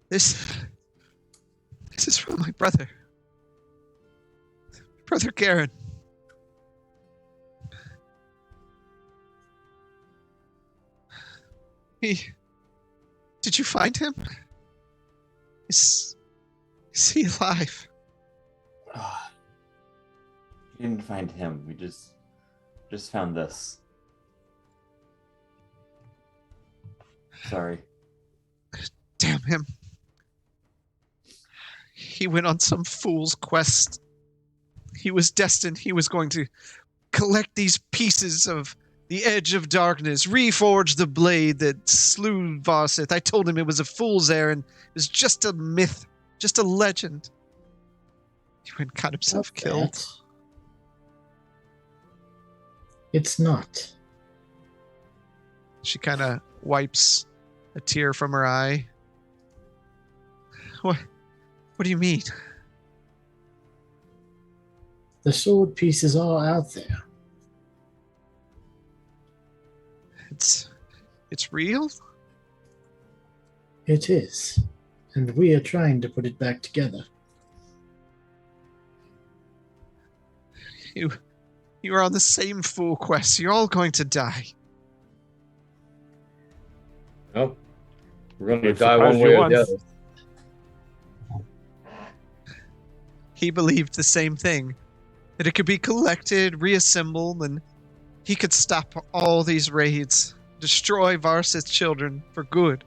This is from my brother. Brother Garen. Did you find him? Is he alive? Oh, we didn't find him. We just found this. Sorry. Damn him. He went on some fool's quest. He was destined. He was going to collect these pieces of the edge of darkness, reforge the blade that slew Varsith. I told him it was a fool's errand. It was just a myth, just a legend. He went and got himself killed. It's not. She kind of wipes a tear from her eye. What do you mean? The sword pieces are out there. It's real? It is. And we are trying to put it back together. You are on the same fool quest. You're all going to die. Nope. We're going to We've die one surprised way you or the once. other. He believed the same thing. That it could be collected, reassembled, and he could stop all these raids. Destroy Varsith's children for good.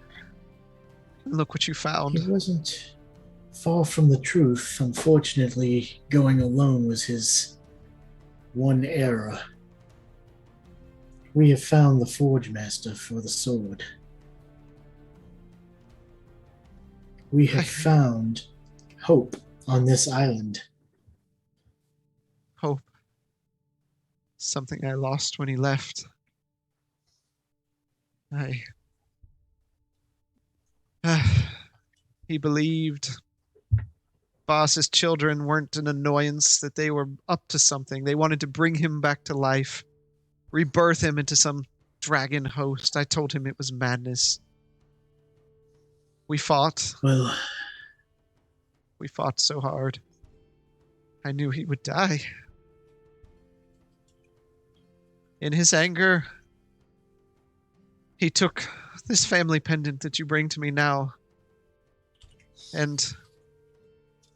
And look what you found. He wasn't far from the truth. Unfortunately, going alone was his one error. We have found the Forge Master for the sword. We have found hope on this island. Hope. Something I lost when he left. He believed Boss's children weren't an annoyance, that they were up to something. They wanted to bring him back to life, rebirth him into some dragon host. I told him it was madness. We fought. Well, We fought so hard. I knew he would die. In his anger, he took this family pendant that you bring to me now, and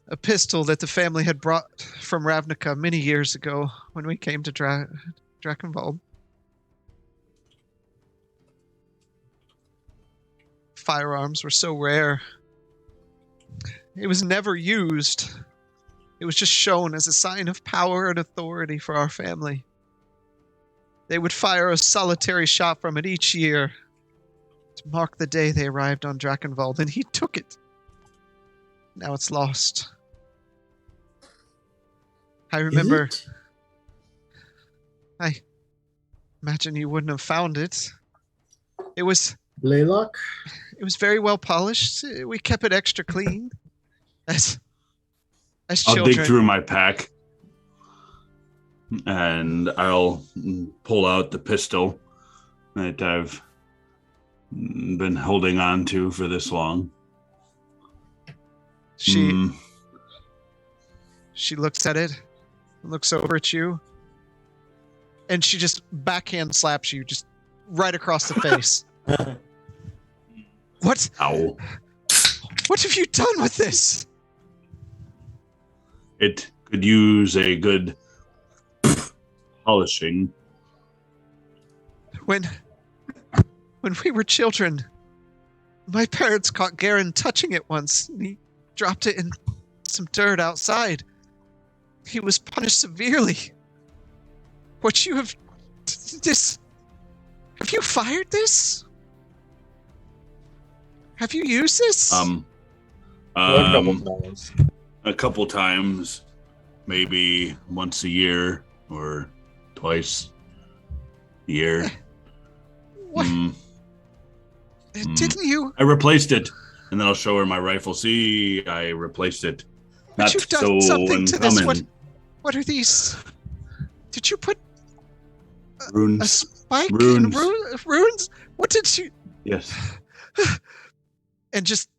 a pistol that the family had brought from Ravnica many years ago when we came to Drakenwald. Firearms were so rare. It was never used. It was just shown as a sign of power and authority for our family. They would fire a solitary shot from it each year to mark the day they arrived on Drakenwald, and he took it. Now it's lost. I remember... Is it? I imagine you wouldn't have found it. It was Blaylock? very well polished. We kept it extra clean. As I'll children. dig through my pack and I'll pull out the pistol that I've been holding on to for this long. She looks at it, looks over at you, and she just backhand slaps you just right across the face. What? Ow. What have you done with this? It could use a good polishing. When we were children, my parents caught Garen touching it once, and he dropped it in some dirt outside. He was punished severely. What you have... This... Have you fired this? Have you used this? A couple times, maybe once a year or twice a year. What? Didn't you? I replaced it, and then I'll show her my rifle. See, I replaced it. But Not you've done so something to this. uncommon. What are these? Did you put a Runes. spike Runes. in runes? What did you... Yes. And just,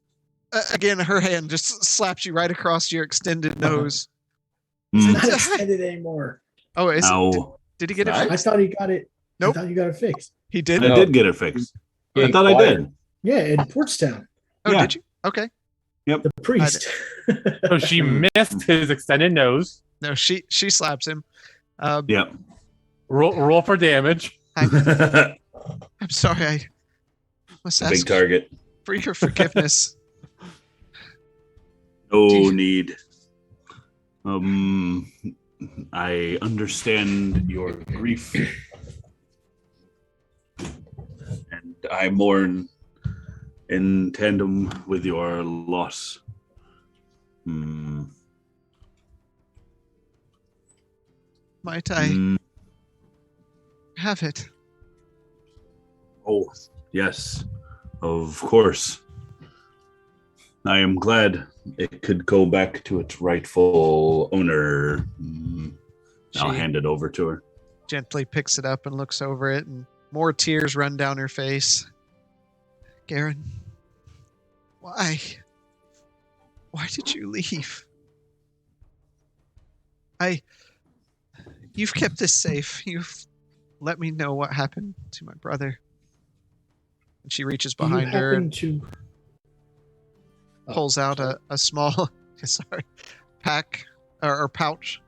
again, her hand just slaps you right across your extended nose. It's Mm. not extended anymore. Oh, is it? Ow. Did he get it Nice. I fixed? thought he got it. Nope. I thought you got it fixed. He did? I No. did get it fixed. I thought I did. Yeah, in Portstown. Oh, Yeah. did you? Okay. The priest. So she missed his extended nose. No, she slaps him. Yep. Roll for damage. I'm sorry. I must Big ask target. for your forgiveness. No need. I understand your grief, and I mourn in tandem with your loss. Might I have it? Oh, yes, of course. I am glad it could go back to its rightful owner. I'll She hand it over to her. gently picks it up and looks over it, and more tears run down her face. Garen, why? Why did you leave? You've kept this safe. You've let me know what happened to my brother. And she reaches Do you behind her happen and to pulls out a small pack or pouch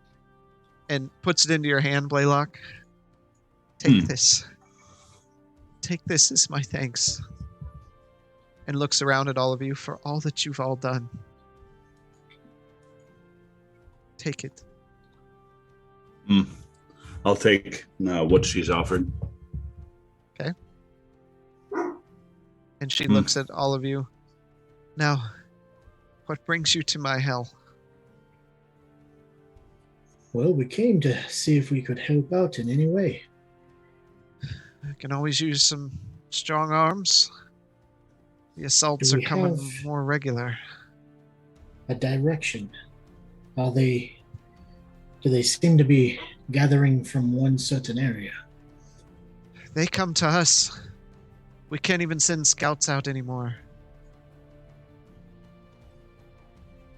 and puts it into your hand, Blaylock. Take this. Take this as my thanks. And looks around at all of you for all that you've all done. Take it. I'll take what she's offered. And she looks at all of you. Now, what brings you to my hell? Well, we came to see if we could help out in any way. I can always use some strong arms. The assaults Do are we coming have- more regular. A direction. Do they seem to be gathering from one certain area? They come to us. We can't even send scouts out anymore.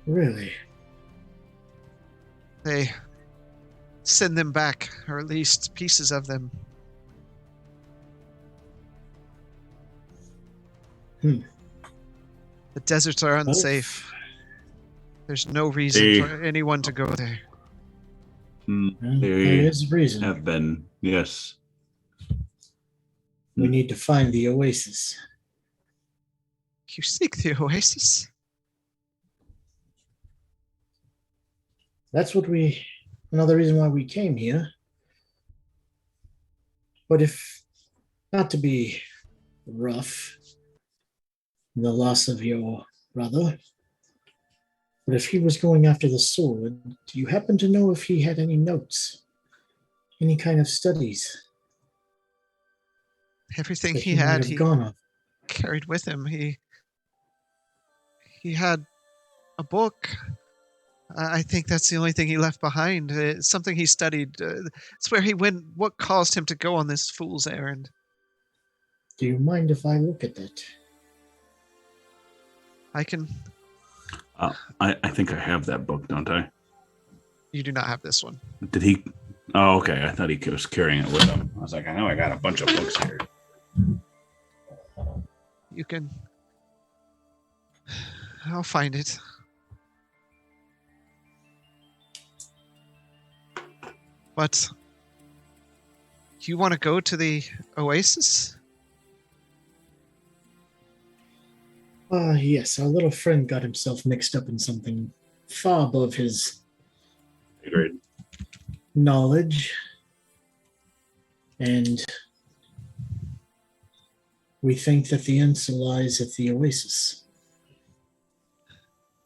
Really? They send them back, or at least pieces of them. The deserts are unsafe. There's no reason They- for anyone to go there. Well, They there is a reason. have been, yes. We need to find the oasis. You seek the oasis? That's another reason why we came here. But if, not to be rough, the loss of your brother, but if he was going after the sword, do you happen to know if he had any notes? Any kind of studies Everything that he might had, have he gone off? carried with him. He had a book. I think that's the only thing he left behind. It's something he studied. It's where he went. What caused him to go on this fool's errand? Do you mind if I look at that? I can. I think I have that book, don't I? You do not have this one. Did he? Oh, okay. I thought he was carrying it with him. I was like, I know I got a bunch of books here. You can. I'll find it. But you want to go to the oasis? Yes, our little friend got himself mixed up in something far above his Great. knowledge. And we think that the answer lies at the oasis.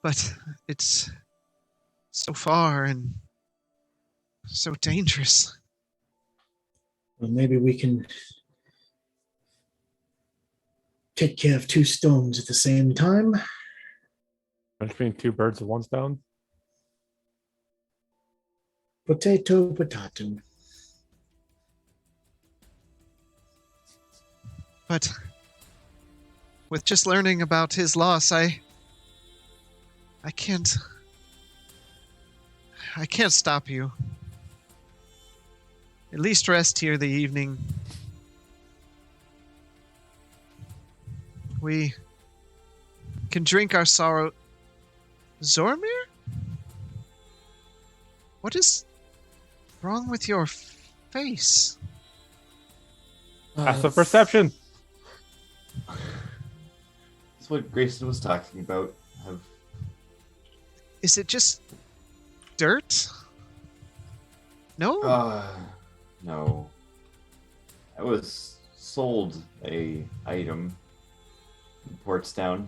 But it's so far and so dangerous. Well, maybe we can take care of two stones at the same time. Between two birds with one stone. Potato, potato. But with just learning about his loss, I can't stop you. At least rest here the evening. We can drink our sorrow. Zormir? What is wrong with your face? Passive perception. That's what Grayson was talking about. Is it just dirt? No? No. I was sold a item in Portstown.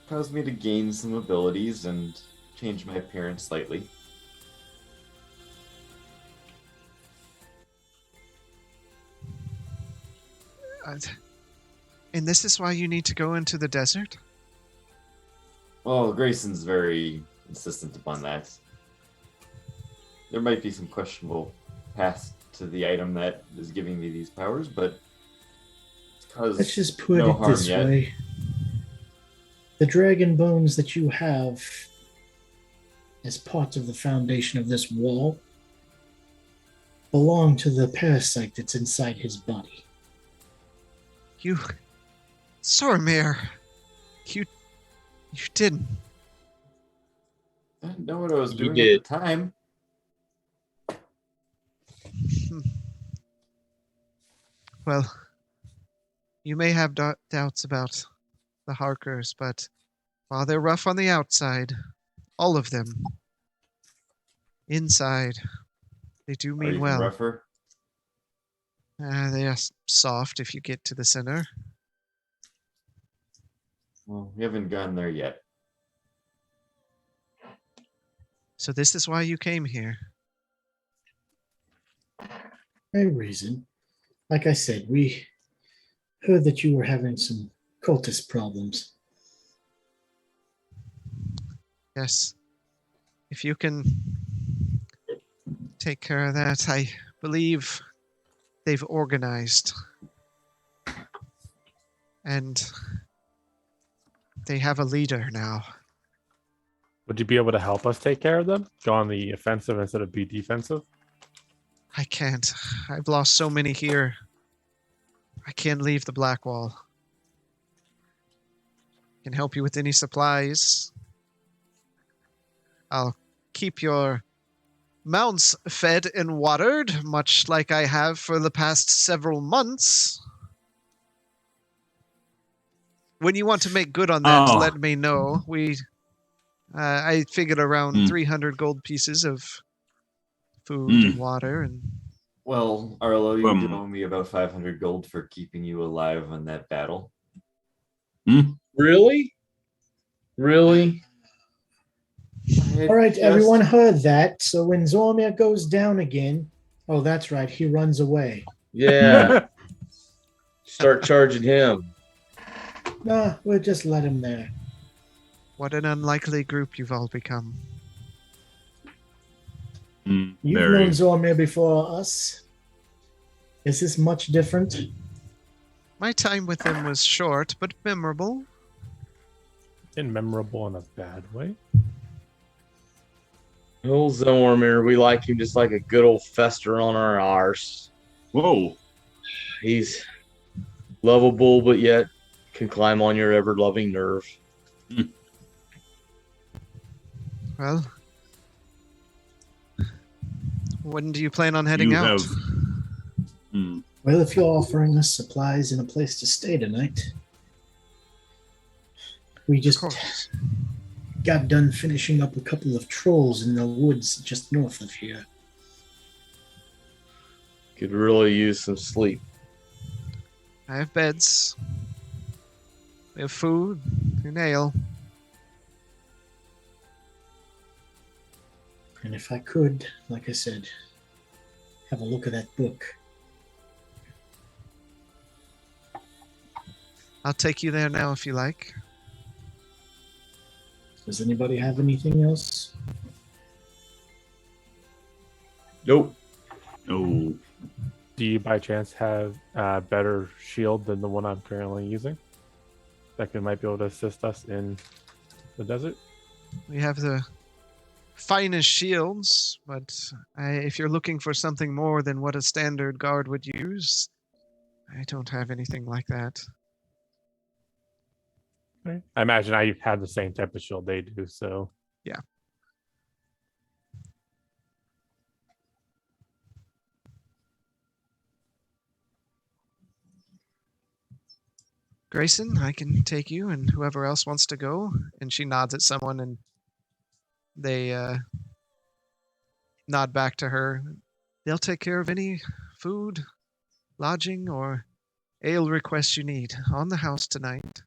Caused me to gain some abilities and change my appearance slightly. And this is why you need to go into the desert? Well, Grayson's very insistent upon that. There might be some questionable past to the item that is giving me these powers, but it's caused Let's just put no it harm this yet. way. The dragon bones that you have as part of the foundation of this wall belong to the parasite that's inside his body. You... Soromir! You didn't. I didn't know what I was You doing did. at the time. Well, you may have doubts about the Harkers, but while they're rough on the outside, all of them, inside, they do Or mean even well. rougher. They are soft if you get to the center. Well, we haven't gotten there yet. So this is why you came here. No reason. Like I said, we heard that you were having some cultist problems. Yes. If you can take care of that, I believe they've organized. And they have a leader now. Would you be able to help us take care of them? Go on the offensive instead of be defensive? I can't. I've lost so many here. I can't leave the Blackwall. Can help you with any supplies. I'll keep your mounts fed and watered, much like I have for the past several months. When you want to make good on that, let me know. I figured around 300 gold pieces of food and water. And Well, Arlo, you do owe me about 500 gold for keeping you alive on that battle. Really? Really? All right, everyone heard that. So when Zormir goes down again, oh, that's right, he runs away. Yeah. Start charging him. Nah, we'll just let him there. what an unlikely group you've all become. You've known Zormir before us. Is this much different? My time with him was short, but memorable. Immemorable in a bad way. Old Zormir, we like him just like a good old fester on our arse. Whoa. He's lovable, but yet can climb on your ever-loving nerve. Well, when do you plan on heading out? Well, if you're offering us supplies and a place to stay tonight, we Of just course. got done finishing up a couple of trolls in the woods just north of here. Could really use some sleep. I have beds. We have food, an ale. And if I could, like I said, have a look at that book. I'll take you there now if you like. Does anybody have anything else? Nope. Oh. Do you by chance have a better shield than the one I'm currently using? That might be able to assist us in the desert? We have the finest shields, but if you're looking for something more than what a standard guard would use, I don't have anything like that. Right. I imagine I have the same type of shield they do, so. Yeah. Grayson, I can take you, and whoever else wants to go. And she nods at someone, and they nod back to her. They'll take care of any food, lodging, or ale requests you need on the house tonight.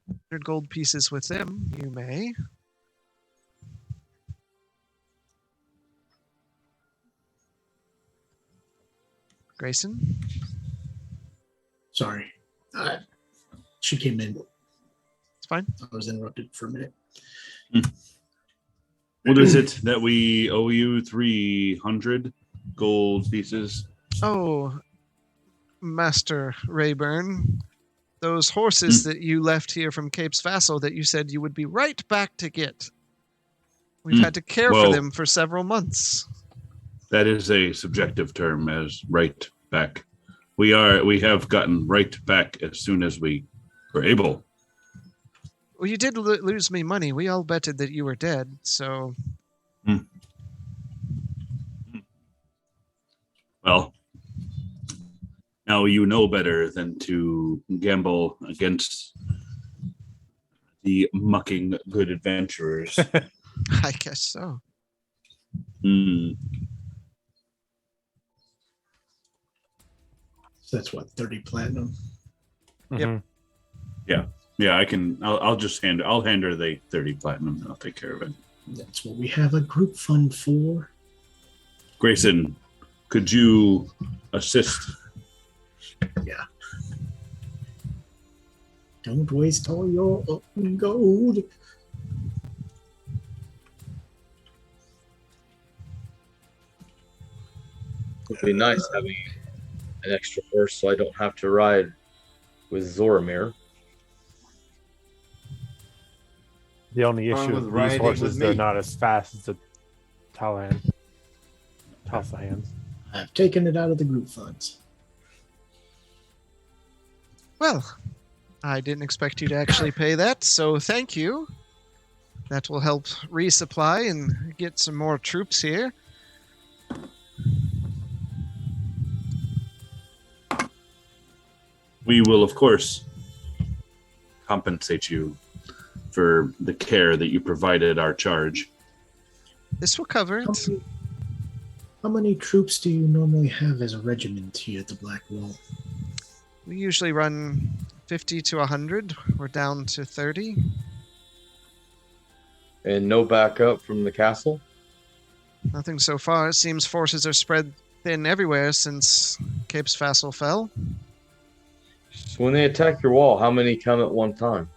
100 gold pieces with them, you may. Grayson? Sorry. She came in. It's fine. I was interrupted for a minute. What is it that we owe you? 300 gold pieces? Oh, Master Rayburn, those horses that you left here from Cape's Vassal that you said you would be right back to get. We've had to care for Well, them for several months. That is a subjective term as right back. We have gotten right back as soon as we were able. Well, you did lose me money. We all betted that you were dead, so... Well, now you know better than to gamble against the mucking good adventurers. I guess so. So that's what, 30 platinum? Yep. Yeah, I can. I'll hand her the 30 platinum. And I'll take care of it. That's what we have a group fund for. Grayson, could you assist? Yeah. Don't waste all your gold. It would be nice having an extra horse so I don't have to ride with Zormir. The only issue with with riding these with horses, me. they're not as fast as the Talahans. I've taken it out of the group funds. Well, I didn't expect you to actually pay that, so thank you. That will help resupply and get some more troops here. We will, of course, compensate you for the care that you provided our charge. This will cover it. How many troops do you normally have as a regiment here at the Blackwall? We usually run 50 to 100. We're down to 30. And no backup from the castle? Nothing so far. It seems forces are spread thin everywhere since Cape's Vassal fell. So when they attack your wall, how many come at one time?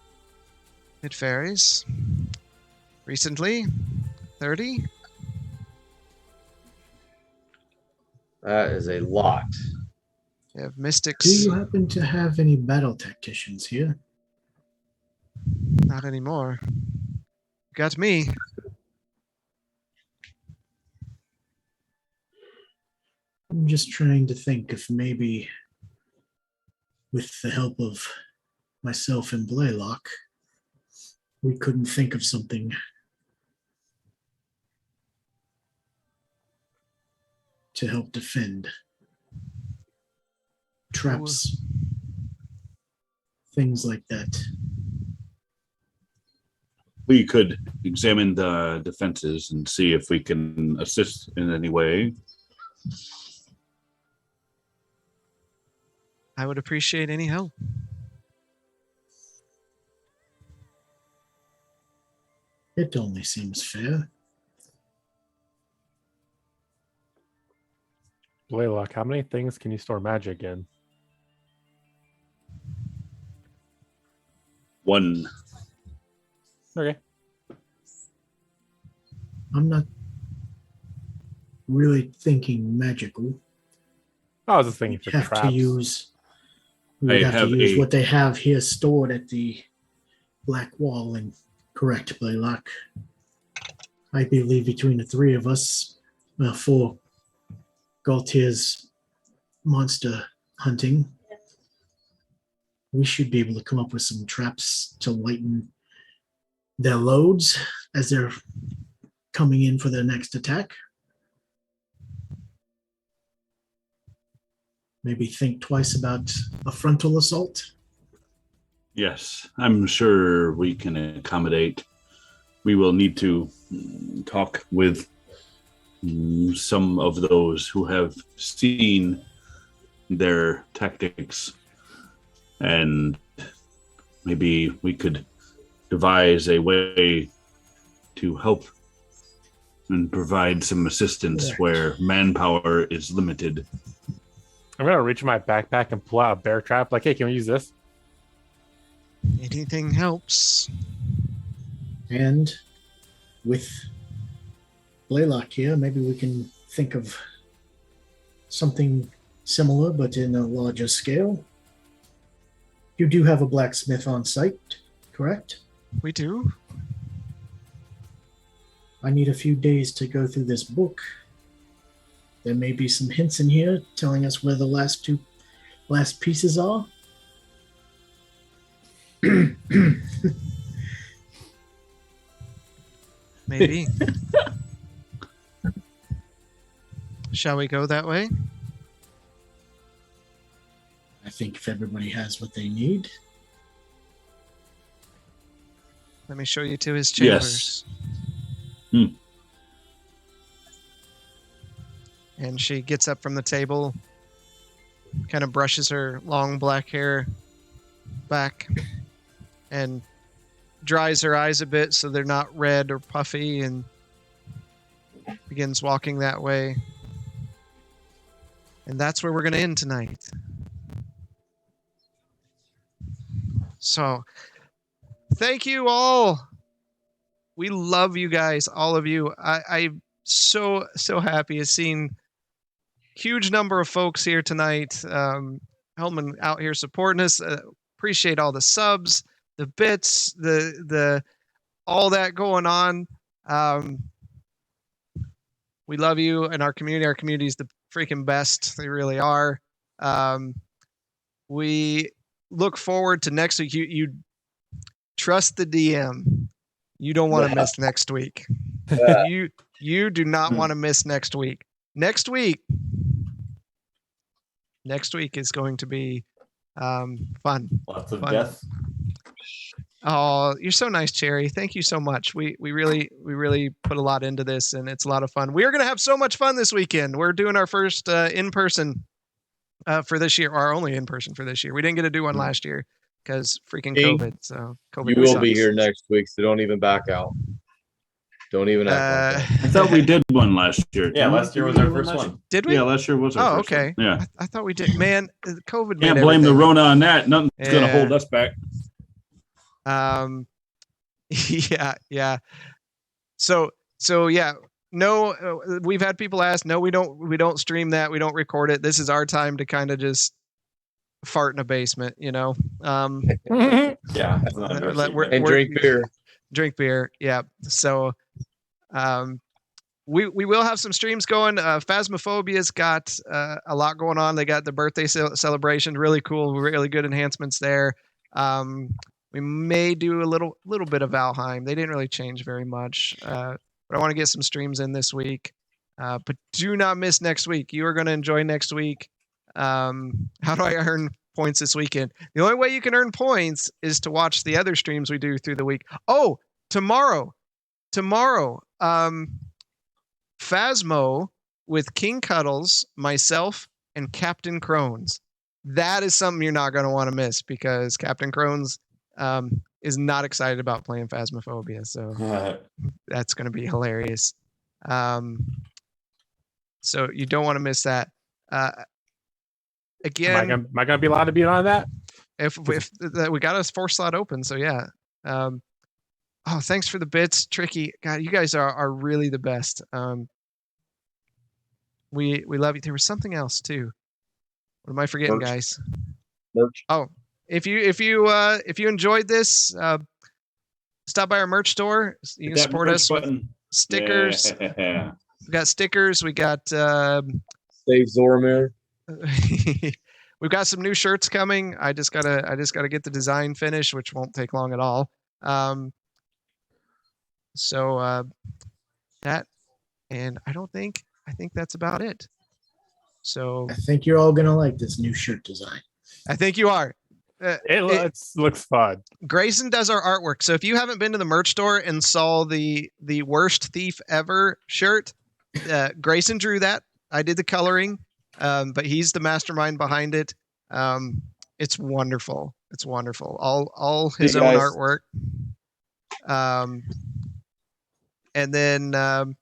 It varies. Recently, 30. That is a lot. You have Do mystics. you happen to have any battle tacticians here? Not anymore. Got me. I'm just trying to think if maybe with the help of myself and Blaylock, we couldn't think of something to help defend. Traps, things like that. We could examine the defenses and see if we can assist in any way. I would appreciate any help. It only seems fair. Blaylock, how many things can you store magic in? 1. Okay. I'm not really thinking magical. I was just thinking for We would traps. have have to use a- what they have here stored at the Blackwall and correct Blaylock. I believe between the three of us, for Galtier's monster hunting, we should be able to come up with some traps to lighten their loads as they're coming in for their next attack. Maybe think twice about a frontal assault. Yes, I'm sure we can accommodate. We will need to talk with some of those who have seen their tactics, and maybe we could devise a way to help and provide some assistance where manpower is limited. I'm gonna reach in my backpack and pull out a bear trap. Like, hey, can we use this? Anything helps. And with Blaylock here, maybe we can think of something similar, but in a larger scale. You do have a blacksmith on site, correct? We do. I need a few days to go through this book. There may be some hints in here telling us where the last pieces are. Maybe. Shall we go that way? I think if everybody has what they need. Let me show you to his chambers. Yes. And she gets up from the table, kind of brushes her long black hair back, and dries her eyes a bit so they're not red or puffy, and begins walking that way. And that's where we're going to end tonight. So, thank you all. We love you guys, all of you. I'm so happy to see huge number of folks here tonight. Hellman out here supporting us. Appreciate all the subs, the bits, the all that going on. We love you and our community. Our community is the freaking best. They really are. We look forward to next week. You trust the DM. You don't want to miss next week. You do not want to miss next week. Next week is going to be fun. Lots of Fun. death. Oh, you're so nice, Cherry. Thank you so much. We really put a lot into this, and it's a lot of fun. We are going to have so much fun this weekend. We're doing our first in-person for this year, our only in-person for this year. We didn't get to do one last year because freaking Ding. COVID. So COVID You will sucks. be here next week, so don't even back out. Don't even act like that. I thought we did one last year. Yeah, didn't we? last year was Did we our do first last one. year? Did we? Yeah, last year was our Oh, first okay. one. Yeah. I thought we did. Man, COVID Can't made blame the everything. Rona on that. Nothing's going to Yeah. hold us back. Yeah. So yeah, no, we've had people ask, no, we don't stream that. We don't record it. This is our time to kind of just fart in a basement, you know? Yeah, it's an understatement. And drink beer. Drink beer. Yeah. So, we will have some streams going. Phasmophobia's got a lot going on. They got the birthday celebration, really cool, really good enhancements there. We may do a little bit of Valheim. They didn't really change very much, but I want to get some streams in this week. But do not miss next week. You are going to enjoy next week. How do I earn points this weekend? The only way you can earn points is to watch the other streams we do through the week. Oh, tomorrow. Phasmo with King Cuddles, myself, and Captain Crones. That is something you're not going to want to miss because Captain Crones is not excited about playing Phasmophobia. So that's going to be hilarious. So you don't want to miss that. Again, am I going to be allowed to be on that? If we got a 4 slot open, so yeah. Oh, thanks for the bits, Tricky. God, you guys are really the best. We love you. There was something else too. What am I forgetting, guys? Merch. Oh, if you enjoyed this, stop by our merch store. You can support us with stickers. Yeah. We got stickers. We got Save Zoramir. we've got some new shirts coming. I just gotta get the design finished, which won't take long at all. So that, and I think that's about it. So I think you're all gonna like this new shirt design. I think you are. It looks fun. Grayson does our artwork. So if you haven't been to the merch store and saw the worst thief ever shirt, Grayson drew that. I did the coloring, but he's the mastermind behind it. It's wonderful. It's wonderful. All his own artwork. And then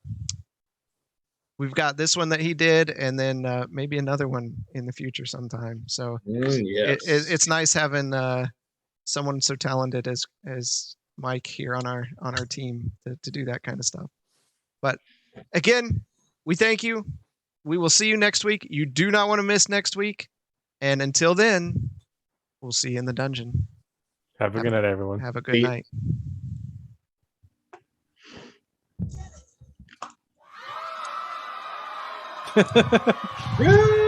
we've got this one that he did, and then maybe another one in the future sometime. So Yes. it's nice having someone so talented as Mike here on our team to do that kind of stuff. But again, we thank you. We will see you next week. You do not want to miss next week. And until then, we'll see you in the dungeon. Have a good night, everyone. Have a good night. Yeah.